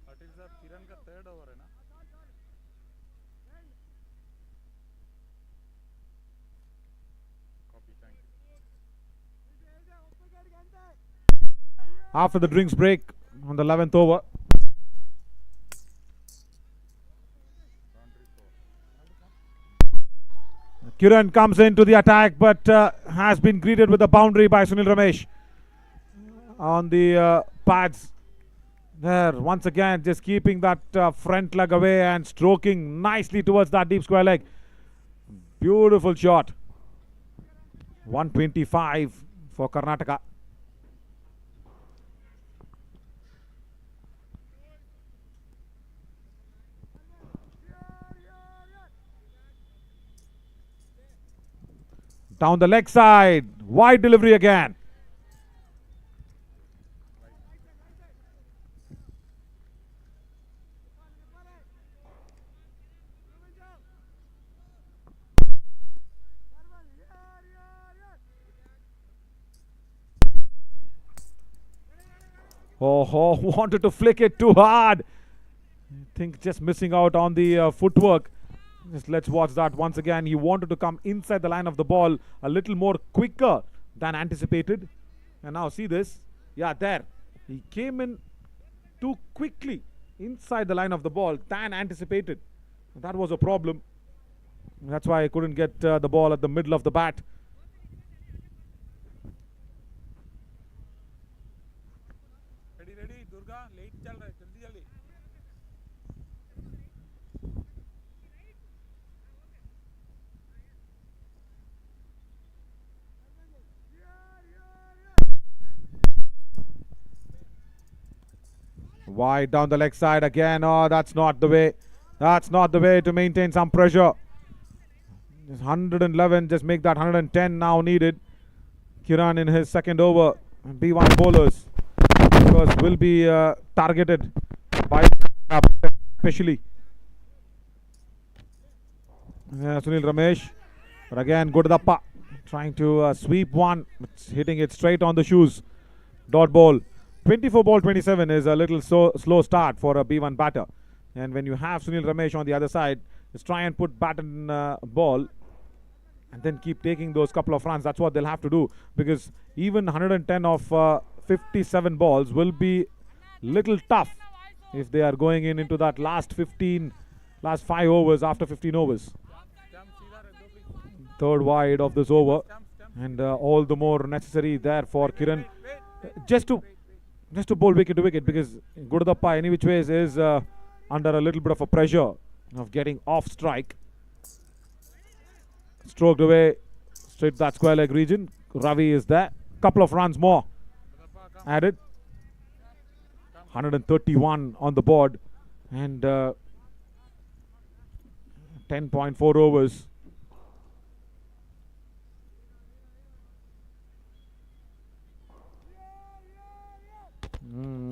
Patil sir, Kiran का third over है ना? Copy, thank you. after the drinks break on the 11th over. Kiran comes into the attack, but has been greeted with a boundary by Sunil Ramesh on the pads. There, once again, just keeping that front leg away and stroking nicely towards that deep square leg. Beautiful shot. 125 for Karnataka. Down the leg side, wide delivery again. Oh, wanted to flick it too hard. I think just missing out on the footwork. Just let's watch that once again. He wanted to come inside the line of the ball a little more quicker than anticipated. And now see this. Yeah, there. He came in too quickly inside the line of the ball than anticipated. That was a problem. That's why I couldn't get the ball at the middle of the bat. Ready, Durga. Late चल रहा है, जल्दी. Wide down the leg side again. Oh, that's not the way. That's not the way to maintain some pressure. Just 111, just make that 110 now needed. Kiran in his second over. B1 bowlers, because will be targeted by especially. Sunil Ramesh. But again, Gudappa trying to sweep one. It's hitting it straight on the shoes. Dot ball. 24 ball 27 is a little slow start for a B1 batter. And when you have Sunil Ramesh on the other side, just try and put bat and ball and then keep taking those couple of runs. That's what they'll have to do, because even 110 of 57 balls will be little tough if they are going into that last 5 overs after 15 overs. Third wide of this over, and all the more necessary there for Kiran just to bowl wicket to wicket, because Gudappa any which ways is under a little bit of a pressure of getting off strike. Stroked away straight to that square leg region. Ravi is there. Couple of runs more added. 131 on the board, and 10.4 overs.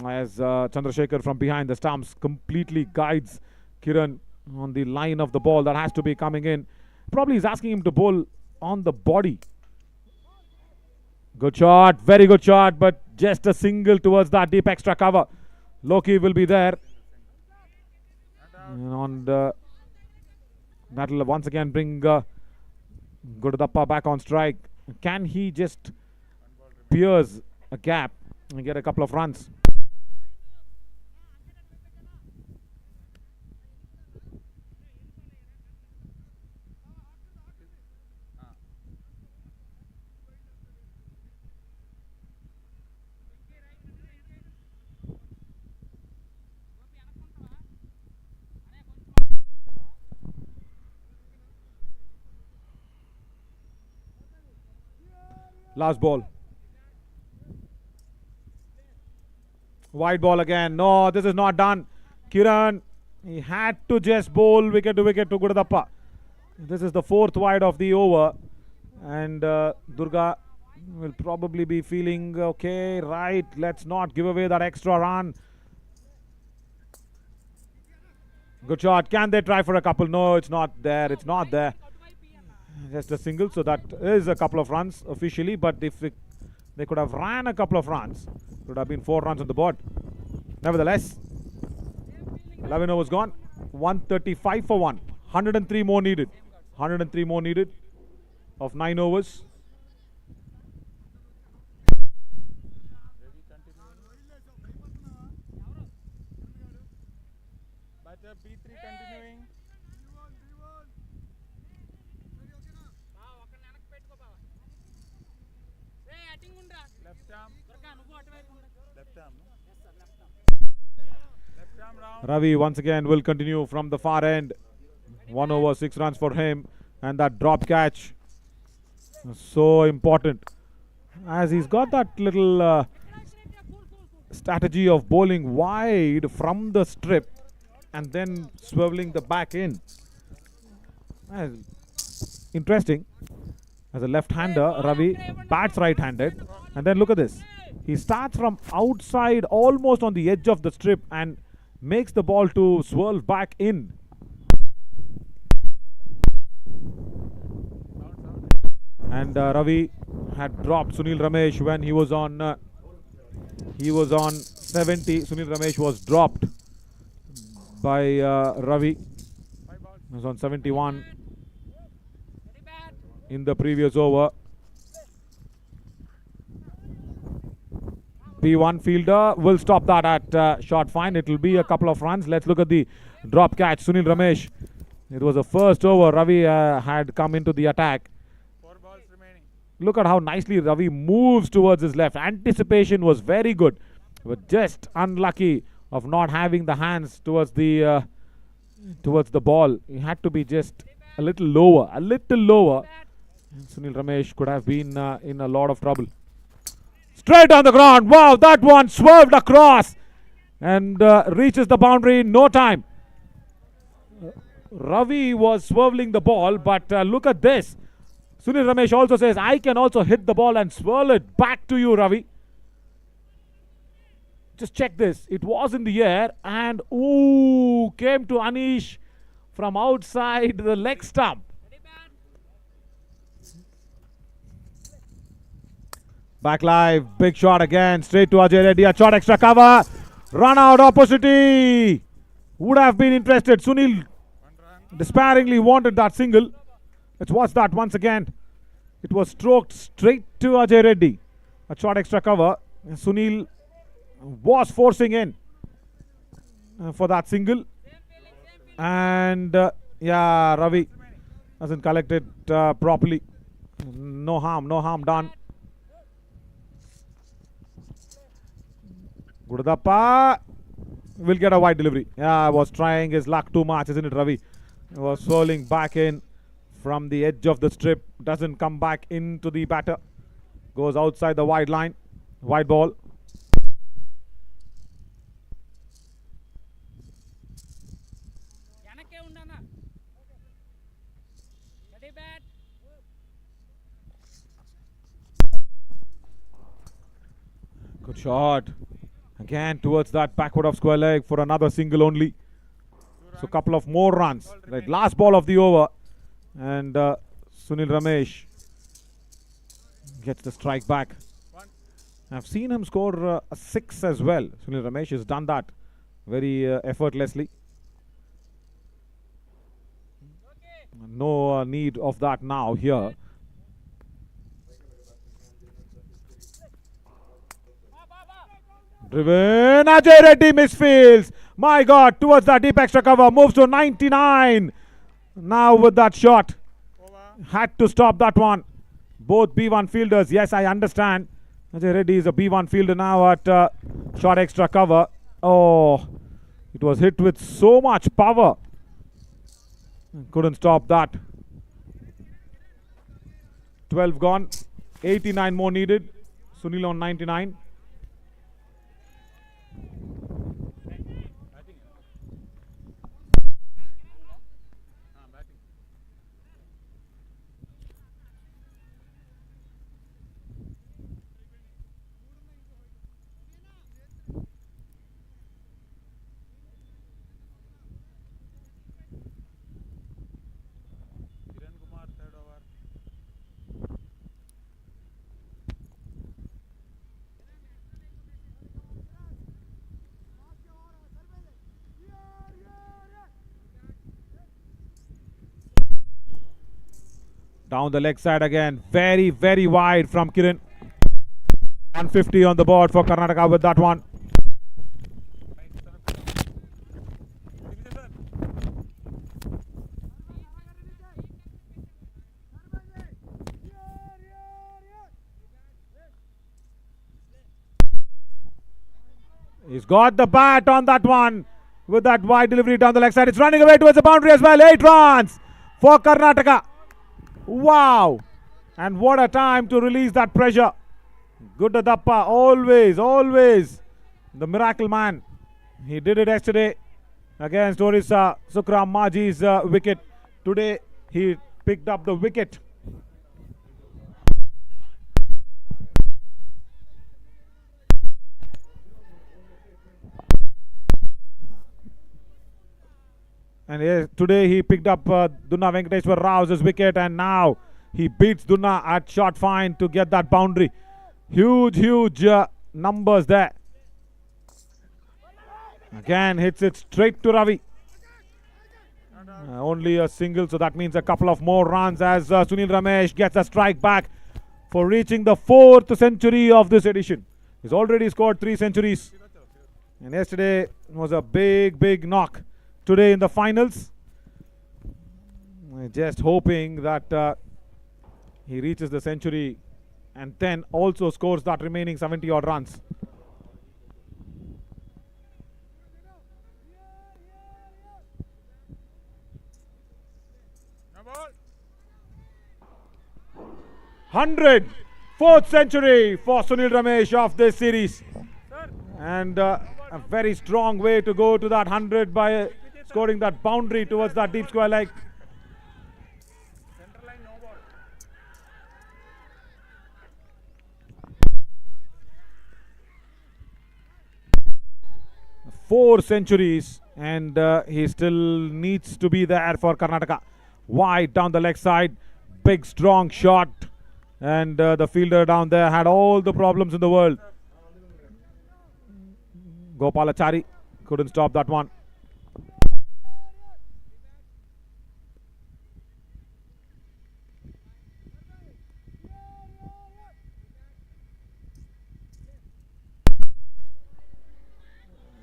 As Chandrasekhar from behind the stumps completely guides Kiran on the line of the ball that has to be coming in. Probably is asking him to bowl on the body. Good shot, very good shot, but just a single towards that deep extra cover. Loki will be there. And that will once again bring Gudappa back on strike. Can he just pierce a gap and get a couple of runs? Last ball. Wide ball again. No, this is not done. Kiran, he had to just bowl wicket to wicket to Gudappa. This is the fourth wide of the over. And Durga will probably be feeling, okay, right, let's not give away that extra run. Good shot. Can they try for a couple? No, it's not there. It's not there. Just a single, so that is a couple of runs officially, but if they could have ran a couple of runs, it would have been 4 runs on the board. Nevertheless, 11 overs gone, 135 for 1, 103 more needed. 103 more needed of 9 overs. Batter P3 continuing. Left arm. Left arm. Left arm round. Ravi once again will continue from the far end. 1 over 6 runs for him, and that drop catch so important, as he's got that little strategy of bowling wide from the strip and then swiveling the back in. Interesting. As a left-hander, Ravi bats right-handed, and then look at this. He starts from outside, almost on the edge of the strip, and makes the ball to swerve back in. And Ravi had dropped Sunil Ramesh when he was on 70. Sunil Ramesh was dropped by Ravi. He was on 71 in the previous over. P1 fielder will stop that at short fine. It will be a couple of runs. Let's look at the drop catch. Sunil Ramesh. It was the first over. Ravi had come into the attack. 4 balls remaining. Look at how nicely Ravi moves towards his left. Anticipation was very good, but just unlucky of not having the hands towards the ball. He had to be just a little lower. Sunil Ramesh could have been in a lot of trouble. Straight on the ground. Wow, that one swerved across and reaches the boundary in no time. Ravi was swerving the ball, but look at this. Sunil Ramesh also says, I can also hit the ball and swirl it back to you, Ravi. Just check this. It was in the air and came to Anish from outside the leg stump. Back live, big shot again, straight to Ajay Reddy, a shot extra cover, run out opposite. Would have been interested. Sunil despairingly wanted that single. Let's watch that once again. It was stroked straight to Ajay Reddy, a shot extra cover. Sunil was forcing in for that single, and Ravi hasn't collected properly. No harm done. Gudappa will get a wide delivery. Was trying his luck too much, isn't it, Ravi? He was swirling back in from the edge of the strip. Doesn't come back into the batter. Goes outside the wide line. Wide ball. Good shot. Again towards that backward of square leg for another single only. So a couple of more runs. Right, last ball of the over. And Sunil Ramesh gets the strike back. I've seen him score a 6 as well. Sunil Ramesh has done that very effortlessly. No need of that now here. Driven, Ajay Reddy misfields. My God, towards that deep extra cover, moves to 99. Now with that shot, had to stop that one. Both B1 fielders, yes, I understand. Ajay Reddy is a B1 fielder now at short extra cover. Oh, it was hit with so much power. Couldn't stop that. 12 gone, 89 more needed. Sunil on 99. Down the leg side again. Very, very wide from Kiran. 150 on the board for Karnataka with that one. He's got the bat on that one with that wide delivery down the leg side. It's running away towards the boundary as well. 8 runs for Karnataka. Wow. And what a time to release that pressure. Guddadappa, always the miracle man. He did it yesterday against Orissa, Sukram Maji's wicket. Today he picked up the wicket. And yes, today he picked up Dunna Venkateshwar Rao's wicket, and now he beats Dunna at short fine to get that boundary. Huge numbers there. Again hits it straight to Ravi. Only a single, so that means a couple of more runs as Sunil Ramesh gets a strike back for reaching the 4th century of this edition. He's already scored 3 centuries. And yesterday was a big knock. Today in the finals, just hoping that he reaches the century and then also scores that remaining 70 odd runs. Ball. 100, 4th century for Sunil Ramesh of this series. And a very strong way to go to that 100 by scoring that boundary towards that deep square leg. Center line, no ball. 4 centuries, and he still needs to be there for Karnataka. Wide down the leg side, big strong shot, and the fielder down there had all the problems in the world. Gopalachari couldn't stop that one.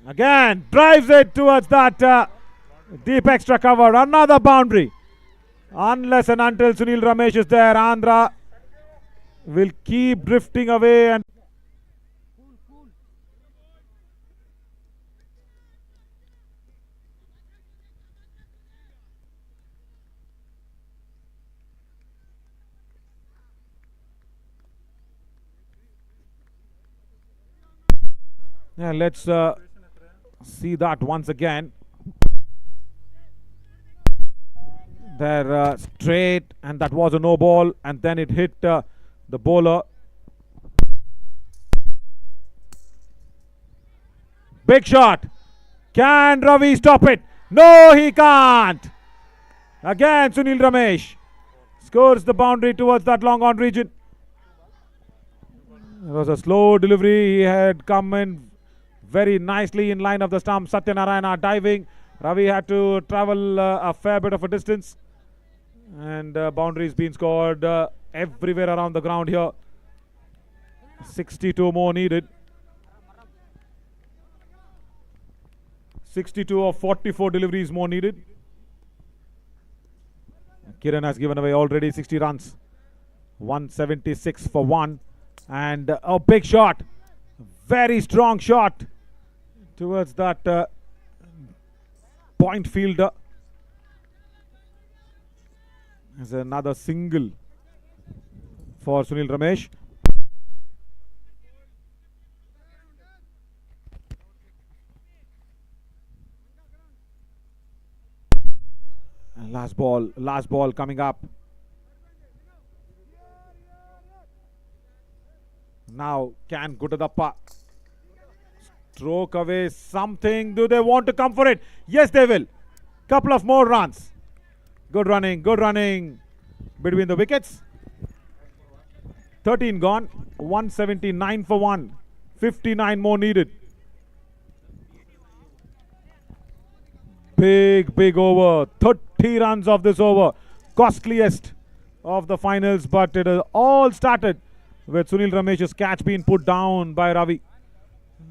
Again, drives it towards that deep extra cover. Another boundary. Unless and until Sunil Ramesh is there, Andhra will keep drifting away. And yeah, let's see that once again. There straight, and that was a no ball, and then it hit the bowler. Big shot. Can Ravi stop it? No, he can't. Again Sunil Ramesh scores the boundary towards that long on region. It was a slow delivery. He had come in very nicely in line of the stump. Satyanarayana diving. Ravi had to travel a fair bit of a distance. And boundaries being scored everywhere around the ground here. 62 more needed. 62 of 44 deliveries more needed. Kiran has given away already 60 runs. 176 for 1. And a big shot. Very strong shot towards that point fielder. There's another single for Sunil Ramesh. And last ball coming up. Now can Guddadappa stroke away something? Do they want to come for it? Yes, they will. Couple of more runs. Good running between the wickets. 13 gone. 179 for 1. 59 more needed. Big over. 30 runs of this over. Costliest of the finals, but it all started with Sunil Ramesh's catch being put down by Ravi.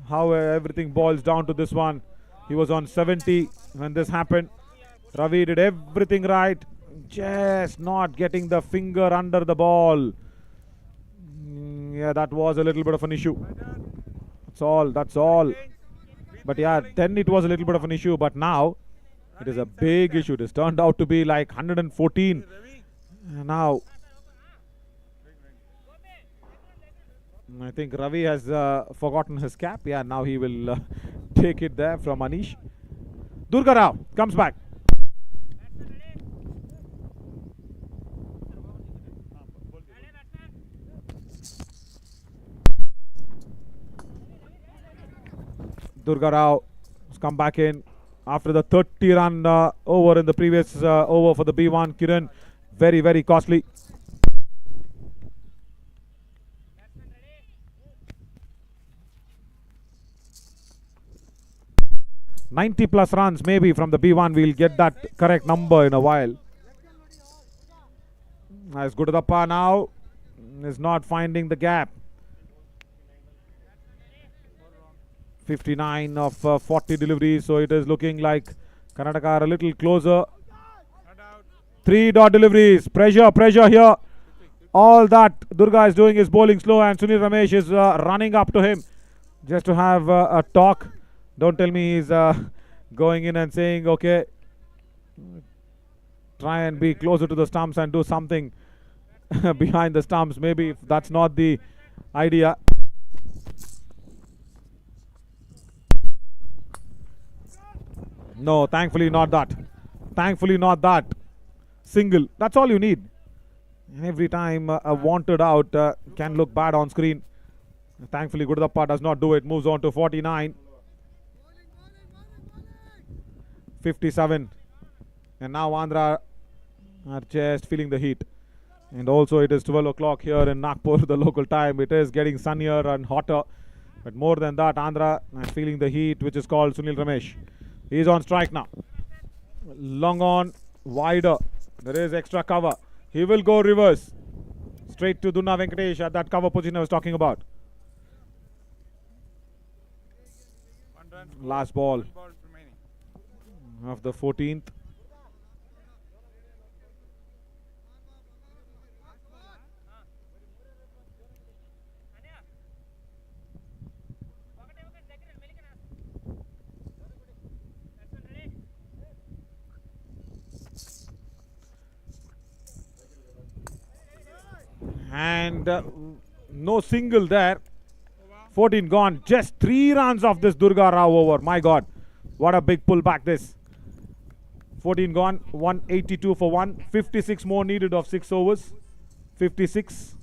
How everything boils down to this one. He was on 70 when this happened. Ravi did everything right, just not getting the finger under the ball. Yeah, that was a little bit of an issue. That's all. But yeah, then it was a little bit of an issue. But now it is a big issue. It has turned out to be like 114. Now I think Ravi has forgotten his cap. Yeah, now he will take it there from Anish. Durga Rao comes back. Durga Rao has come back in after the 30-run over in the previous over for the B1. Kiran, very, very costly. +90 runs maybe from the B1. We'll get that correct number in a while. As Gudadappa now is not finding the gap. 59 of 40 deliveries, so it is looking like Karnataka are a little closer. 3 dot deliveries. Pressure here. All that Durga is doing is bowling slow, and Sunil Ramesh is running up to him just to have a talk. Don't tell me he's going in and saying, okay, try and be closer to the stumps and do something behind the stumps. Maybe if that's not the idea. No, thankfully not that. Thankfully not that. Single. That's all you need. And every time a wanted out can look bad on screen. Thankfully Gudadappa does not do it. Moves on to 49. 57. And now Andhra are just feeling the heat. And also it is 12 o'clock here in Nagpur, the local time. It is getting sunnier and hotter. But more than that, Andhra is feeling the heat, which is called Sunil Ramesh. He is on strike now. Long on, wider. There is extra cover. He will go reverse. Straight to Dunna Venkatesh at that cover position I was talking about. Last ball of the 14th. And no single there. 14 gone. Just 3 runs off this Durga Rao over. My God. What a big pullback this. 14 gone. 182 for 1. 56 more needed of 6 overs. 56.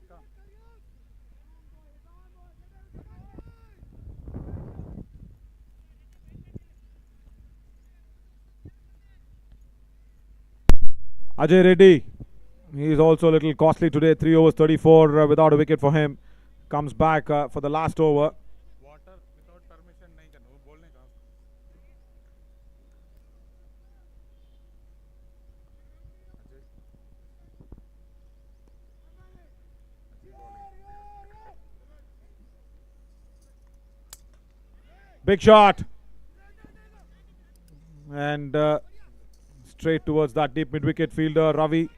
Come. Ajay Reddy. He is also a little costly today. 3 overs 34 without a wicket for him. Comes back for the last over. Water without permission नहीं करना, वो बोलने का. Big shot. And straight towards that deep mid-wicket fielder, Ravi.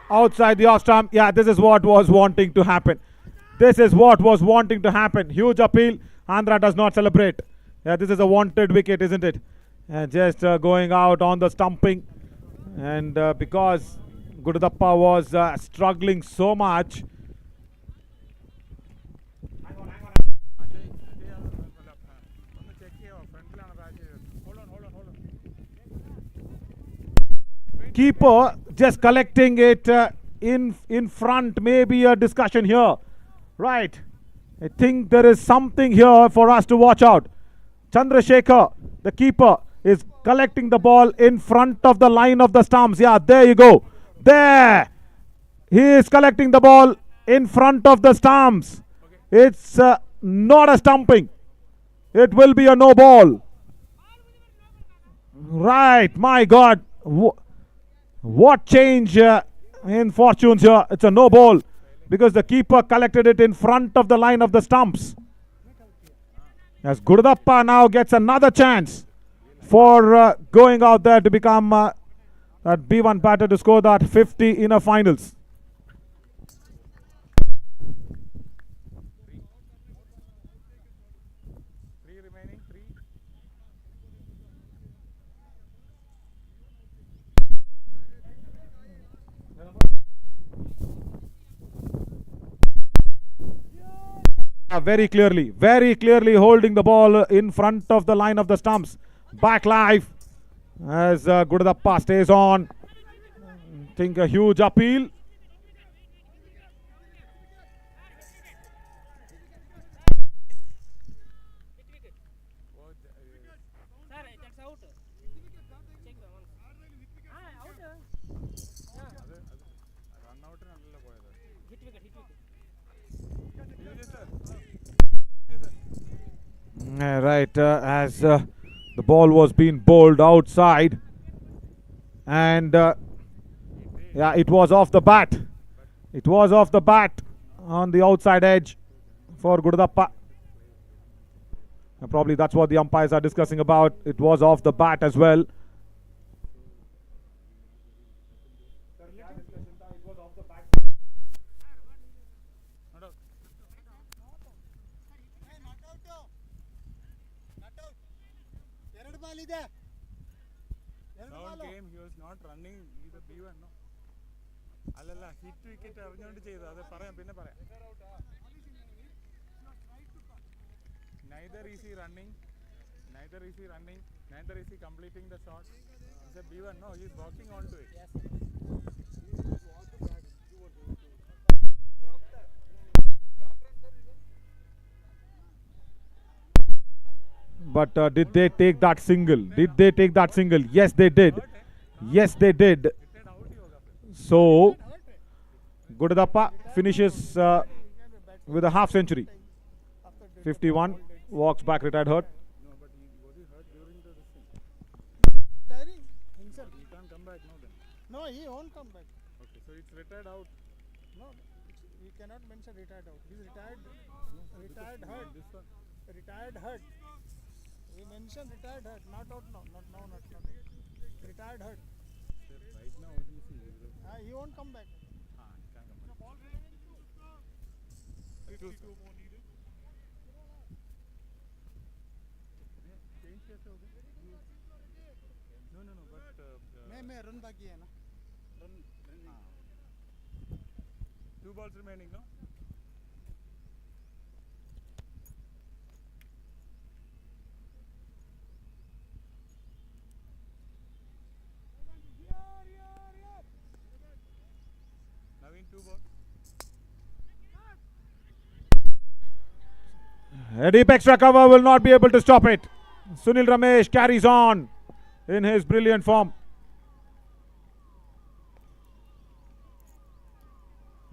Outside the off stump. Yeah, this is what was wanting to happen. This is what was wanting to happen. Huge appeal. Andhra does not celebrate. Yeah, this is a wanted wicket, isn't it? Just going out on the stumping. And because Gudadappa was struggling so much. Keeper just collecting it in front. Maybe a discussion here. Right. I think there is something here for us to watch out. Chandrasekhar, the keeper, is collecting the ball in front of the line of the stumps. Yeah, there you go. There. He is collecting the ball in front of the stumps. It's not a stumping. It will be a no ball. Right. My God. What change in fortunes here? It's a no ball because the keeper collected it in front of the line of the stumps. As Gudadappa now gets another chance for going out there to become that B1 batter to score that 50 in a finals. Very clearly holding the ball in front of the line of the stumps. Back live as Gudadappa stays on. I think a huge appeal. Right, as the ball was being bowled outside, and yeah, it was off the bat. It was off the bat on the outside edge for Gudadappa. Probably that's what the umpires are discussing about. It was off the bat as well. Down came, he was not running, he's a B1, no? Allala, hit wicket അറിഞ്ഞുകൊണ്ട് ചെയ്തു അത് പറയാം പിന്നെ പറയാം. Neither is he running, neither is he completing the shot. It's a B1, no, he is walking onto it. But did they take that single? Did they take that single? Yes, they did. Yes, they did. So, Gudadappa finishes with a half century. 51, walks back, retired hurt. No, but was he hurt during the thing? Tiring himself. He can't come back now then. No, he won't come back. Okay, so it's retired out. No, he cannot mention retired out. He's retired. Retired hurt. This one. Retired hurt. He mentioned retired hurt. Not out now. Not now. Not now. Retired hurt. Right now, you see. He won't come back. He can't come back. 52 more needed. Change कैसे हो गया? No, but मैं run बाकी है ना. Run. 2 balls remaining, no? Naveen, 2 balls. A deep extra cover will not be able to stop it. Sunil Ramesh carries on in his brilliant form.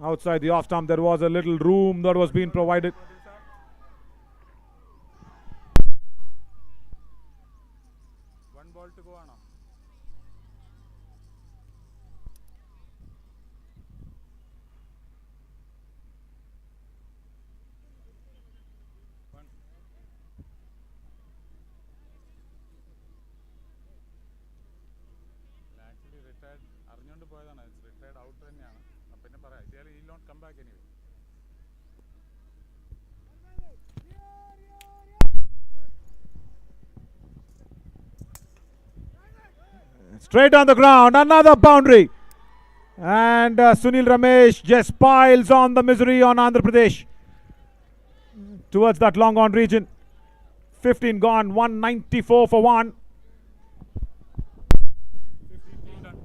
Outside the off stump, there was a little room that was being provided. One ball to go now. come back anyway. Straight on the ground, another boundary. And Sunil Ramesh just piles on the misery on Andhra Pradesh towards that long on region. 15 gone, 194 for 1. 15 done.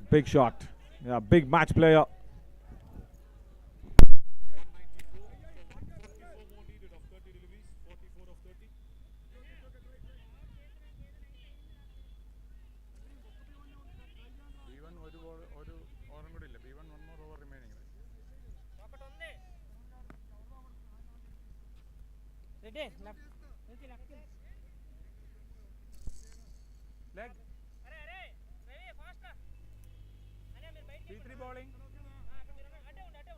Big shot. Yeah, big match player. 194 more needed of 30 deliveries, 44 of 30. B1 ഒരു ഓവറും കൂടി ഇല്ല. B1 one more over remaining. Ready left నుంచి left Leg. అరే అరే Ravi fast అనే మీరు బయటికి B3 bowling. అక్కడ మీరు అడ్డే ఉండు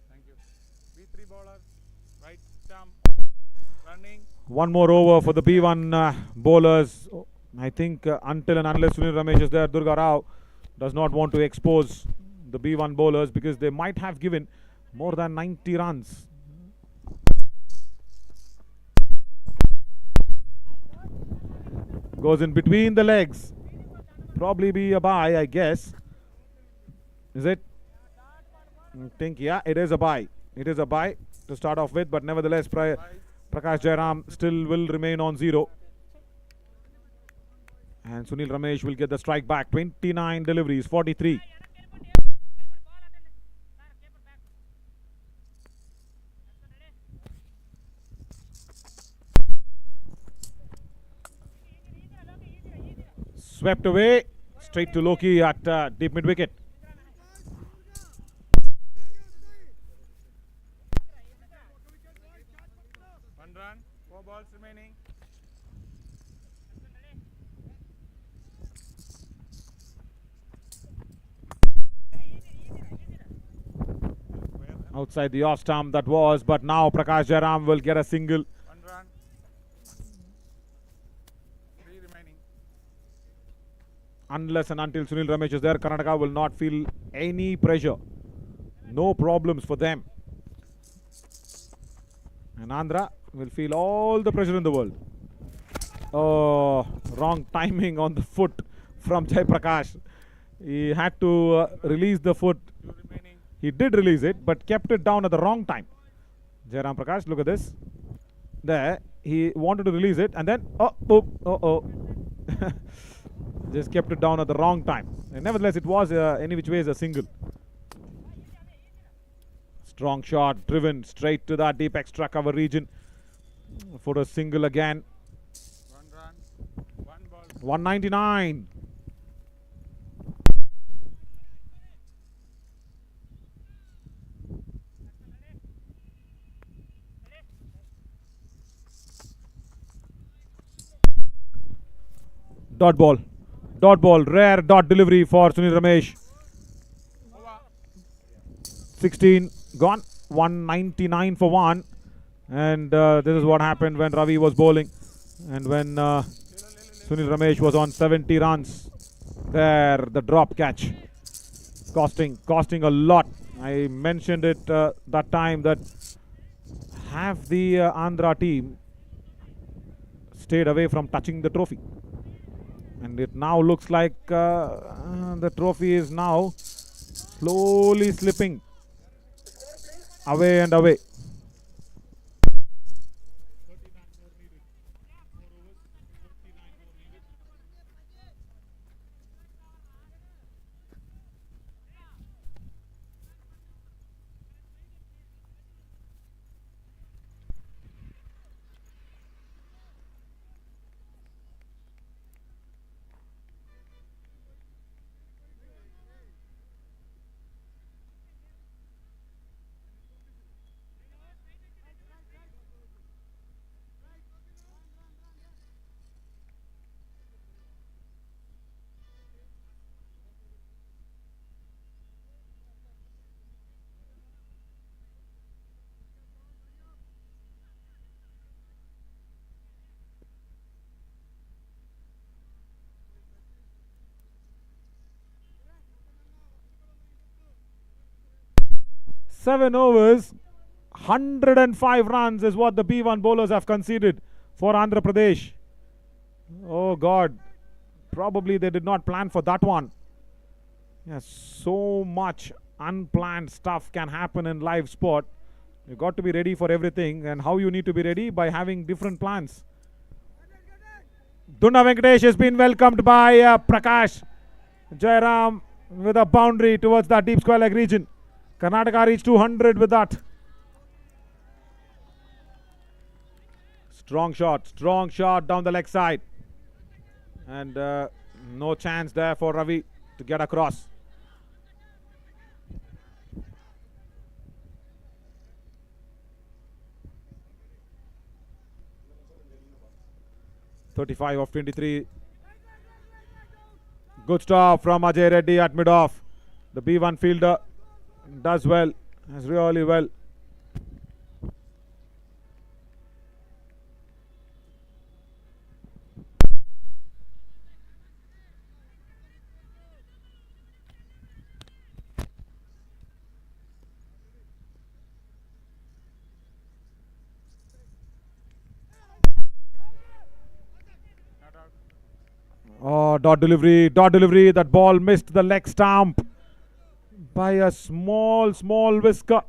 Thank you. B3 bowler. Right stump. Running. One more over for the B1 bowlers. I think until and unless Sunil Ramesh is there, Durga Rao does not want to expose the B1 bowlers because they might have given more than 90 runs. Goes in between the legs. Probably be a bye, I guess. Is it? I think, yeah, it is a bye. It is a bye to start off with, but nevertheless, Prakash Jairam still will remain on 0. And Sunil Ramesh will get the strike back. 29 deliveries, 43. Swept away, straight to Loki at deep mid wicket. One run. 4 balls remaining. Outside the off stump that was, but now Prakash Jairam will get a single. 1 run. 3 remaining. Unless and until Sunil Ramesh is there, Karnataka will not feel any pressure. No problems for them. And Andhra will feel all the pressure in the world. Oh, wrong timing on the foot from Jai Prakash. He had to release the foot. 2 remaining. He did release it, but kept it down at the wrong time. Jairam Prakash, look at this. There, he wanted to release it, and then, just kept it down at the wrong time. And nevertheless, it was any which ways a single. Strong shot, driven straight to that deep extra cover region for a single again. 1 run. 1 ball. 199. Dot ball, rare dot delivery for Sunil Ramesh. 16 gone, 199 for 1. And this is what happened when Ravi was bowling and when Sunil Ramesh was on 70 runs. There, the drop catch, costing a lot. I mentioned it that time that half the Andhra team stayed away from touching the trophy. And it now looks like the trophy is now slowly slipping away and away. 39 more needed. 4 overs, 39 more needed. 7 overs, 105 runs is what the B1 bowlers have conceded for Andhra Pradesh. Oh God, probably they did not plan for that one. Yes, so much unplanned stuff can happen in live sport. You got to be ready for everything, and how you need to be ready by having different plans. Dunna Venkatesh has been welcomed by Prakash Jairam with a boundary towards the deep square leg region. Karnataka reached 200 with that. Strong shot down the leg side. And no chance there for Ravi to get across. (35 of 23). Good stop from Ajay Reddy at mid-off. The B1 fielder does well, does really well. Oh, dot delivery. That ball missed the leg stump by a small whisker.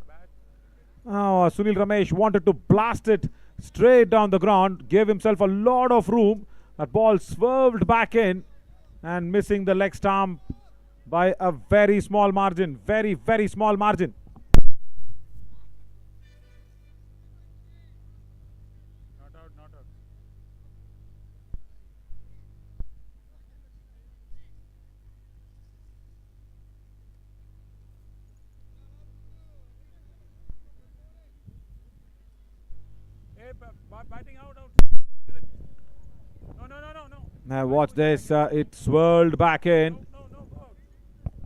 Oh, Sunil Ramesh wanted to blast it straight down the ground, gave himself a lot of room. That ball swerved back in and missing the leg stump by a very small margin. Very, very small margin. Not out. Hey, batting out. No. Now watch this. It swirled back in.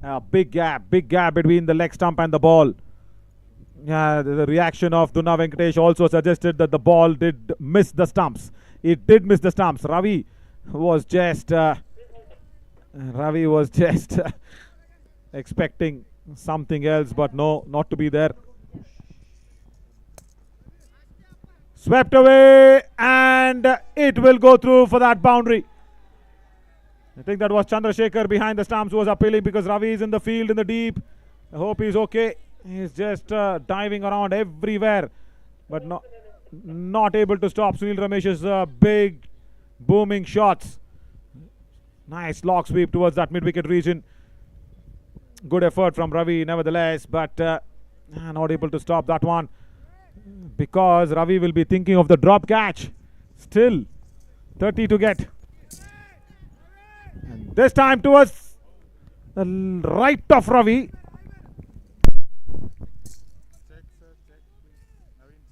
No. Big gap between the leg stump and the ball. Yeah, the reaction of Dunna Venkatesh also suggested that the ball did miss the stumps. It did miss the stumps. Ravi was just expecting something else, but no, not to be there. Swept away, and it will go through for that boundary. I think that was Chandrasekhar behind the stumps who was appealing because Ravi is in the field in the deep. I hope he's okay. He's just diving around everywhere, but not able to stop Sunil Ramesh's big booming shots. Nice lock sweep towards that mid-wicket region. Good effort from Ravi nevertheless, but not able to stop that one because Ravi will be thinking of the drop catch. Still 30 to get. And this time towards the right of Ravi. Check, sir. Check, please. Naveen,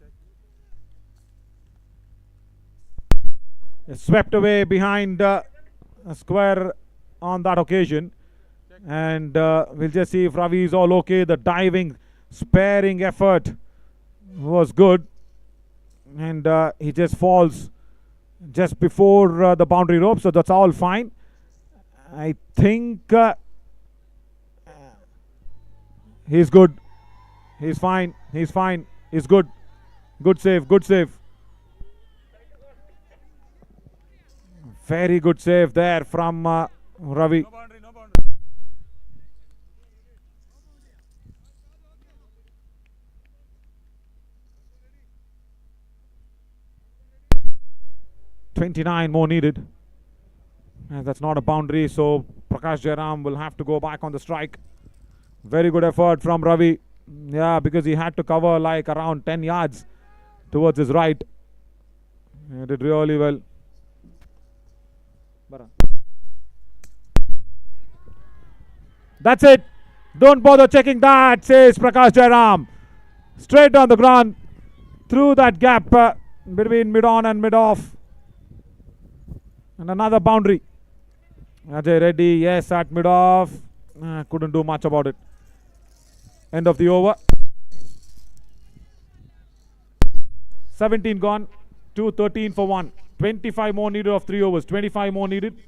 check. Swept away behind a square on that occasion. And we'll just see if Ravi is all okay. The diving, sparing effort was good. And he just falls just before the boundary rope. So that's all fine. I think he's good. He's fine. He's good. Good save. Very good save there from Ravi. No boundary. 29 more needed. And that's not a boundary, so Prakash Jairam will have to go back on the strike. Very good effort from Ravi. Yeah, because he had to cover like around 10 yards towards his right. He did really well. That's it. Don't bother checking that, says Prakash Jairam. Straight on the ground, through that gap between mid-on and mid-off. And another boundary. Ajay Reddy, yes, at mid-off. Couldn't do much about it. End of the over. 17 gone. 2-13 for 1. 25 more needed of 3 overs. 25 more needed.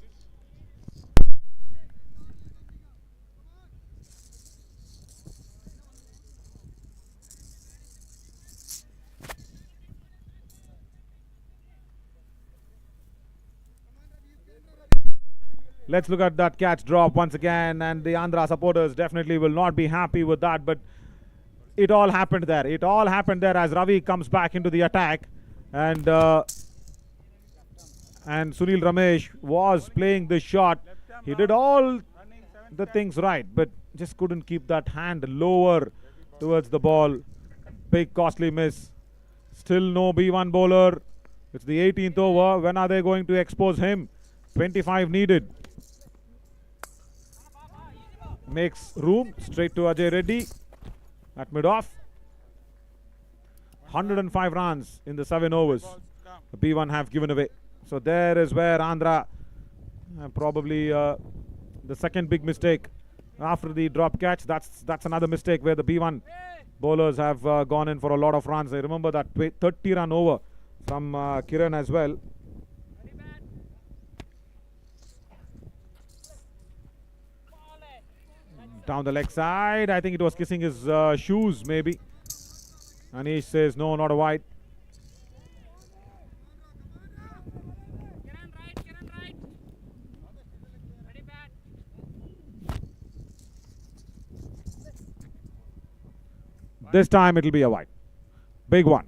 Let's look at that catch drop once again, and the Andhra supporters definitely will not be happy with that, but it all happened there. It all happened there as Ravi comes back into the attack, and Sunil Ramesh was playing this shot. He did all the things right, but just couldn't keep that hand lower towards the ball. Big costly miss. Still no B1 bowler. It's the 18th over. When are they going to expose him? 25 needed. Makes room straight to Ajay Reddy at mid-off. 105 runs in the 7 overs. The B1 have given away. So there is where Andhra probably the second big mistake after the drop catch. That's another mistake where the B1 bowlers have gone in for a lot of runs. I remember that 30 run over from Kiran as well. Down the leg side, I think it was kissing his shoes maybe. Anish says no, not a wide. This time it will be a wide. Big one.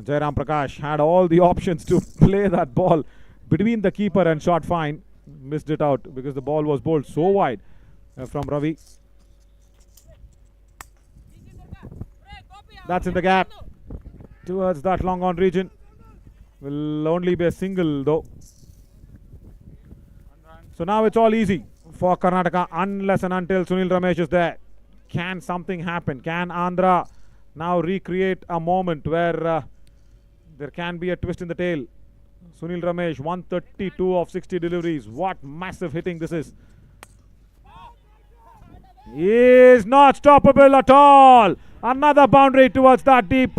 Jairam Prakash had all the options to play that ball between the keeper and shot fine. Missed it out because the ball was bowled so wide from Ravi. That's in the gap towards that long on region. Will only be a single though. So now it's all easy for Karnataka unless and until Sunil Ramesh is there. Can something happen? Can Andhra now recreate a moment where there can be a twist in the tail? Sunil Ramesh, 132 of 60 deliveries. What massive hitting this is. He is not stoppable at all. Another boundary towards that deep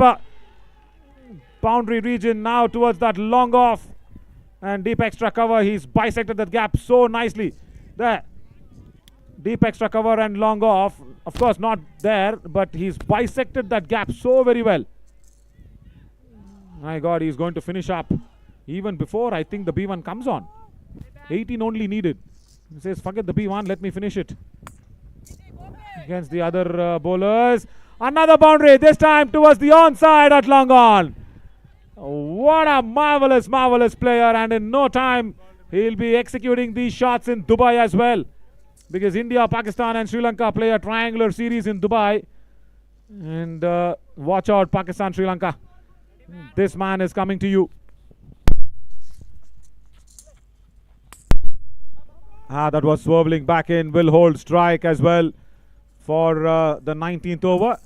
boundary region, now towards that long off and deep extra cover. He's bisected that gap so nicely. There. Deep extra cover and long off. Of course not there, but he's bisected that gap so very well. My God, he's going to finish up even before I think the B1 comes on. 18 only needed. He says, forget the B1, let me finish it. Against the other bowlers. Another boundary, this time towards the onside at long on. What a marvelous, marvelous player, and in no time he'll be executing these shots in Dubai as well. Because India, Pakistan and Sri Lanka play a triangular series in Dubai. And watch out, Pakistan, Sri Lanka. This man is coming to you. That was swerving back in. Will hold strike as well for the 19th over.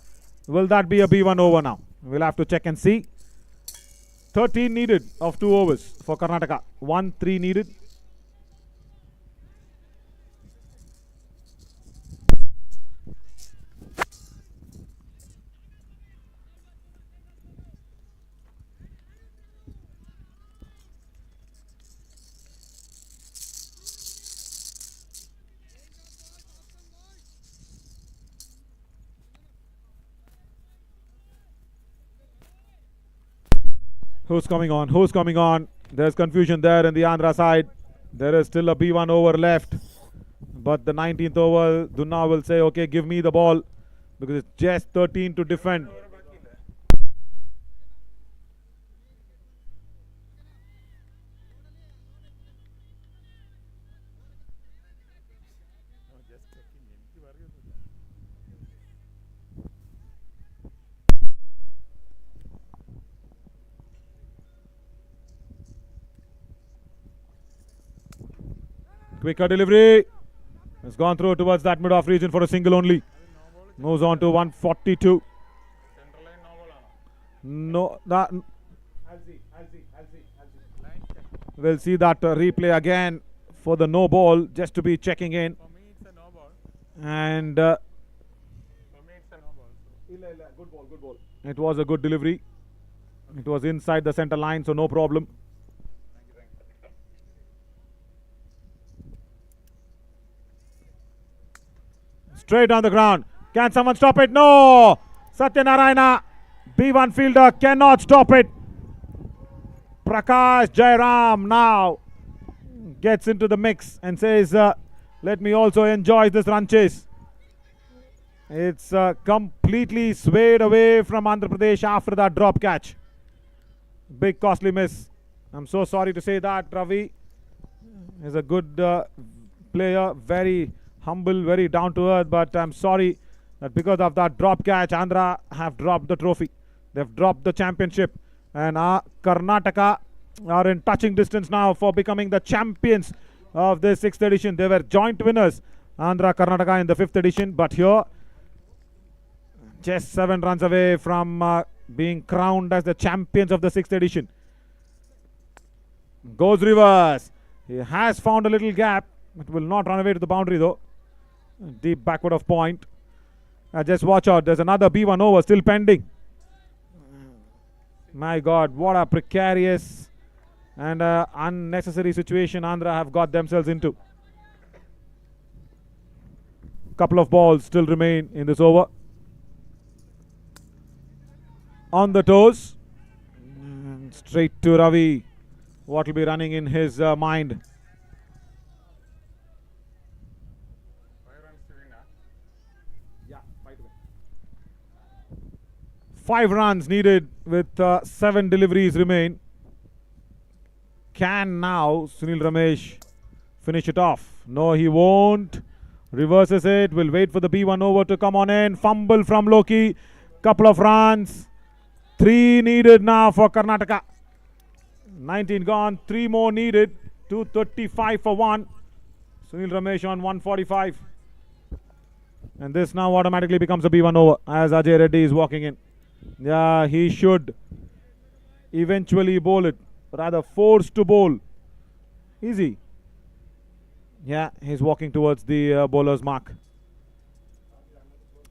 Will that be a B1 over now? We'll have to check and see. 13 needed of 2 overs for Karnataka. 1-3 needed. Who's coming on? Who's coming on? There's confusion there in the Andhra side. There is still a B1 over left. But the 19th over, Dunna will say, okay, give me the ball. Because it's just 13 to defend. Quicker delivery. Has gone through towards that mid-off region for a single only. Moves on to 142. No, that. We'll see that replay again for the no ball, just to be checking in. And good ball. It was a good delivery. It was inside the center line, so no problem. Straight on the ground. Can someone stop it? No! Satyanarayana, B1 fielder, cannot stop it. Prakash Jairam now gets into the mix and says, let me also enjoy this run chase. It's completely swayed away from Andhra Pradesh after that drop catch. Big costly miss. I'm so sorry to say that. Ravi is a good player, very humble, very down to earth, but I'm sorry that because of that drop catch, Andhra have dropped the trophy. They've dropped the championship, and Karnataka are in touching distance now for becoming the champions of the 6th edition. They were joint winners, Andhra, Karnataka, in the 5th edition, but here just 7 runs away from being crowned as the champions of the 6th edition. Goes reverse. He has found a little gap. It will not run away to the boundary though. Deep backward of point. Just watch out. There's another B1 over still pending. My God, what a precarious and unnecessary situation Andhra have got themselves into. Couple of balls still remain in this over. On the toes. And straight to Ravi. What will be running in his mind? 5 runs needed with 7 deliveries remain. Can now Sunil Ramesh finish it off? No, he won't. Reverses it. Will wait for the B1 over to come on in. Fumble from Loki. Couple of runs. 3 needed now for Karnataka. 19 gone. 3 more needed. 235 for 1. Sunil Ramesh on 145. And this now automatically becomes a B1 over as Ajay Reddy is walking in. Yeah, he should eventually bowl it. Rather forced to bowl. Easy. Yeah, he's walking towards the bowler's mark.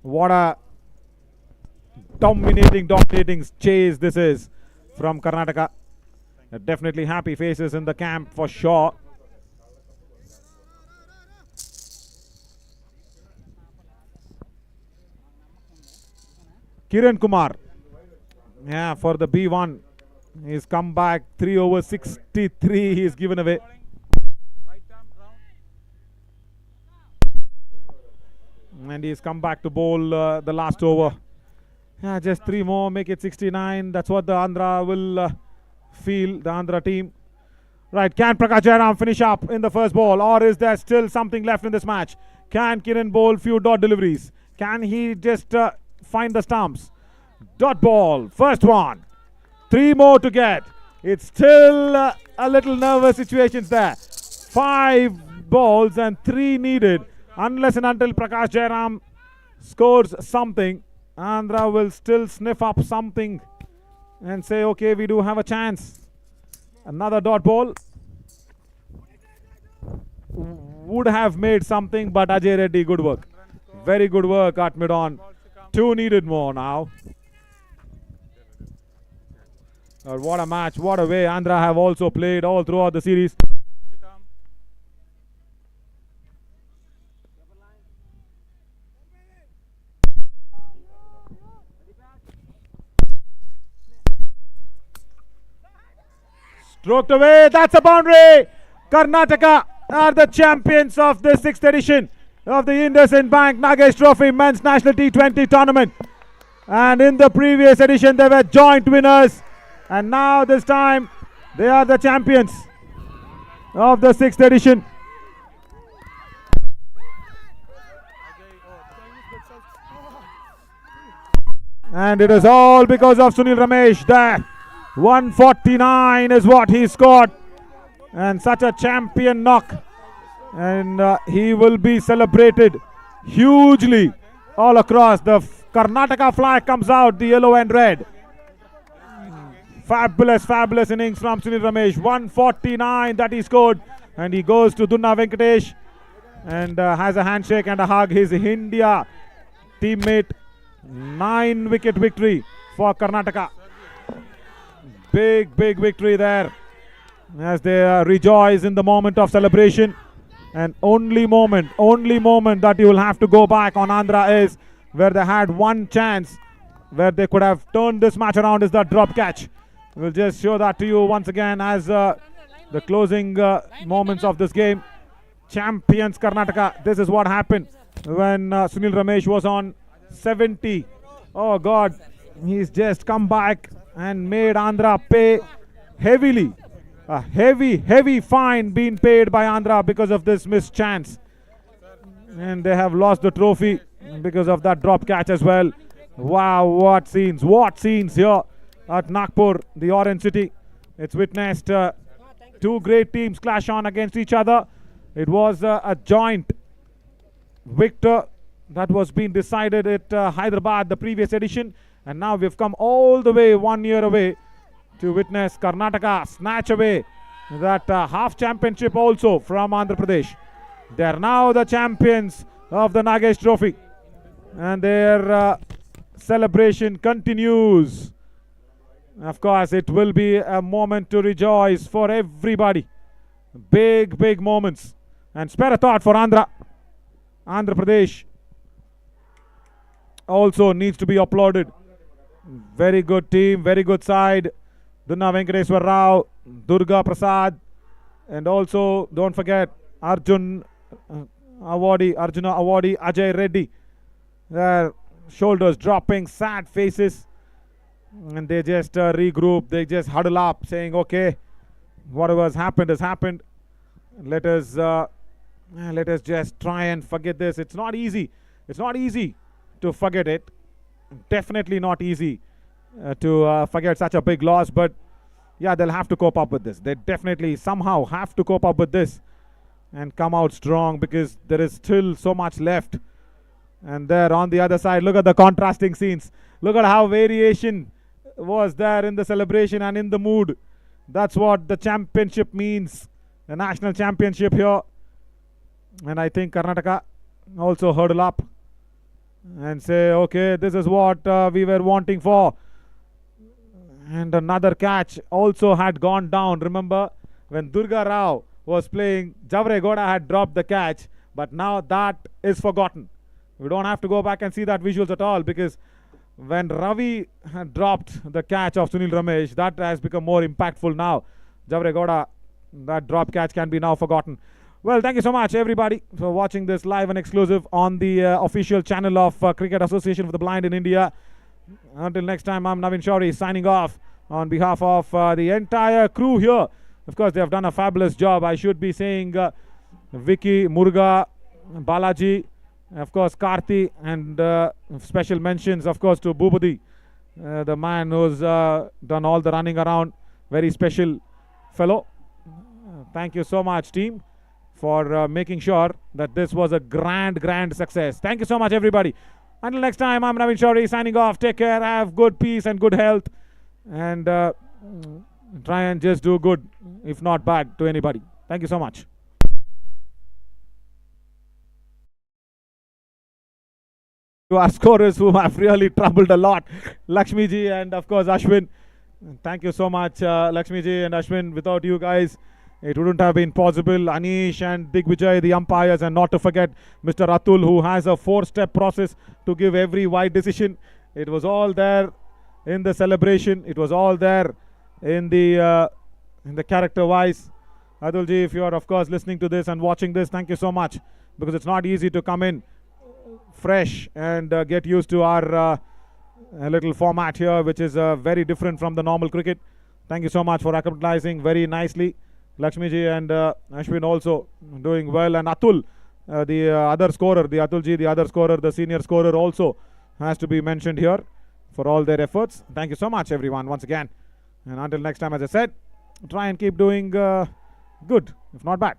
What a dominating chase this is from Karnataka. Definitely happy faces in the camp for sure. Kiran Kumar. Yeah, for the B1. He's come back 3 over 63. He's given away. And he's come back to bowl the last over. Yeah, just 3 more, make it 69. That's what the Andhra will feel, the Andhra team. Right, can Prakash Jairam finish up in the first ball, or is there still something left in this match? Can Kiran bowl few dot deliveries? Can he just find the stumps? Dot ball, first one. 3 more to get. It's still a little nervous situations there. 5 balls and 3 needed. Unless and until Prakash Jairam scores something, Andhra will still sniff up something and say, okay, we do have a chance. Another dot ball would have made something, but Ajay Reddy, good work. Very good work at mid-on. 2 needed more now. What a match, what a way Andhra have also played all throughout the series. Stroked away, that's a boundary. Karnataka are the champions of the 6th edition of the IndusInd Bank Nagesh Trophy Men's National T20 Tournament. And in the previous edition, they were joint winners. And now this time, they are the champions of the 6th edition. And it is all because of Sunil Ramesh there. 149 is what he scored. And such a champion knock. And he will be celebrated hugely all across. The Karnataka flag comes out, the yellow and red. Fabulous, fabulous innings from Sunil Ramesh. 149 that he scored. And he goes to Dunna Venkatesh and has a handshake and a hug. His India teammate. 9-wicket victory for Karnataka. Big victory there as they rejoice in the moment of celebration. And only moment that you will have to go back on Andhra is where they had one chance where they could have turned this match around is that drop catch. We'll just show that to you once again as the closing moments of this game. Champions Karnataka. This is what happened when Sunil Ramesh was on 70. Oh God, he's just come back and made Andhra pay heavily. A heavy fine being paid by Andhra because of this missed chance. And they have lost the trophy because of that drop catch as well. Wow, what scenes here at Nagpur, the Orange City. It's witnessed two great teams clash on against each other. It was a joint victor that was being decided at Hyderabad the previous edition, and now we've come all the way 1 year away to witness Karnataka snatch away that half championship also from Andhra Pradesh. They are now the champions of the Nagesh Trophy, and their celebration continues. Of course, it will be a moment to rejoice for everybody. Big moments. And spare a thought for Andhra. Andhra Pradesh also needs to be applauded. Very good team, very good side. Dunna Venkateswar Rao, Durga Prasad, and also don't forget Arjuna Awadi, Ajay Reddy. Their shoulders dropping, sad faces, and they just regroup. They just huddle up, saying, "Okay, whatever has happened. Let us just try and forget this." It's not easy. It's not easy to forget it. Definitely not easy to forget such a big loss. But yeah, they'll have to cope up with this. They definitely somehow have to cope up with this and come out strong, because there is still so much left. And there on the other side, look at the contrasting scenes. Look at how variation was there in the celebration and in the mood. That's what the championship means. The national championship here. And I think Karnataka also huddle up and say, okay, this is what we were wanting for. And another catch also had gone down. Remember, when Durga Rao was playing, Javre Goda had dropped the catch, but now that is forgotten. We don't have to go back and see that visuals at all, because when Ravi had dropped the catch of Sunil Ramesh, that has become more impactful now. Javre Goda, that drop catch can be now forgotten. Well, thank you so much, everybody, for watching this live and exclusive on the official channel of Cricket Association for the Blind in India. Until next time, I'm Navin Shourie signing off on behalf of the entire crew here. Of course, they have done a fabulous job. I should be saying Vicky, Muruga, Balaji, of course Karthi, and special mentions, of course, to Bhubudi, the man who's done all the running around. Very special fellow. Thank you so much, team, for making sure that this was a grand success. Thank you so much, everybody. Until next time, I'm Navin Shourie signing off. Take care, have good peace and good health, and try and just do good, if not bad, to anybody. Thank you so much. To our scorers, whom I've really troubled a lot, Lakshmi ji and of course Ashwin. Thank you so much, Lakshmi ji and Ashwin. Without you guys, it wouldn't have been possible. Anish and Digvijay, the umpires, and not to forget Mr. Atul, who has a 4-step process to give every wide decision. It was all there in the celebration. It was all there in the character-wise. Atul ji, if you are of course listening to this and watching this, thank you so much, because it's not easy to come in fresh and get used to our little format here, which is very different from the normal cricket. Thank you so much for capitalizing very nicely. Lakshmi ji and Ashwin also doing well, and Atul, the other scorer, the Atul ji, the other scorer, the senior scorer, also has to be mentioned here for all their efforts. Thank you so much, everyone, once again. And until next time, as I said, try and keep doing good, if not bad.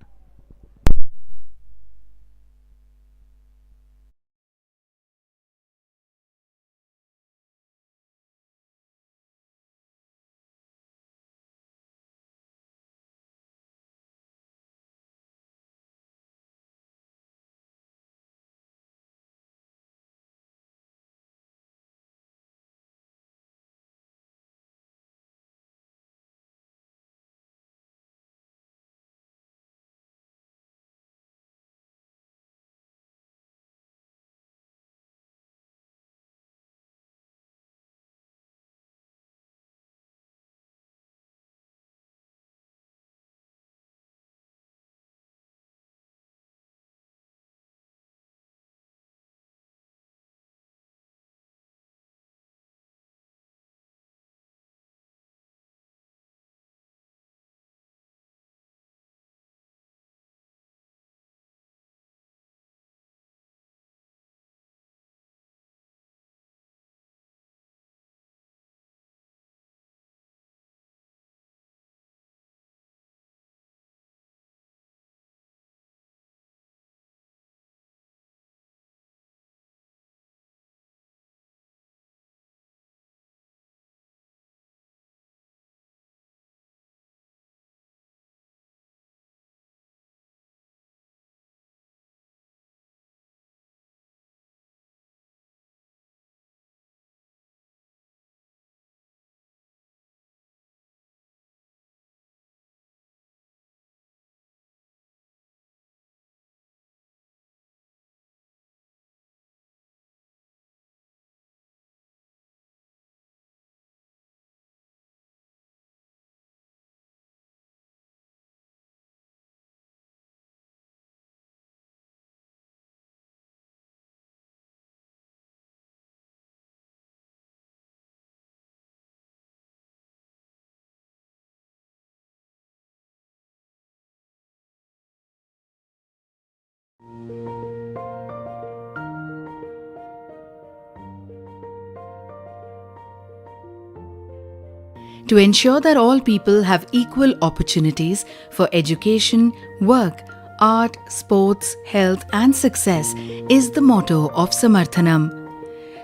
to ensure that all people have equal opportunities for education, work, art, sports, health and success is the motto of Samarthanam.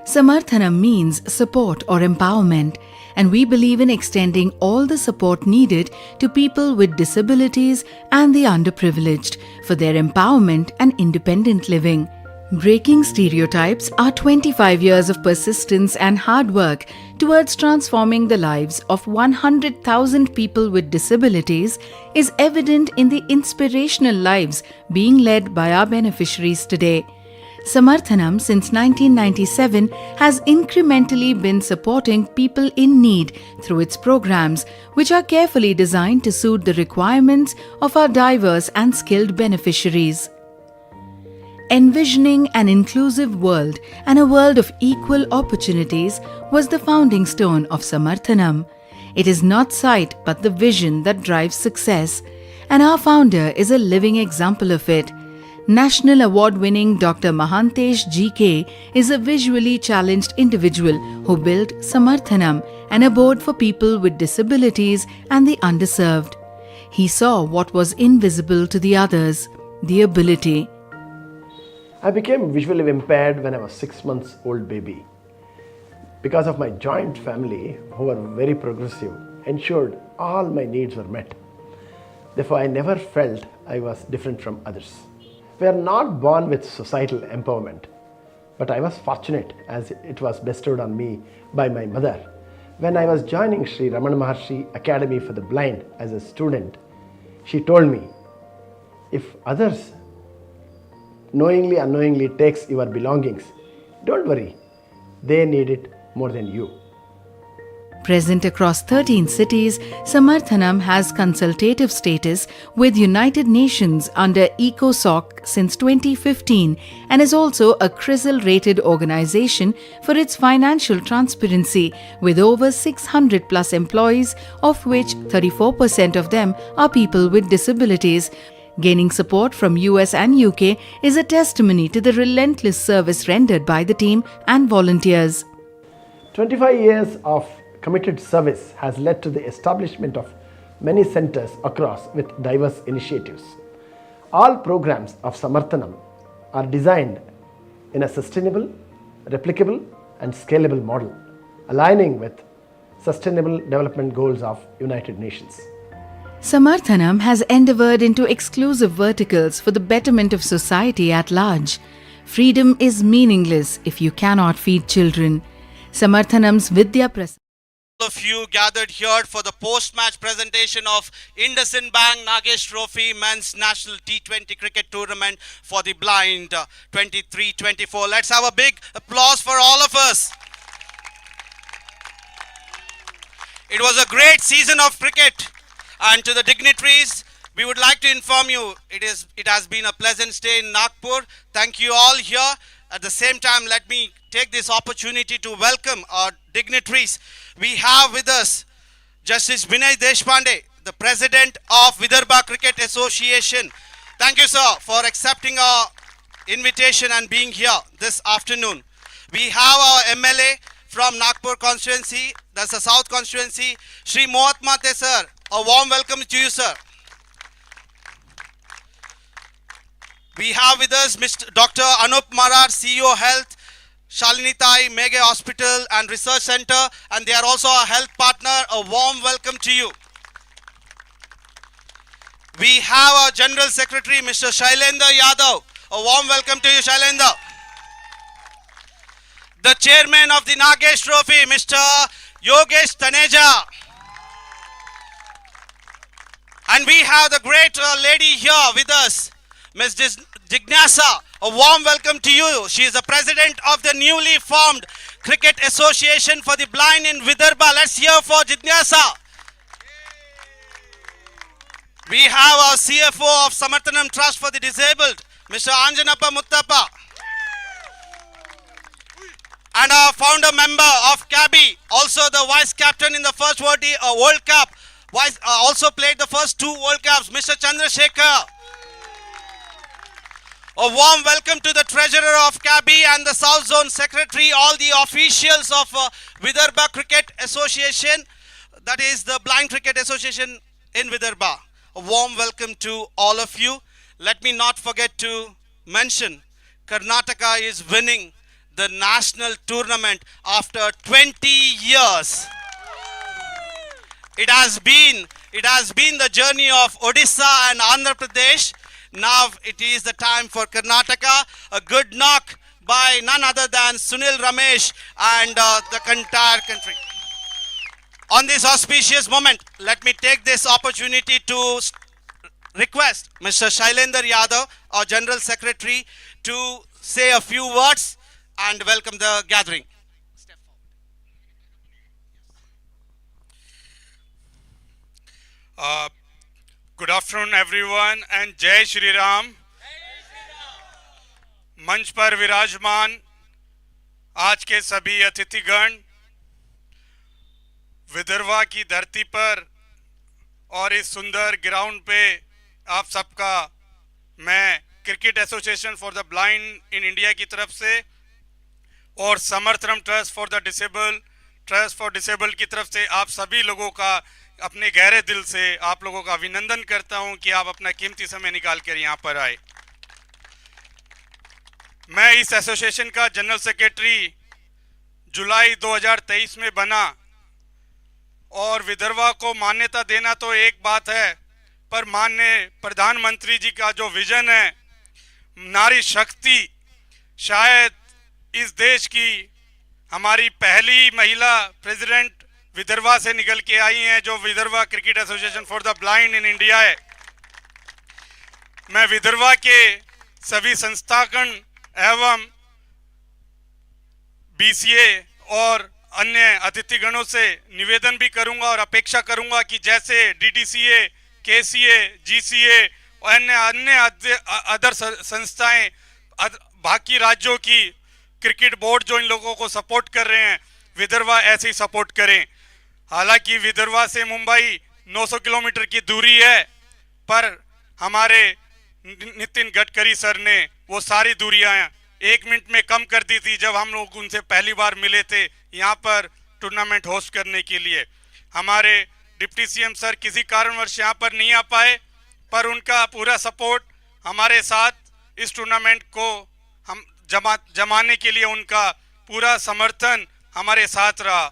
Samarthanam means support or empowerment, and we believe in extending all the support needed to people with disabilities and the underprivileged for their empowerment and independent living. Breaking stereotypes, our 25 years of persistence and hard work towards transforming the lives of 100,000 people with disabilities is evident in the inspirational lives being led by our beneficiaries today. Samarthanam since 1997 has incrementally been supporting people in need through its programs, which are carefully designed to suit the requirements of our diverse and skilled beneficiaries. Envisioning an inclusive world and a world of equal opportunities was the founding stone of Samarthanam. It is not sight but the vision that drives success, and our founder is a living example of it. National award-winning Dr. Mahantesh GK is a visually challenged individual who built Samarthanam, an abode for people with disabilities and the underserved. He saw what was invisible to the others, the ability. I became visually impaired when I was 6 months old baby. Because of my joint family, who were very progressive, ensured all my needs were met. Therefore, I never felt I was different from others. We are not born with societal empowerment, but I was fortunate as it was bestowed on me by my mother. When I was joining Sri Ramana Maharshi Academy for the Blind as a student, she told me, if others knowingly, unknowingly takes your belongings, don't worry, they need it more than you. Present across 13 cities, Samarthanam has consultative status with United Nations under ECOSOC since 2015 and is also a CRISIL-rated organization for its financial transparency with over 600 plus employees, of which 34% of them are people with disabilities. Gaining support from US and UK is a testimony to the relentless service rendered by the team and volunteers. 25 years of committed service has led to the establishment of many centers across with diverse initiatives. All programs of Samarthanam are designed in a sustainable, replicable and scalable model, aligning with Sustainable Development Goals of United Nations. Samarthanam has endeavored into exclusive verticals for the betterment of society at large. Freedom is meaningless if you cannot feed children. Samarthanam's Vidya Prasad. All of you gathered here for the post-match presentation of IndusInd Bank Nagesh Trophy Men's National T20 Cricket Tournament for the Blind 23-24. Let's have a big applause for all of us. It was a great season of cricket, and to the dignitaries, we would like to inform you it has been a pleasant stay in Nagpur. Thank you all here. At the same time, let me take this opportunity to welcome our dignitaries. We have with us Justice Vinay Deshpande, the President of Vidarbha Cricket Association. Thank you, sir, for accepting our invitation and being here this afternoon. We have our MLA from Nagpur constituency, that's the South constituency, Shri Mohat Mate, sir. A warm welcome to you, sir. We have with us Mr. Dr. Anup Marar, CEO Health, Shalini Tai, Mega Hospital and Research Center, and they are also a health partner. A warm welcome to you. We have our General Secretary, Mr. Shailendra Yadav. A warm welcome to you, Shailendra. The Chairman of the Nagesh Trophy, Mr. Yogesh Taneja. And we have the great lady here with us, Ms. Jignasa. A warm welcome to you. She is the President of the newly formed Cricket Association for the Blind in Vidarbha. Let's hear for Jignasa. We have our CFO of Samarthanam Trust for the Disabled, Mr. Anjanappa Muttappa. And our founder member of CABI, also the vice captain in the first World Cup, also played the first 2 World Cups, Mr. Chandrasekhar. A warm welcome to the treasurer of CABI and the South Zone Secretary, all the officials of Vidarbha Cricket Association, that is the Blind Cricket Association in Vidarbha. A warm welcome to all of you. Let me not forget to mention Karnataka is winning the national tournament after 20 years. It has been the journey of Odisha and Andhra Pradesh. Now it is the time for Karnataka. A good knock by none other than Sunil Ramesh and the entire country. On this auspicious moment, let me take this opportunity to request Mr. Shailendra Yadav, our General Secretary, to say a few words and welcome the gathering. Good afternoon everyone and Jai Shri Ram. मंच पर विराजमान आज के सभी अतिथिगण, विदर्भा की धरती पर और इस सुंदर ग्राउंड पे आप सबका मैं cricket association for the blind in India की तरफ से और समर्थनम ट्रस्ट फॉर डिसेबल्ड की तरफ से आप सभी लोगों का अपने गहरे दिल से आप लोगों का अभिनंदन करता हूं कि आप अपना कीमती समय निकाल कर यहाँ पर आए। मैं इस एसोसिएशन का जनरल सेक्रेटरी जुलाई 2023 में बना और विदर्भा को मान्यता देना तो एक बात है, पर माननीय प्रधानमंत्री जी का जो विजन है, नारी शक्ति, शायद इस देश की हमारी पहली महिला प्रेसिडेंट विदर्भा से निकल के आई हैं, जो Vidarbha cricket association for the blind in India है। मैं विदर्भा के सभी संस्थागण एवं बीसीए और अन्य अतिथिगणों से निवेदन भी करूंगा और अपेक्षा करूंगा कि जैसे डीडीसीए, केसीए, जीसीए और अन्य अदर संस्थाएं बाकी राज्यों की क्रिकेट बोर्ड जो इन लोगों को सपोर्ट कर रहे हैं, विदर्भा ऐसे ही सपोर्ट करें। हालांकि विदर्भा से मुंबई 900 किलोमीटर की दूरी है, पर हमारे नितिन गडकरी सर ने वो सारी दूरियां 1 मिनट में कम कर दी थी जब हम लोग उनसे पहली बार मिले थे यहाँ पर टूर्नामेंट होस्ट करने के लिए। हमारे डिप्टी सीएम सर किसी कारणवश यहाँ पर नहीं आ पाए, पर उनका पूरा सपोर्ट हमारे साथ इस टूर्नामेंट को हम जमाने के लिए उनका पूरा समर्थन हमारे साथ रहा।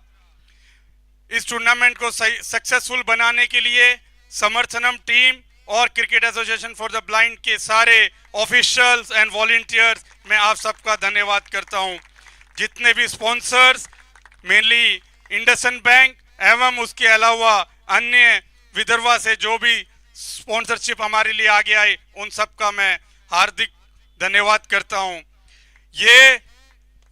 इस टूर्नामेंट को सक्सेसफुल बनाने के लिए समर्थनम टीम और cricket association for the blind के सारे ऑफिशियल्स एंड वॉलंटियर्स, मैं आप सबका धन्यवाद करता हूं। जितने भी स्पॉन्सर्स, मेनली इंडसइंड बैंक एवं उसके अलावा अन्य विदर्भा से जो भी स्पॉन्सरशिप हमारे लिए आगे आए, उन सबका मैं हार्दिक धन्यवाद करता हूं। ये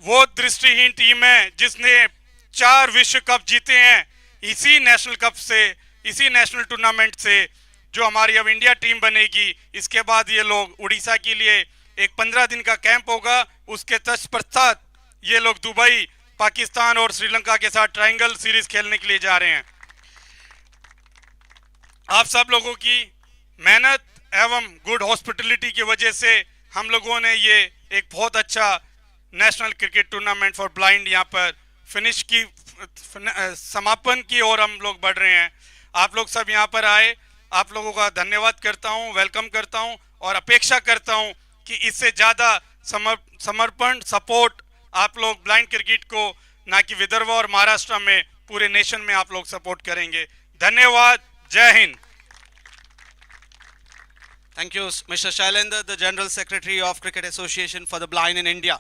वो दृष्टिहीन टीम है जिसने 4 विश्व कप जीते हैं इसी नेशनल कप से, इसी नेशनल टूर्नामेंट से, जो हमारी अब इंडिया टीम बनेगी। इसके बाद ये लोग उड़ीसा के लिए एक 15 दिन का कैंप होगा, उसके तत्पश्चात ये लोग दुबई, पाकिस्तान और श्रीलंका के साथ ट्रायंगल सीरीज खेलने के लिए जा रहे हैं। आप सब लोगों की मेहनत एवं गुड हॉस्पिटलिटी की वजह से हम लोगों ने ये एक बहुत अच्छा national cricket tournament for blind यहाँ पर फिनिश की, समापन की ओर हम लोग बढ़ रहे हैं। आप लोग सब यहाँ पर आए, आप लोगों का धन्यवाद करता हूँ, वेलकम करता हूँ और अपेक्षा करता हूँ कि इससे ज़्यादा समर्पण सपोर्ट आप लोग ब्लाइंड क्रिकेट को, ना कि विदर्भा और महाराष्ट्र में, पूरे नेशन में आप लोग सपोर्ट करेंगे। धन्यवाद, जय Hind. Thank you, Mr. Shailendra, the General Secretary of Cricket Association for the Blind in India.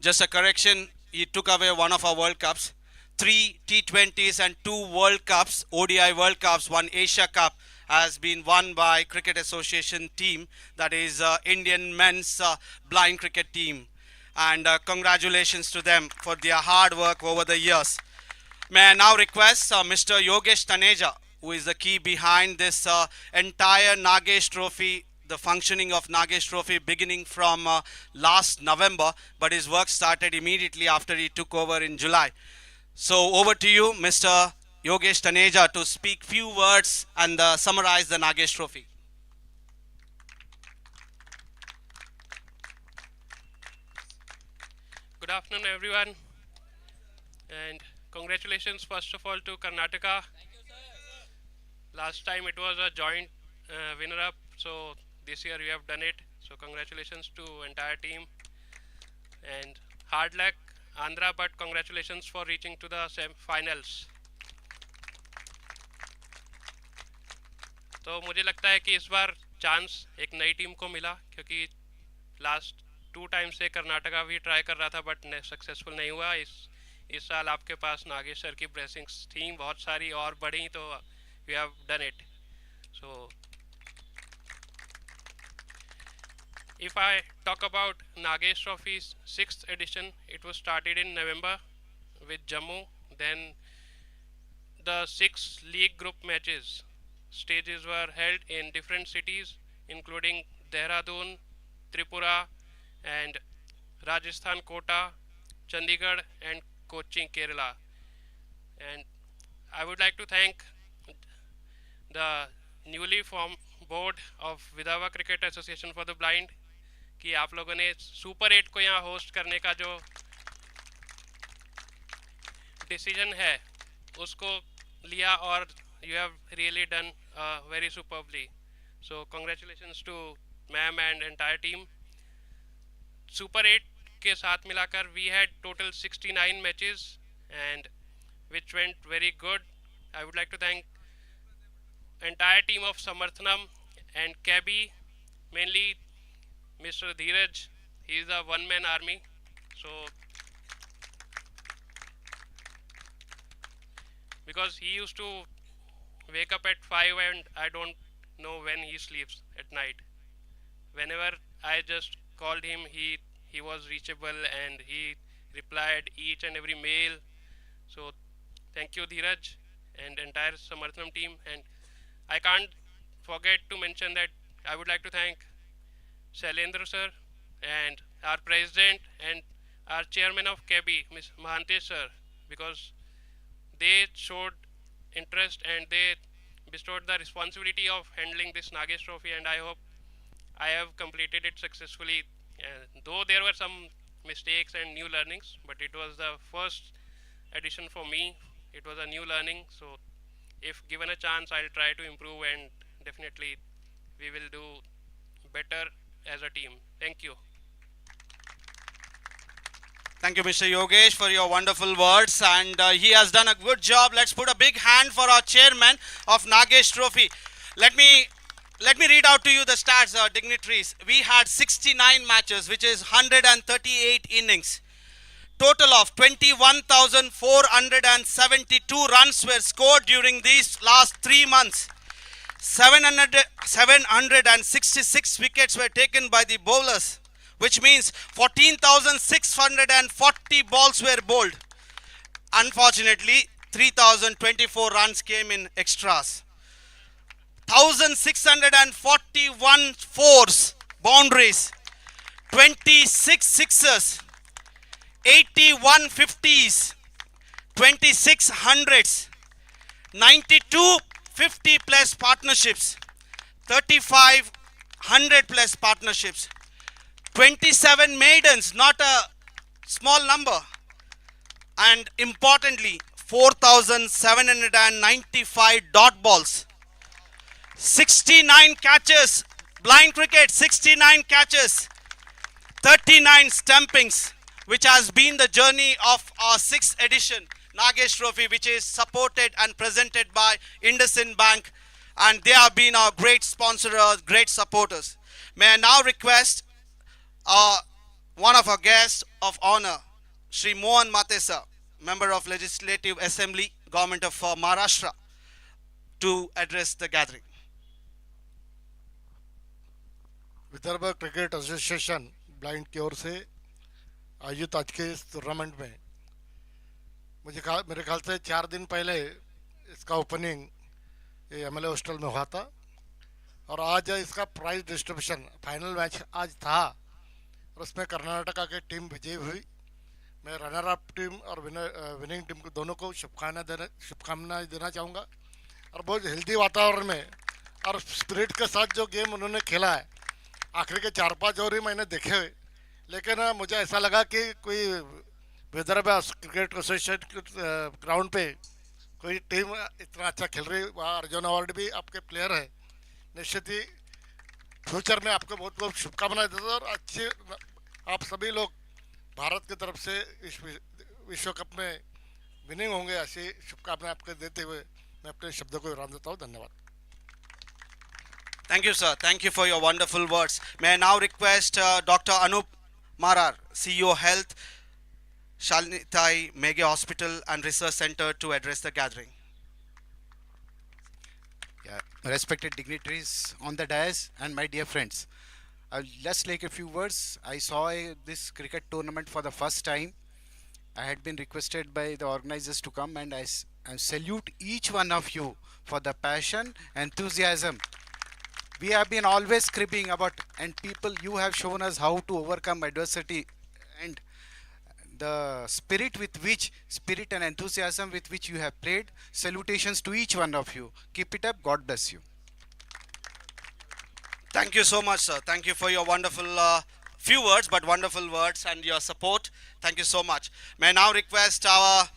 Just a correction, he took away one of our World Cups. 3 T20s and 2 World Cups, ODI World Cups, 1 Asia Cup has been won by Cricket Association team, that is Indian men's blind cricket team. And congratulations to them for their hard work over the years. May I now request Mr. Yogesh Taneja, who is the key behind this entire Nagesh Trophy, the functioning of Nagesh Trophy beginning from last November, but his work started immediately after he took over in July. So over to you, Mr. Yogesh Taneja, to speak few words and summarize the Nagesh Trophy. Good afternoon everyone, and congratulations first of all to Karnataka. Thank you, sir. Last time it was a joint winner-up, so this year we have done it. So congratulations to entire team and hard luck Andhra, but congratulations for reaching to the finals. तो मुझे लगता है कि इस बार chance एक नई team को मिला, क्योंकि लास्ट 2 टाइम से कर्नाटका भी ट्राई कर रहा था बट सक्सेसफुल नहीं हुआ. इस साल आपके पास नागेश सर की ब्लेसिंग्स थी बहुत सारी और बढ़ी, तो we have done it. So if I talk about Nagesh Trophy's 6th edition, it was started in November with Jammu. Then the 6 league group matches stages were held in different cities, including Dehradun, Tripura, and Rajasthan, Kota, Chandigarh, and Kochi, Kerala. And I would like to thank the newly formed board of Vidava Cricket Association for the Blind कि आप लोगों ने super 8 को यहाँ host करने का जो decision है उसको लिया, और you have really done very superbly. So congratulations to ma'am and entire team. Super 8 के साथ मिलाकर we had total 69 matches and which went very good. I would like to thank entire team of Samarthanam and CABI, mainly Mr. Dheeraj. He is a one-man army. So because he used to wake up at 5 and I don't know when he sleeps at night. Whenever I just called him, he was reachable and he replied each and every mail. So thank you Dheeraj and entire Samarthanam team. And I can't forget to mention that I would like to thank Shailendra sir and our president and our chairman of KB, Ms. Mahantesh sir, because they showed interest and they bestowed the responsibility of handling this Nagesh Trophy, and I hope I have completed it successfully. Though there were some mistakes and new learnings, but it was the first edition for me. It was a new learning, so if given a chance, I'll try to improve, and definitely we will do better as a team. Thank you. Thank you, Mr. Yogesh, for your wonderful words, and he has done a good job. Let's put a big hand for our chairman of Nagesh Trophy. Let me read out to you the stats, dignitaries. We had 69 matches, which is 138 innings. Total of 21,472 runs were scored during these last 3 months. 766 wickets were taken by the bowlers, which means 14,640 balls were bowled. Unfortunately, 3,024 runs came in extras. 1,641 fours, boundaries, 26 sixes, 81 50s, 26 hundreds, 92 50 plus partnerships, 35 100 plus partnerships, 27 maidens, not a small number, and importantly 4,795 dot balls, 69 catches, blind cricket 69 catches, 39 stampings, which has been the journey of our 6th edition Nagesh Trophy, which is supported and presented by IndusInd Bank, and they have been our great sponsors, great supporters. May I now request one of our guests of honor, Shri Mohan Matesa, Member of Legislative Assembly, Government of Maharashtra, to address the gathering. Vidarbha cricket association blind की ओर से आयोजित आज के इस tournament में मेरे ख्याल से 4 दिन पहले इसका ओपनिंग एमएलए हॉस्टल में हुआ था, और आज इसका प्राइज डिस्ट्रीब्यूशन फाइनल मैच आज था, और उसमें कर्नाटका की टीम विजयी हुई. मैं रनर अप टीम और विनिंग टीम को दोनों को शुभकामनाएं देना चाहूँगा. और बहुत हेल्दी वातावरण में और स्पिरिट के साथ जो गेम उन्होंने खेला है, आखिरी के 4-5 ओवर ही मैंने देखे, लेकिन मुझे ऐसा लगा कि कोई विदर्भ क्रिकेट एसोसिएशन ग्राउंड पे कोई टीम इतना अच्छा खेल रही, वहाँ अर्जुन अवार्ड भी आपके प्लेयर है, निश्चित ही फ्यूचर में आपको बहुत बहुत शुभकामनाएं देता हूं, और अच्छे आप सभी लोग भारत की तरफ से इस विश्व कप में विनिंग होंगे, ऐसी शुभकामनाएं आपको देते हुए मैं अपने शब्दों को विराम देता हूँ। धन्यवाद। Thank you, sir. Thank you for your wonderful words. May I now request Dr. Anup Marar, CEO Health, Shalnitai Mega Hospital and Research Center to address the gathering. Yeah, respected dignitaries on the dais and my dear friends, I'll just take a few words. I saw this cricket tournament for the first time. I had been requested by the organizers to come, and I salute each one of you for the passion, enthusiasm. We have been always cribbing about, and people, you have shown us how to overcome adversity, and the spirit and enthusiasm with which you have played. Salutations to each one of you. Keep it up. God bless you. Thank you so much, sir. Thank you for your wonderful few words, but wonderful words and your support. Thank you so much. May I now request our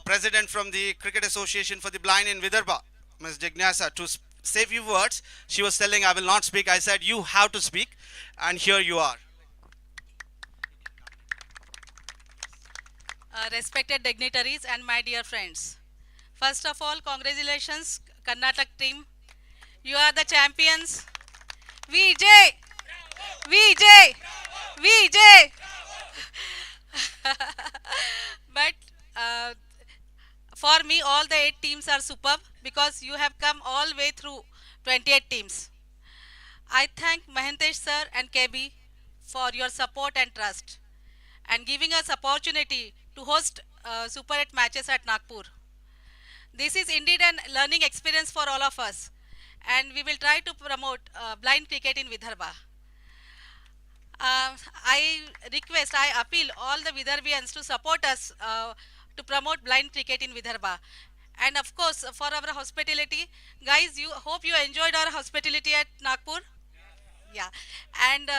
president from the Cricket Association for the Blind in Vidarbha, Ms. Jignasa, to say few words. She was telling I will not speak. I said you have to speak, and here you are. Respected dignitaries and my dear friends, first of all, congratulations Karnataka team. You are the champions. Vijay! Vijay! Vijay! But for me, all the 8 teams are superb because you have come all the way through 28 teams. I thank Mahentesh sir and KB for your support and trust and giving us opportunity to host Super 8 matches at Nagpur. This is indeed an learning experience for all of us, and we will try to promote blind cricket in Vidarbha. I appeal all the Vidarbhians to support us to promote blind cricket in Vidarbha. And of course, for our hospitality, guys, hope you enjoyed our hospitality at Nagpur. Yeah, and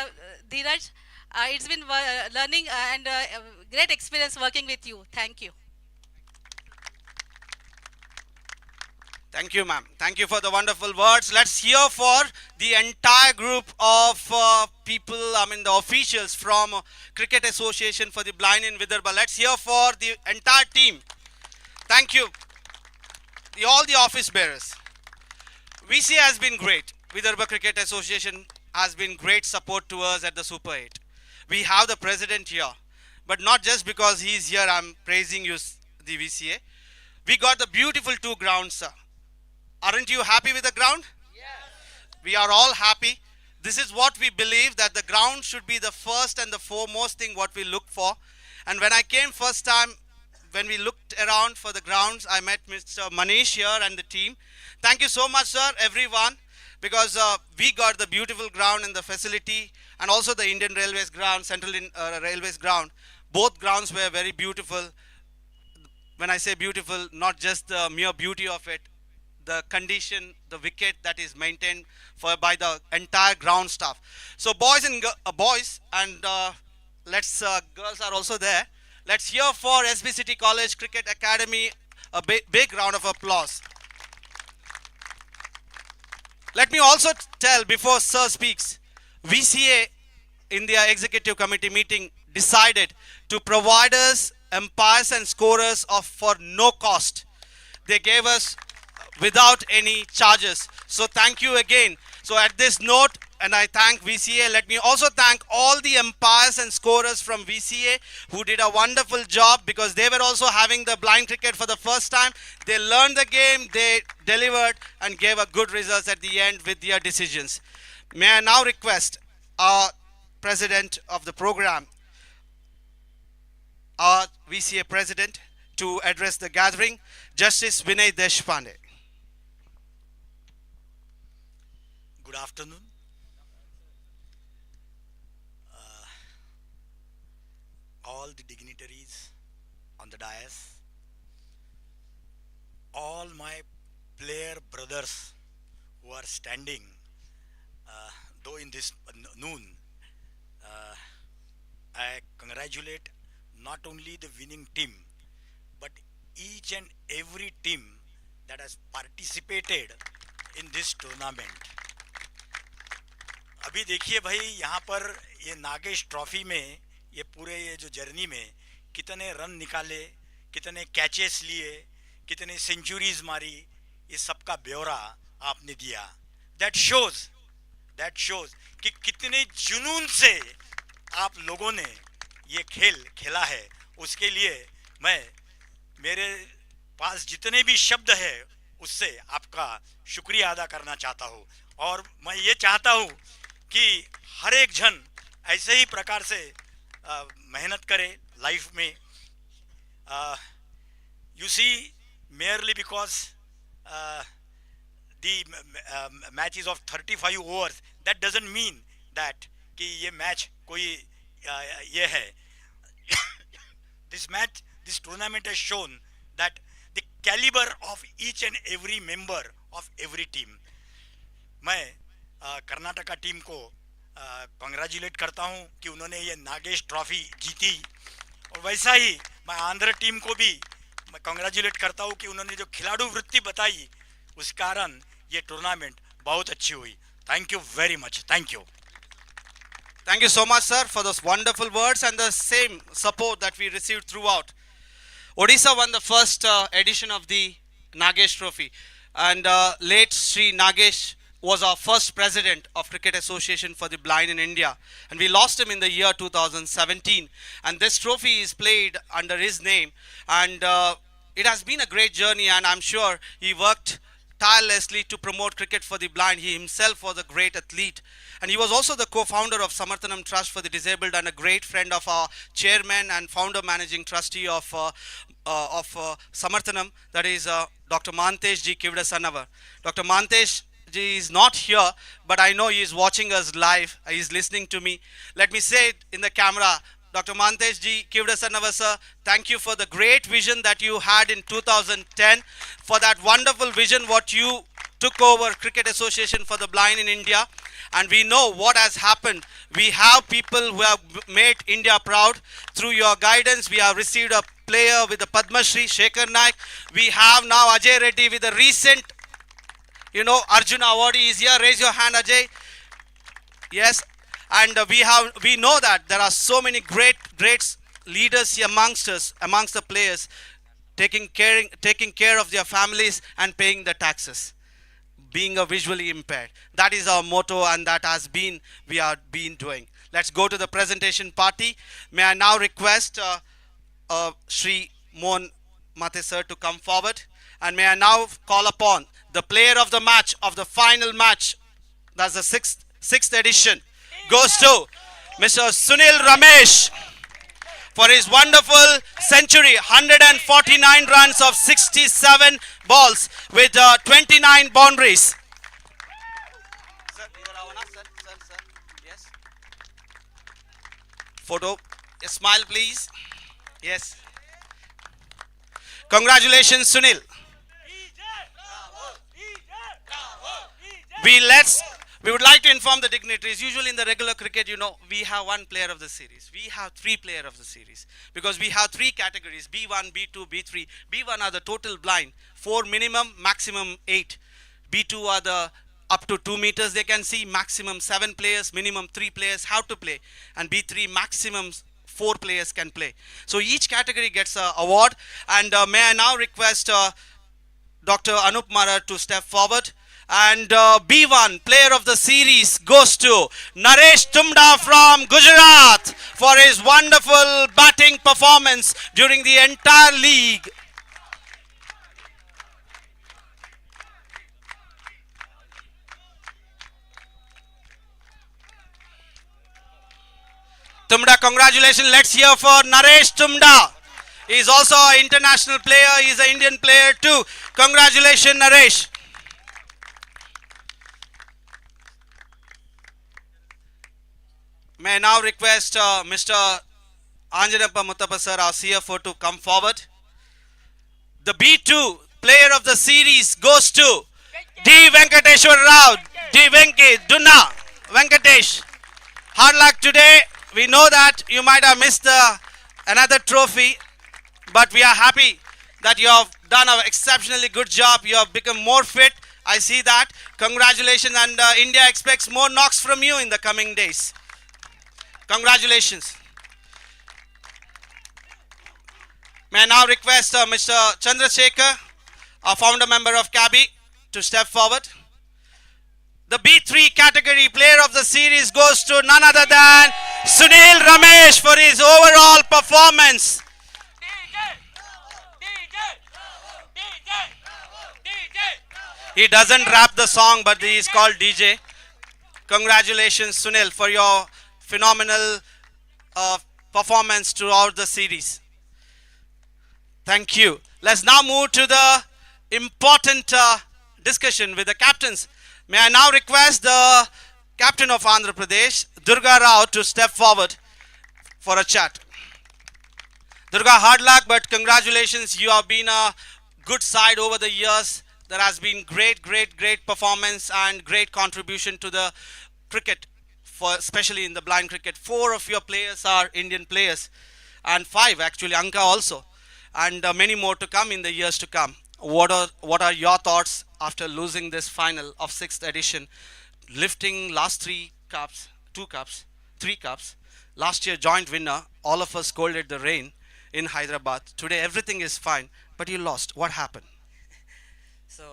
Dheeraj, it's been learning and great experience working with you. Thank you. Thank you, ma'am. Thank you for the wonderful words. Let's hear for the entire group of people, the officials from Cricket Association for the Blind in Vidarbha. Let's hear for the entire team. Thank you. All the office bearers. VCA has been great. Vidarbha Cricket Association has been great support to us at the Super 8. We have the president here, but not just because he's here, I'm praising you, the VCA. We got the beautiful 2 grounds, sir. Aren't you happy with the ground? Yes. We are all happy. This is what we believe, that the ground should be the first and the foremost thing what we look for. And when I came first time, when we looked around for the grounds, I met Mr. Manish here and the team. Thank you so much, sir, everyone, because we got the beautiful ground and the facility, and also the Indian Railways ground, Central Railways ground. Both grounds were very beautiful. When I say beautiful, not just the mere beauty of it, the condition, the wicket that is maintained by the entire ground staff. So boys and let's girls are also there. Let's hear for SB City College Cricket Academy a big round of applause. Let me also tell before sir speaks, VCA in their executive committee meeting decided to provide us umpires and scorers for no cost. They gave us without any charges. So thank you again. So at this note, and I thank VCA, let me also thank all the umpires and scorers from VCA who did a wonderful job, because they were also having the blind cricket for the first time. They learned the game, they delivered and gave a good results at the end with their decisions. May I now request our president of the program, our VCA president, to address the gathering, Justice Vinay Deshpande. Good afternoon. All the dignitaries on the dais, all my player brothers who are standing, though in this noon, I congratulate not only the winning team, but each and every team that has participated in this tournament. अभी देखिए भाई यहाँ पर ये Nagesh trophy में ये पूरे ये जो जर्नी में कितने रन निकाले, कितने कैचेस लिए, कितने सेंचुरीज मारी, ये सबका ब्यौरा आपने दिया. That shows कि कितने जुनून से आप लोगों ने ये खेल खेला है. उसके लिए मैं मेरे पास जितने भी शब्द है उससे आपका शुक्रिया अदा करना चाहता हूँ. और मैं ये चाहता हूँ कि हर एक जन ऐसे ही प्रकार से मेहनत करे लाइफ में. You see, merely because the match is of 35 overs, that doesn't mean that कि ये मैच कोई ये है. This tournament has shown that the caliber of each and every member of every team. मैं कर्नाटका टीम को congratulate करता हूं कि उन्होंने ये नागेश ट्रॉफी जीती. और वैसा ही मैं आंध्र टीम को भी मैं कंग्रेचुलेट करता हूं कि उन्होंने जो खिलाड़ू वृत्ति बताई उस कारण ये टूर्नामेंट बहुत अच्छी हुई. Thank you very much. Thank you. Thank you so much, sir, for those wonderful words and the same support that we received throughout. Odisha won the first edition of the Nagesh Trophy, and late Sri Nagesh was our first president of Cricket Association for the Blind in India, and we lost him in the year 2017, and this trophy is played under his name, and it has been a great journey, and I'm sure he worked tirelessly to promote cricket for the blind. He himself was a great athlete, and he was also the co-founder of Samarthanam Trust for the Disabled and a great friend of our chairman and founder managing trustee of Samarthanam, that is Dr. Mantesh Ji Kivdasanava. Dr. Mantesh Ji is not here, but I know he is watching us live. He is listening to me. Let me say it in the camera. Dr. Mantesh Ji Kivdasanava sir, thank you for the great vision that you had in 2010, for that wonderful vision what you took over Cricket Association for the Blind in India, and we know what has happened. We have people who have made India proud. Through your guidance, we have received a player with the Padma Shri, Shekhar Naik. We have now Ajay Reddy with a recent, Arjuna awardee is here. Raise your hand, Ajay. Yes. And we know that there are so many great leaders here amongst us, amongst the players, taking care of their families and paying the taxes, being a visually impaired. That is our motto, and that has been we are been doing. Let's go to the presentation party. May I now request Sri Mohan Mate sir to come forward, and may I now call upon the player of the match of the final match. That's the sixth edition. Goes to Mr. Sunil Ramesh for his wonderful century, 149 runs of 67 balls with 29 boundaries. Yes. Photo. A smile, please. Yes. Congratulations, Sunil. We would like to inform the dignitaries. Usually in the regular cricket, we have one player of the series. We have three players of the series because we have three categories: B1, B2, B3. B1 are the total blind, 4 minimum, maximum 8. B2 are the up to 2 meters they can see, maximum 7 players, minimum 3 players have to play, and B3 maximum 4 players can play. So each category gets an award, and may I now request Dr. Anup Mara to step forward. And B1 player of the series goes to Naresh Tumda from Gujarat for his wonderful batting performance during the entire league. Tumda, congratulations. Let's hear for Naresh Tumda. He is also an international player. He is an Indian player too. Congratulations, Naresh. May I now request Mr. Anjanappa Muttappa sir, our CFO, to come forward. The B2 player of the series goes to D. Venkateshwar Rao, D. Venki, Dunna, Venkatesh. Hard luck today. We know that you might have missed another trophy, but we are happy that you have done an exceptionally good job. You have become more fit. I see that. Congratulations, and India expects more knocks from you in the coming days. Congratulations. May I now request Mr. Chandrasekhar, a founder member of CABI, to step forward. The B3 category player of the series goes to none other than Sunil Ramesh for his overall performance. He doesn't rap the song, but he is called DJ. Congratulations, Sunil, for your phenomenal performance throughout the series. Thank you. Let's now move to the important discussion with the captains. May I now request the captain of Andhra Pradesh, Durga Rao, to step forward for a chat. Durga, hard luck, but congratulations. You have been a good side over the years. There has been great performance and great contribution to the cricket, especially in the blind cricket. 4 of your players are Indian players, and 5 actually, Anka also, and many more to come in the years to come. What are your thoughts after losing this final of 6th edition, lifting last 3 cups, 3 cups, last year joint winner, all of us scolded the rain in Hyderabad. Today everything is fine, but you lost. What happened? So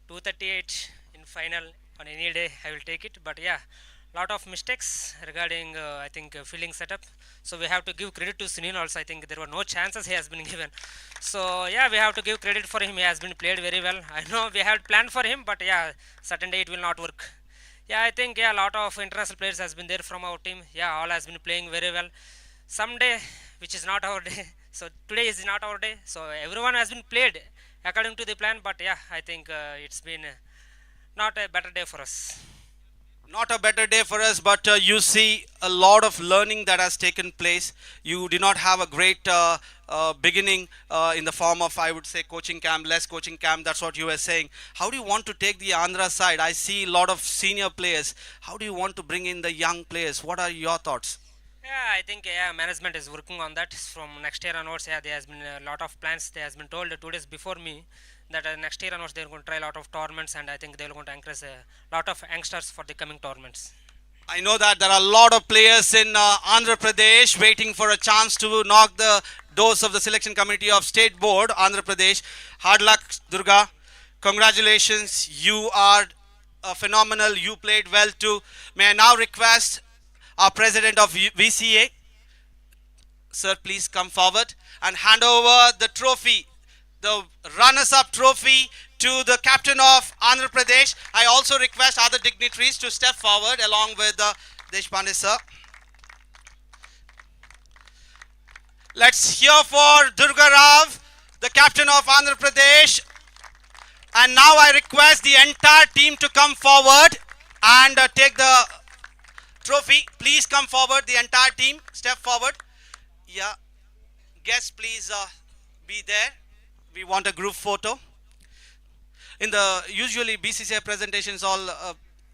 238 in final on any day I will take it, but yeah, lot of mistakes regarding I think fielding setup. So we have to give credit to Sunil also. I think there were no chances he has been given. So yeah, we have to give credit for him. He has been played very well. I know we had planned for him, but yeah, certain day it will not work. Yeah, I think yeah, a lot of international players has been there from our team. Yeah, all has been playing very well. Someday, which is not our day. So today is not our day. So everyone has been played according to the plan, but yeah, I think it's been not a better day for us. Not a better day for us, but you see a lot of learning that has taken place. You did not have a great beginning in the form of, I would say, coaching camp, less coaching camp. That's what you were saying. How do you want to take the Andhra side? I see a lot of senior players. How do you want to bring in the young players? What are your thoughts? Yeah, I think yeah, management is working on that. From next year onwards, yeah, there has been a lot of plans. There has been told 2 days before me that next year onwards they are going to try a lot of tournaments, and I think they are going to encourage a lot of youngsters for the coming tournaments. I know that there are a lot of players in Andhra Pradesh waiting for a chance to knock the doors of the selection committee of State Board, Andhra Pradesh. Hard luck, Durga. Congratulations. You are phenomenal. You played well too. May I now request our president of VCA, sir, please come forward and hand over the trophy, the runners-up trophy, to the captain of Andhra Pradesh. I also request other dignitaries to step forward along with Deshpande sir. Let's hear for Durga Rao, the captain of Andhra Pradesh. And now I request the entire team to come forward and take the trophy. Please come forward, the entire team. Step forward. Yeah. Guests, please be there. We want a group photo. In the usually BCCI presentations, all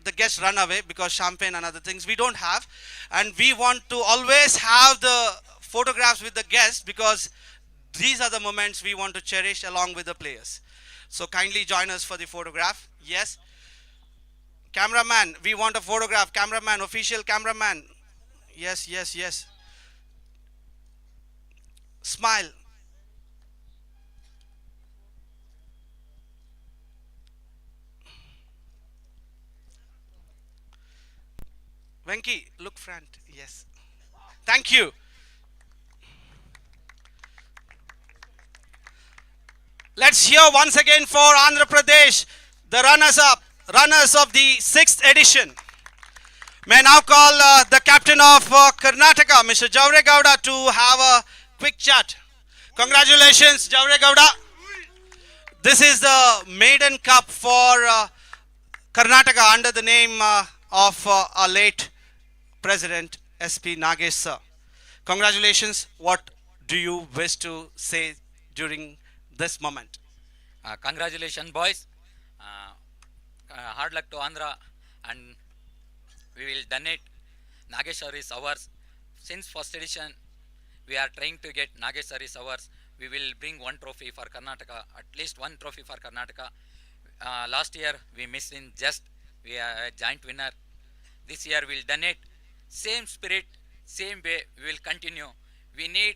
the guests run away because champagne and other things we don't have, and we want to always have the photographs with the guests because these are the moments we want to cherish along with the players. So kindly join us for the photograph. Yes. Cameraman, we want a photograph. Cameraman, official cameraman. Yes, yes, yes. Smile. Venki, look front. Yes. Thank you. Let's hear once again for Andhra Pradesh, the runners-up, runners of the 6th edition. May I now call the captain of Karnataka, Mr. Javre Gowda, to have a quick chat. Congratulations, Javre Gowda. This is the maiden cup for Karnataka under the name of our late President SP Nagesh sir. Congratulations. What do you wish to say during this moment? Congratulations, boys. Hard luck to Andhra, and we will done it. Nagesh sir is ours. Since first edition, we are trying to get Nagesh sir is ours. we will bring one trophy for Karnataka, at least one trophy for Karnataka. Last year we missed in just, we are a giant winner. This year we'll done it. Same spirit, same way we will continue. We need,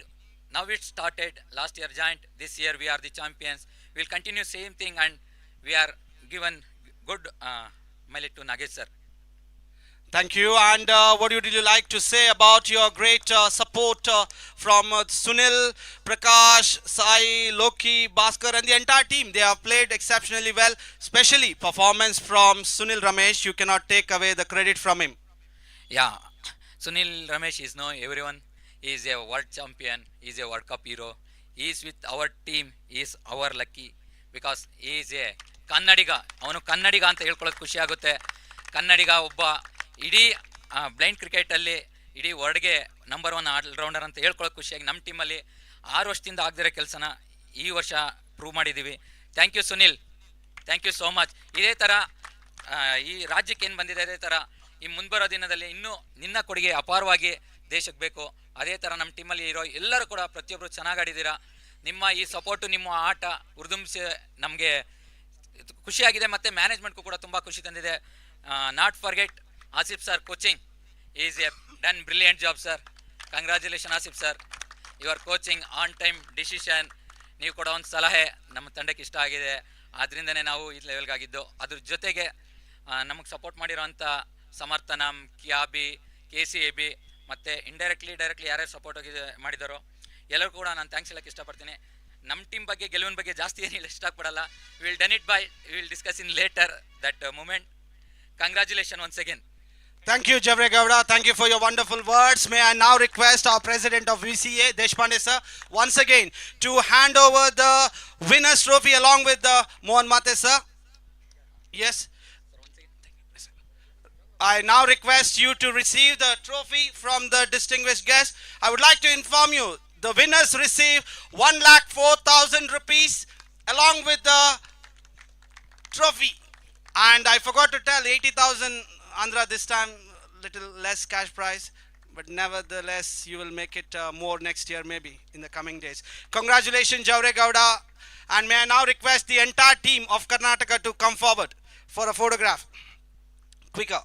now it started, last year giant, this year we are the champions. We'll continue same thing, and we are given good mileage to Nagesh sir. Thank you. And what would you like to say about your great support from Sunil, Prakash, Sai, Loki, Bhaskar and the entire team? They have played exceptionally well, especially performance from Sunil Ramesh. You cannot take away the credit from him. Yeah, Sunil Ramesh is known everyone. He is a world champion. He is a World Cup hero. He is with our team. He is our lucky because he is a ಕನ್ನಡಿಗ. ಅವನು ಕನ್ನಡಿಗ ಅಂತ ಹೇಳ್ಕೊಳ್ಳೋದು ಖುಷಿ ಆಗುತ್ತೆ. ಕನ್ನಡಿಗ ಒಬ್ಬ ಇಡೀ blind ಕ್ರಿಕೆಟಲ್ಲಿ ಇಡೀ ವರ್ಲ್ಡ್ಗೆ number 1 allrounder ಅಂತ ಹೇಳ್ಕೊಳ್ಳೋದು ಖುಷಿಯಾಗಿ ನಮ್ಮ ಟೀಮಲ್ಲಿ 6 ವರ್ಷದಿಂದ ಆಗದಿರೋ ಕೆಲಸನ ಈ ವರ್ಷ ಪ್ರೂವ್ ಮಾಡಿದ್ದೀವಿ. Thank you Sunil, thank you so much. ಇದೇ ಥರ ಈ ರಾಜ್ಯಕ್ಕೆ ಏನು ಬಂದಿದೆ ಅದೇ ಥರ ಈ ಮುಂಬರೋ ದಿನದಲ್ಲಿ ಇನ್ನೂ ನಿನ್ನ ಕೊಡುಗೆ ಅಪಾರವಾಗಿ ದೇಶಕ್ಕೆ ಬೇಕು. ಅದೇ ಥರ ನಮ್ಮ ಟೀಮಲ್ಲಿ ಇರೋ ಎಲ್ಲರೂ ಕೂಡ ಪ್ರತಿಯೊಬ್ಬರು ಚೆನ್ನಾಗಿ ಆಡಿದ್ದೀರಾ. ನಿಮ್ಮ ಈ ಸಪೋರ್ಟು, ನಿಮ್ಮ ಆಟ ಉರ್ದುಂಬಿಸಿ ನಮಗೆ ಖುಷಿಯಾಗಿದೆ ಮತ್ತು ಮ್ಯಾನೇಜ್ಮೆಂಟ್ಗೂ ಕೂಡ ತುಂಬ ಖುಷಿ ತಂದಿದೆ. Not forget Asif sir coaching, is A done brilliant job sir. Congratulation Asif sir, your coaching on time decision. ನೀವು ಕೊಡೋ ಒಂದು ಸಲಹೆ ನಮ್ಮ ತಂಡಕ್ಕೆ ಇಷ್ಟ ಆಗಿದೆ, ಆದ್ದರಿಂದನೇ ನಾವು ಈ ಲೆವೆಲ್ಗೆ ಆಗಿದ್ದು. ಅದ್ರ ಜೊತೆಗೆ ನಮಗೆ ಸಪೋರ್ಟ್ ಮಾಡಿರೋಂಥ ಸಮರ್ಥನಮ್, ಕಿಯಾಬಿ, KCAB ಮತ್ತು ಡೈರೆಕ್ಟ್ಲಿ ಯಾರ್ಯಾರು ಸಪೋರ್ಟ್ ಮಾಡಿದಾರೋ ಎಲ್ಲರೂ ಕೂಡ ನಾನು ಥ್ಯಾಂಕ್ಸ್ ಹೇಳಕ್ಕೆ ಇಷ್ಟಪಡ್ತೀನಿ. ನಮ್ಮ ಟೀಮ್ ಬಗ್ಗೆ, ಗೆಲುವಿನ ಬಗ್ಗೆ ಜಾಸ್ತಿ ಏನಿಲ್ಲ ಇಷ್ಟಪಡಲ್ಲ. Will done it by, will discuss in later that moment. Congratulations once again. Thank you, Javre Gowda. Thank you for your wonderful words. May I now request our president of VCA, Deshpande sir, once again to hand over the winners trophy along with Mohan Mate sir. Yes. I now request you to receive the trophy from the distinguished guest. I would like to inform you, the winners receive 1,04,000 rupees along with the trophy. And I forgot to tell, 80,000 Andhra this time, little less cash prize, but nevertheless you will make it more next year maybe in the coming days. Congratulations Javre Gowda, and may I now request the entire team of Karnataka to come forward for a photograph. Quicker.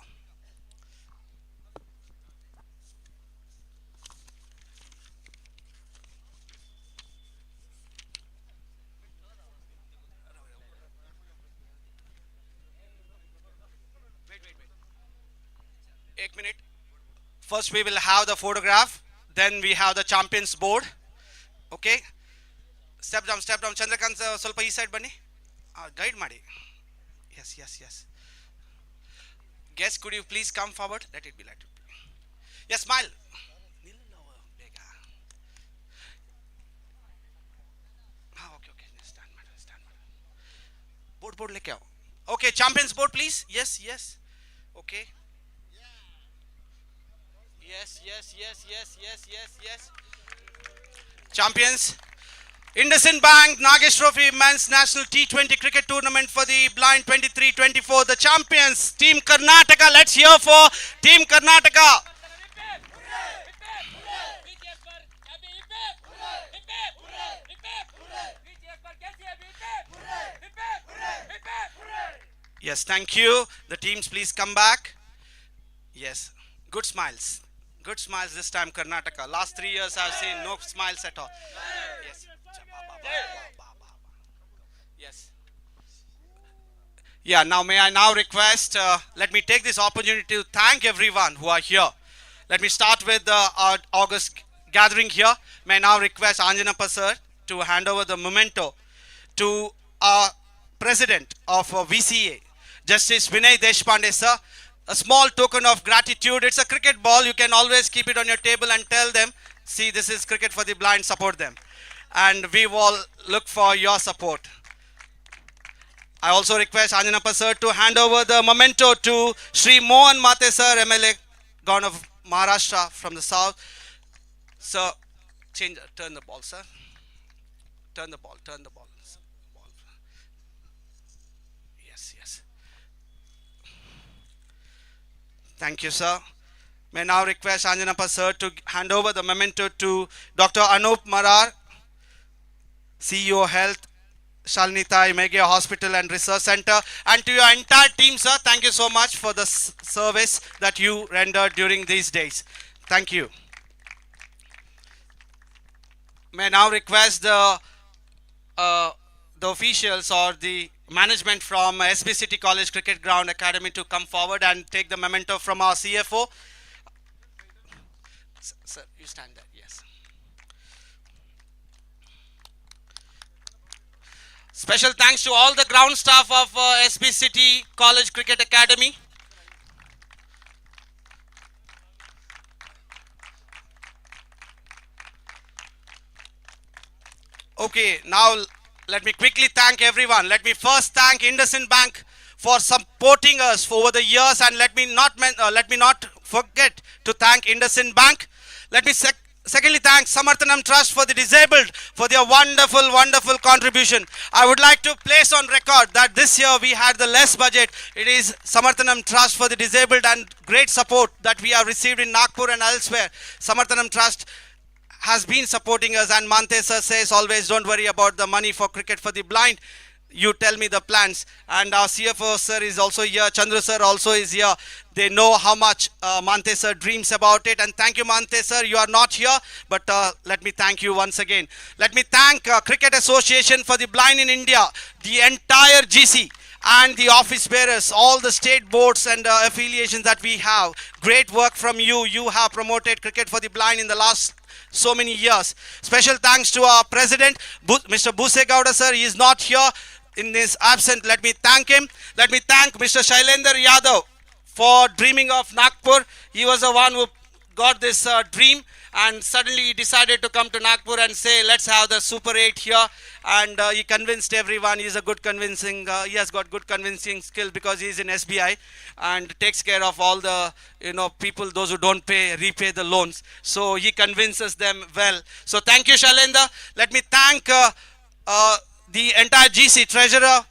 One minute. First we will have the photograph, then we have the champions board. Okay, step down. Chandrakant ಸ್ವಲ್ಪ ಈ side ಬನ್ನಿ, guide ಮಾಡಿ. Yes. Guest, could you please come forward? Let it be. Yes, smile. Okay. Stand. Board लेके आओ. Okay, champions board please. Yes. Okay. Yes. Champions, IndusInd Bank Nagesh Trophy Men's National T20 Cricket Tournament for the Blind 23-24. The champions, Team Karnataka. Let's hear for Team Karnataka. Yes, thank you. The teams please come back. Yes, good smiles this time Karnataka. Last 3 years I've seen no smiles at all. Yes. Yeah, now may I now request, let me take this opportunity to thank everyone who are here. Let me start with our August gathering here. May I now request Anjanappa sir to hand over the memento to our president of VCA, Justice Vinay Deshpande sir. A small token of gratitude. It's a cricket ball. You can always keep it on your table and tell them, see, this is cricket for the blind, support them. And we will look for your support. I also request Anjanappa sir to hand over the memento to Sri Mohan Mate sir, MLA, gone of Maharashtra from the south. Sir, turn the ball, sir. Turn the ball. Yes. Thank you, sir. May now request Anjanappa sir to hand over the memento to Dr. Anup Marar, CEO Health, Shalnita Imege Hospital and Research Center, and to your entire team, sir, thank you so much for the service that you rendered during these days. Thank you. May I now request the officials or the management from SB City College Cricket Ground Academy to come forward and take the memento from our CFO. Sir, you stand there, yes. Special thanks to all the ground staff of SB City College Cricket Academy. Okay, now let me quickly thank everyone. Let me first thank IndusInd Bank for supporting us over the years, and let me not forget to thank IndusInd Bank. Let me secondly thank Samarthanam Trust for the disabled for their wonderful contribution. I would like to place on record that this year we had the less budget. It is Samarthanam Trust for the disabled and great support that we have received in Nagpur and elsewhere. Samarthanam Trust has been supporting us, and Mante sir says always, don't worry about the money for cricket for the blind. You tell me the plans. And our CFO sir is also here. Chandra sir also is here. They know how much Mante sir dreams about it. And thank you, Mante sir. You are not here, but let me thank you once again. Let me thank Cricket Association for the Blind in India, the entire GC, and the office bearers, all the state boards and affiliations that we have. Great work from you. You have promoted cricket for the blind in the last so many years. Special thanks to our president, Mr. Buse Gowda sir. He is not here in his absence. Let me thank him. Let me thank Mr. Shailendra Yadav for dreaming of Nagpur. He was the one who got this dream, and suddenly he decided to come to Nagpur and say, let's have the Super 8 here. And he convinced everyone. He has got good convincing skill because he is in SBI and takes care of all the people, those who don't repay the loans. So he convinces them well. So thank you, Shailendra. Let me thank the entire GC treasurer,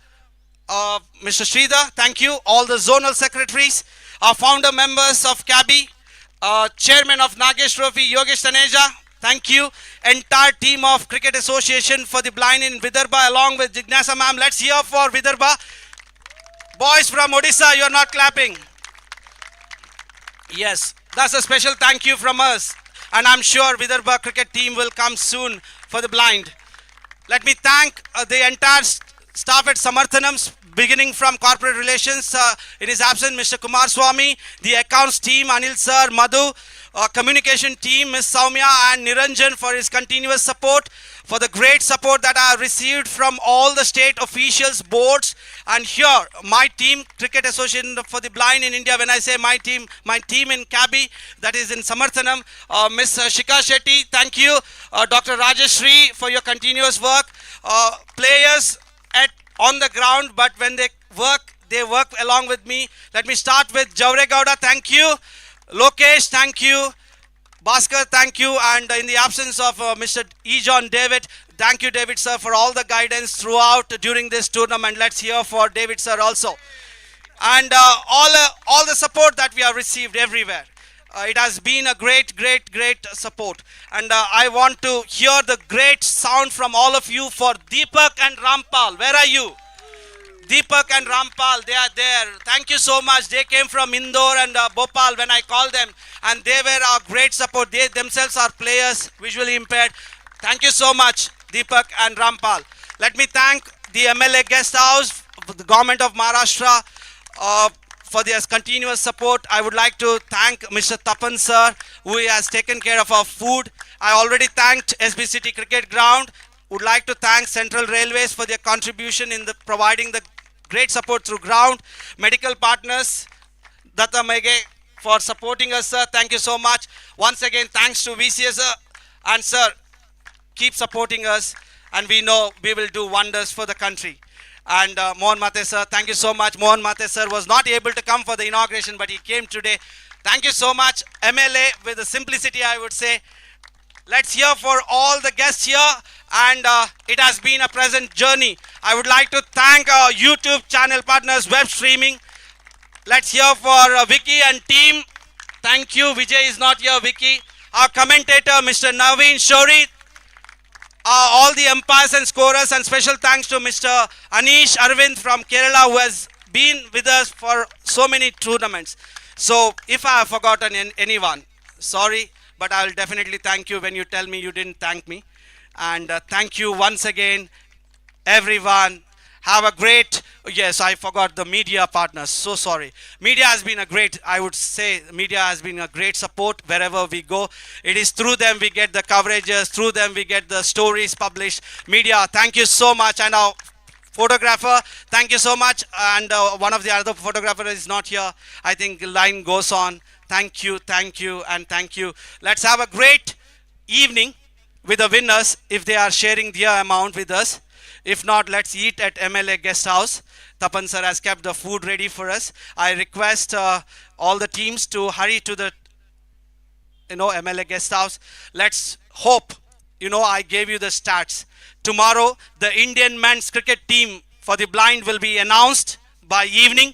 Mr. Sridhar. Thank you. All the zonal secretaries, our founder members of CABI, chairman of Nagesh Trophy, Yogesh Taneja. Thank you. Entire team of Cricket Association for the Blind in Vidarbha along with Jignasa ma'am. Let's hear for Vidarbha. Boys from Odisha, you're not clapping. Yes, that's a special thank you from us. And I'm sure Vidarbha cricket team will come soon for the blind. Let me thank the entire staff at Samarthanam, beginning from corporate relations, in his absence, Mr. Kumar Swami, the accounts team, Anil sir, Madhu, communication team, Ms. Saumya and Niranjan for his continuous support, for the great support that I have received from all the state officials, boards, and here, my team, Cricket Association for the Blind in India. When I say my team in CABI, that is in Samarthanam, Ms. Shika Shetty, thank you, Dr. Rajeshri for your continuous work, players on the ground, but when they work along with me. Let me start with Javre Gowda, thank you. Lokesh, thank you. Bhaskar, thank you. And in the absence of Mr. E. John David, thank you, David sir, for all the guidance throughout during this tournament. Let's hear for David sir also. And all the support that we have received everywhere. It has been a great support. And I want to hear the great sound from all of you for Deepak and Rampal. Where are you? Deepak and Rampal, they are there. Thank you so much. They came from Indore and Bhopal when I called them. And they were our great support. They themselves are players, visually impaired. Thank you so much, Deepak and Rampal. Let me thank the MLA Guest House, the government of Maharashtra, for their continuous support. I would like to thank Mr. Tapan sir, who has taken care of our food. I already thanked SB City Cricket Ground. Would like to thank Central Railways for their contribution in providing the great support through ground. Medical partners, Datta Mege, for supporting us, sir. Thank you so much. Once again, thanks to VCS, sir. And sir, keep supporting us, and we know we will do wonders for the country. And Mohan Mate sir, thank you so much. Mohan Mate sir was not able to come for the inauguration, but he came today. Thank you so much. MLA, with the simplicity, I would say. Let's hear for all the guests here, and it has been a pleasant journey. I would like to thank our YouTube channel partners, web streaming. Let's hear for Vicky and team. Thank you. Vijay is not here, Vicky. Our commentator, Mr. Naveen Shori. all the umpires and scorers, and special thanks to Mr. Anish Arvind from Kerala, who has been with us for so many tournaments. So if I have forgotten anyone, sorry, but I will definitely thank you when you tell me you didn't thank me. And thank you once again, everyone. Have a great, yes, I forgot the media partners, so sorry. Media has been a great, I would say, media has been a great support wherever we go. It is through them we get the coverages, through them we get the stories published. Media, thank you so much. And our photographer, thank you so much. And one of the other photographer is not here. I think the line goes on. Thank you, and thank you. Let's have a great evening with the winners if they are sharing their amount with us. If not, let's eat at MLA Guest House. Tapan sir has kept the food ready for us. I request all the teams to hurry to the MLA Guest House. Let's hope, I gave you the stats. Tomorrow, the Indian men's cricket team for the blind will be announced by evening.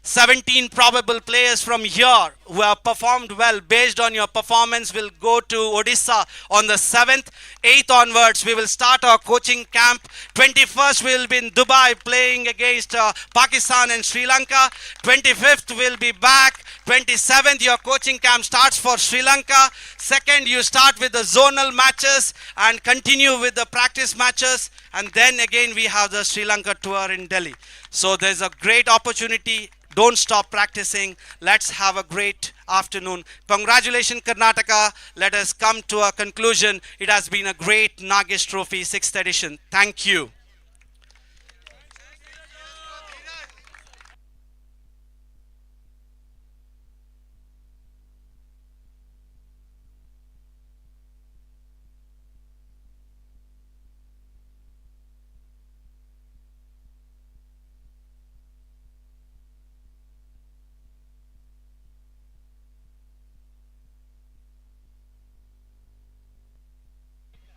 17 probable players from here who have performed well based on your performance will go to Odisha on the 7th. 8th onwards, we will start our coaching camp. 21st, we will be in Dubai playing against Pakistan and Sri Lanka. 25th, we'll be back. 27th, your coaching camp starts for Sri Lanka. 2nd, you start with the zonal matches and continue with the practice matches. And then again, we have the Sri Lanka tour in Delhi. So there's a great opportunity. Don't stop practicing. Let's have a great afternoon. Congratulations, Karnataka. Let us come to a conclusion. It has been a great Nagesh Trophy 6th edition. Thank you.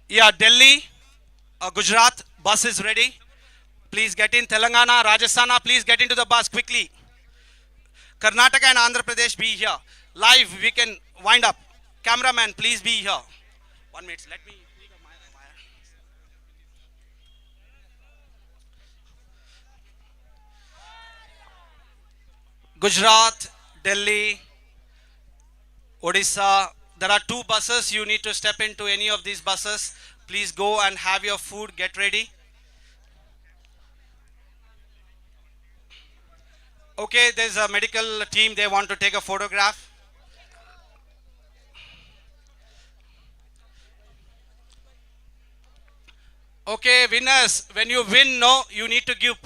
Yeah, Delhi, Gujarat, bus is ready. Please get in. Telangana, Rajasthana, please get into the bus quickly. Karnataka and Andhra Pradesh, be here. Live, we can wind up. Cameraman, please be here. 1 minute, let me. Gujarat, Delhi, Odisha. There are 2 buses. You need to step into any of these buses. Please go and have your food. Get ready. Okay, there's a medical team. They want to take a photograph. Okay, winners. When you win, you need to give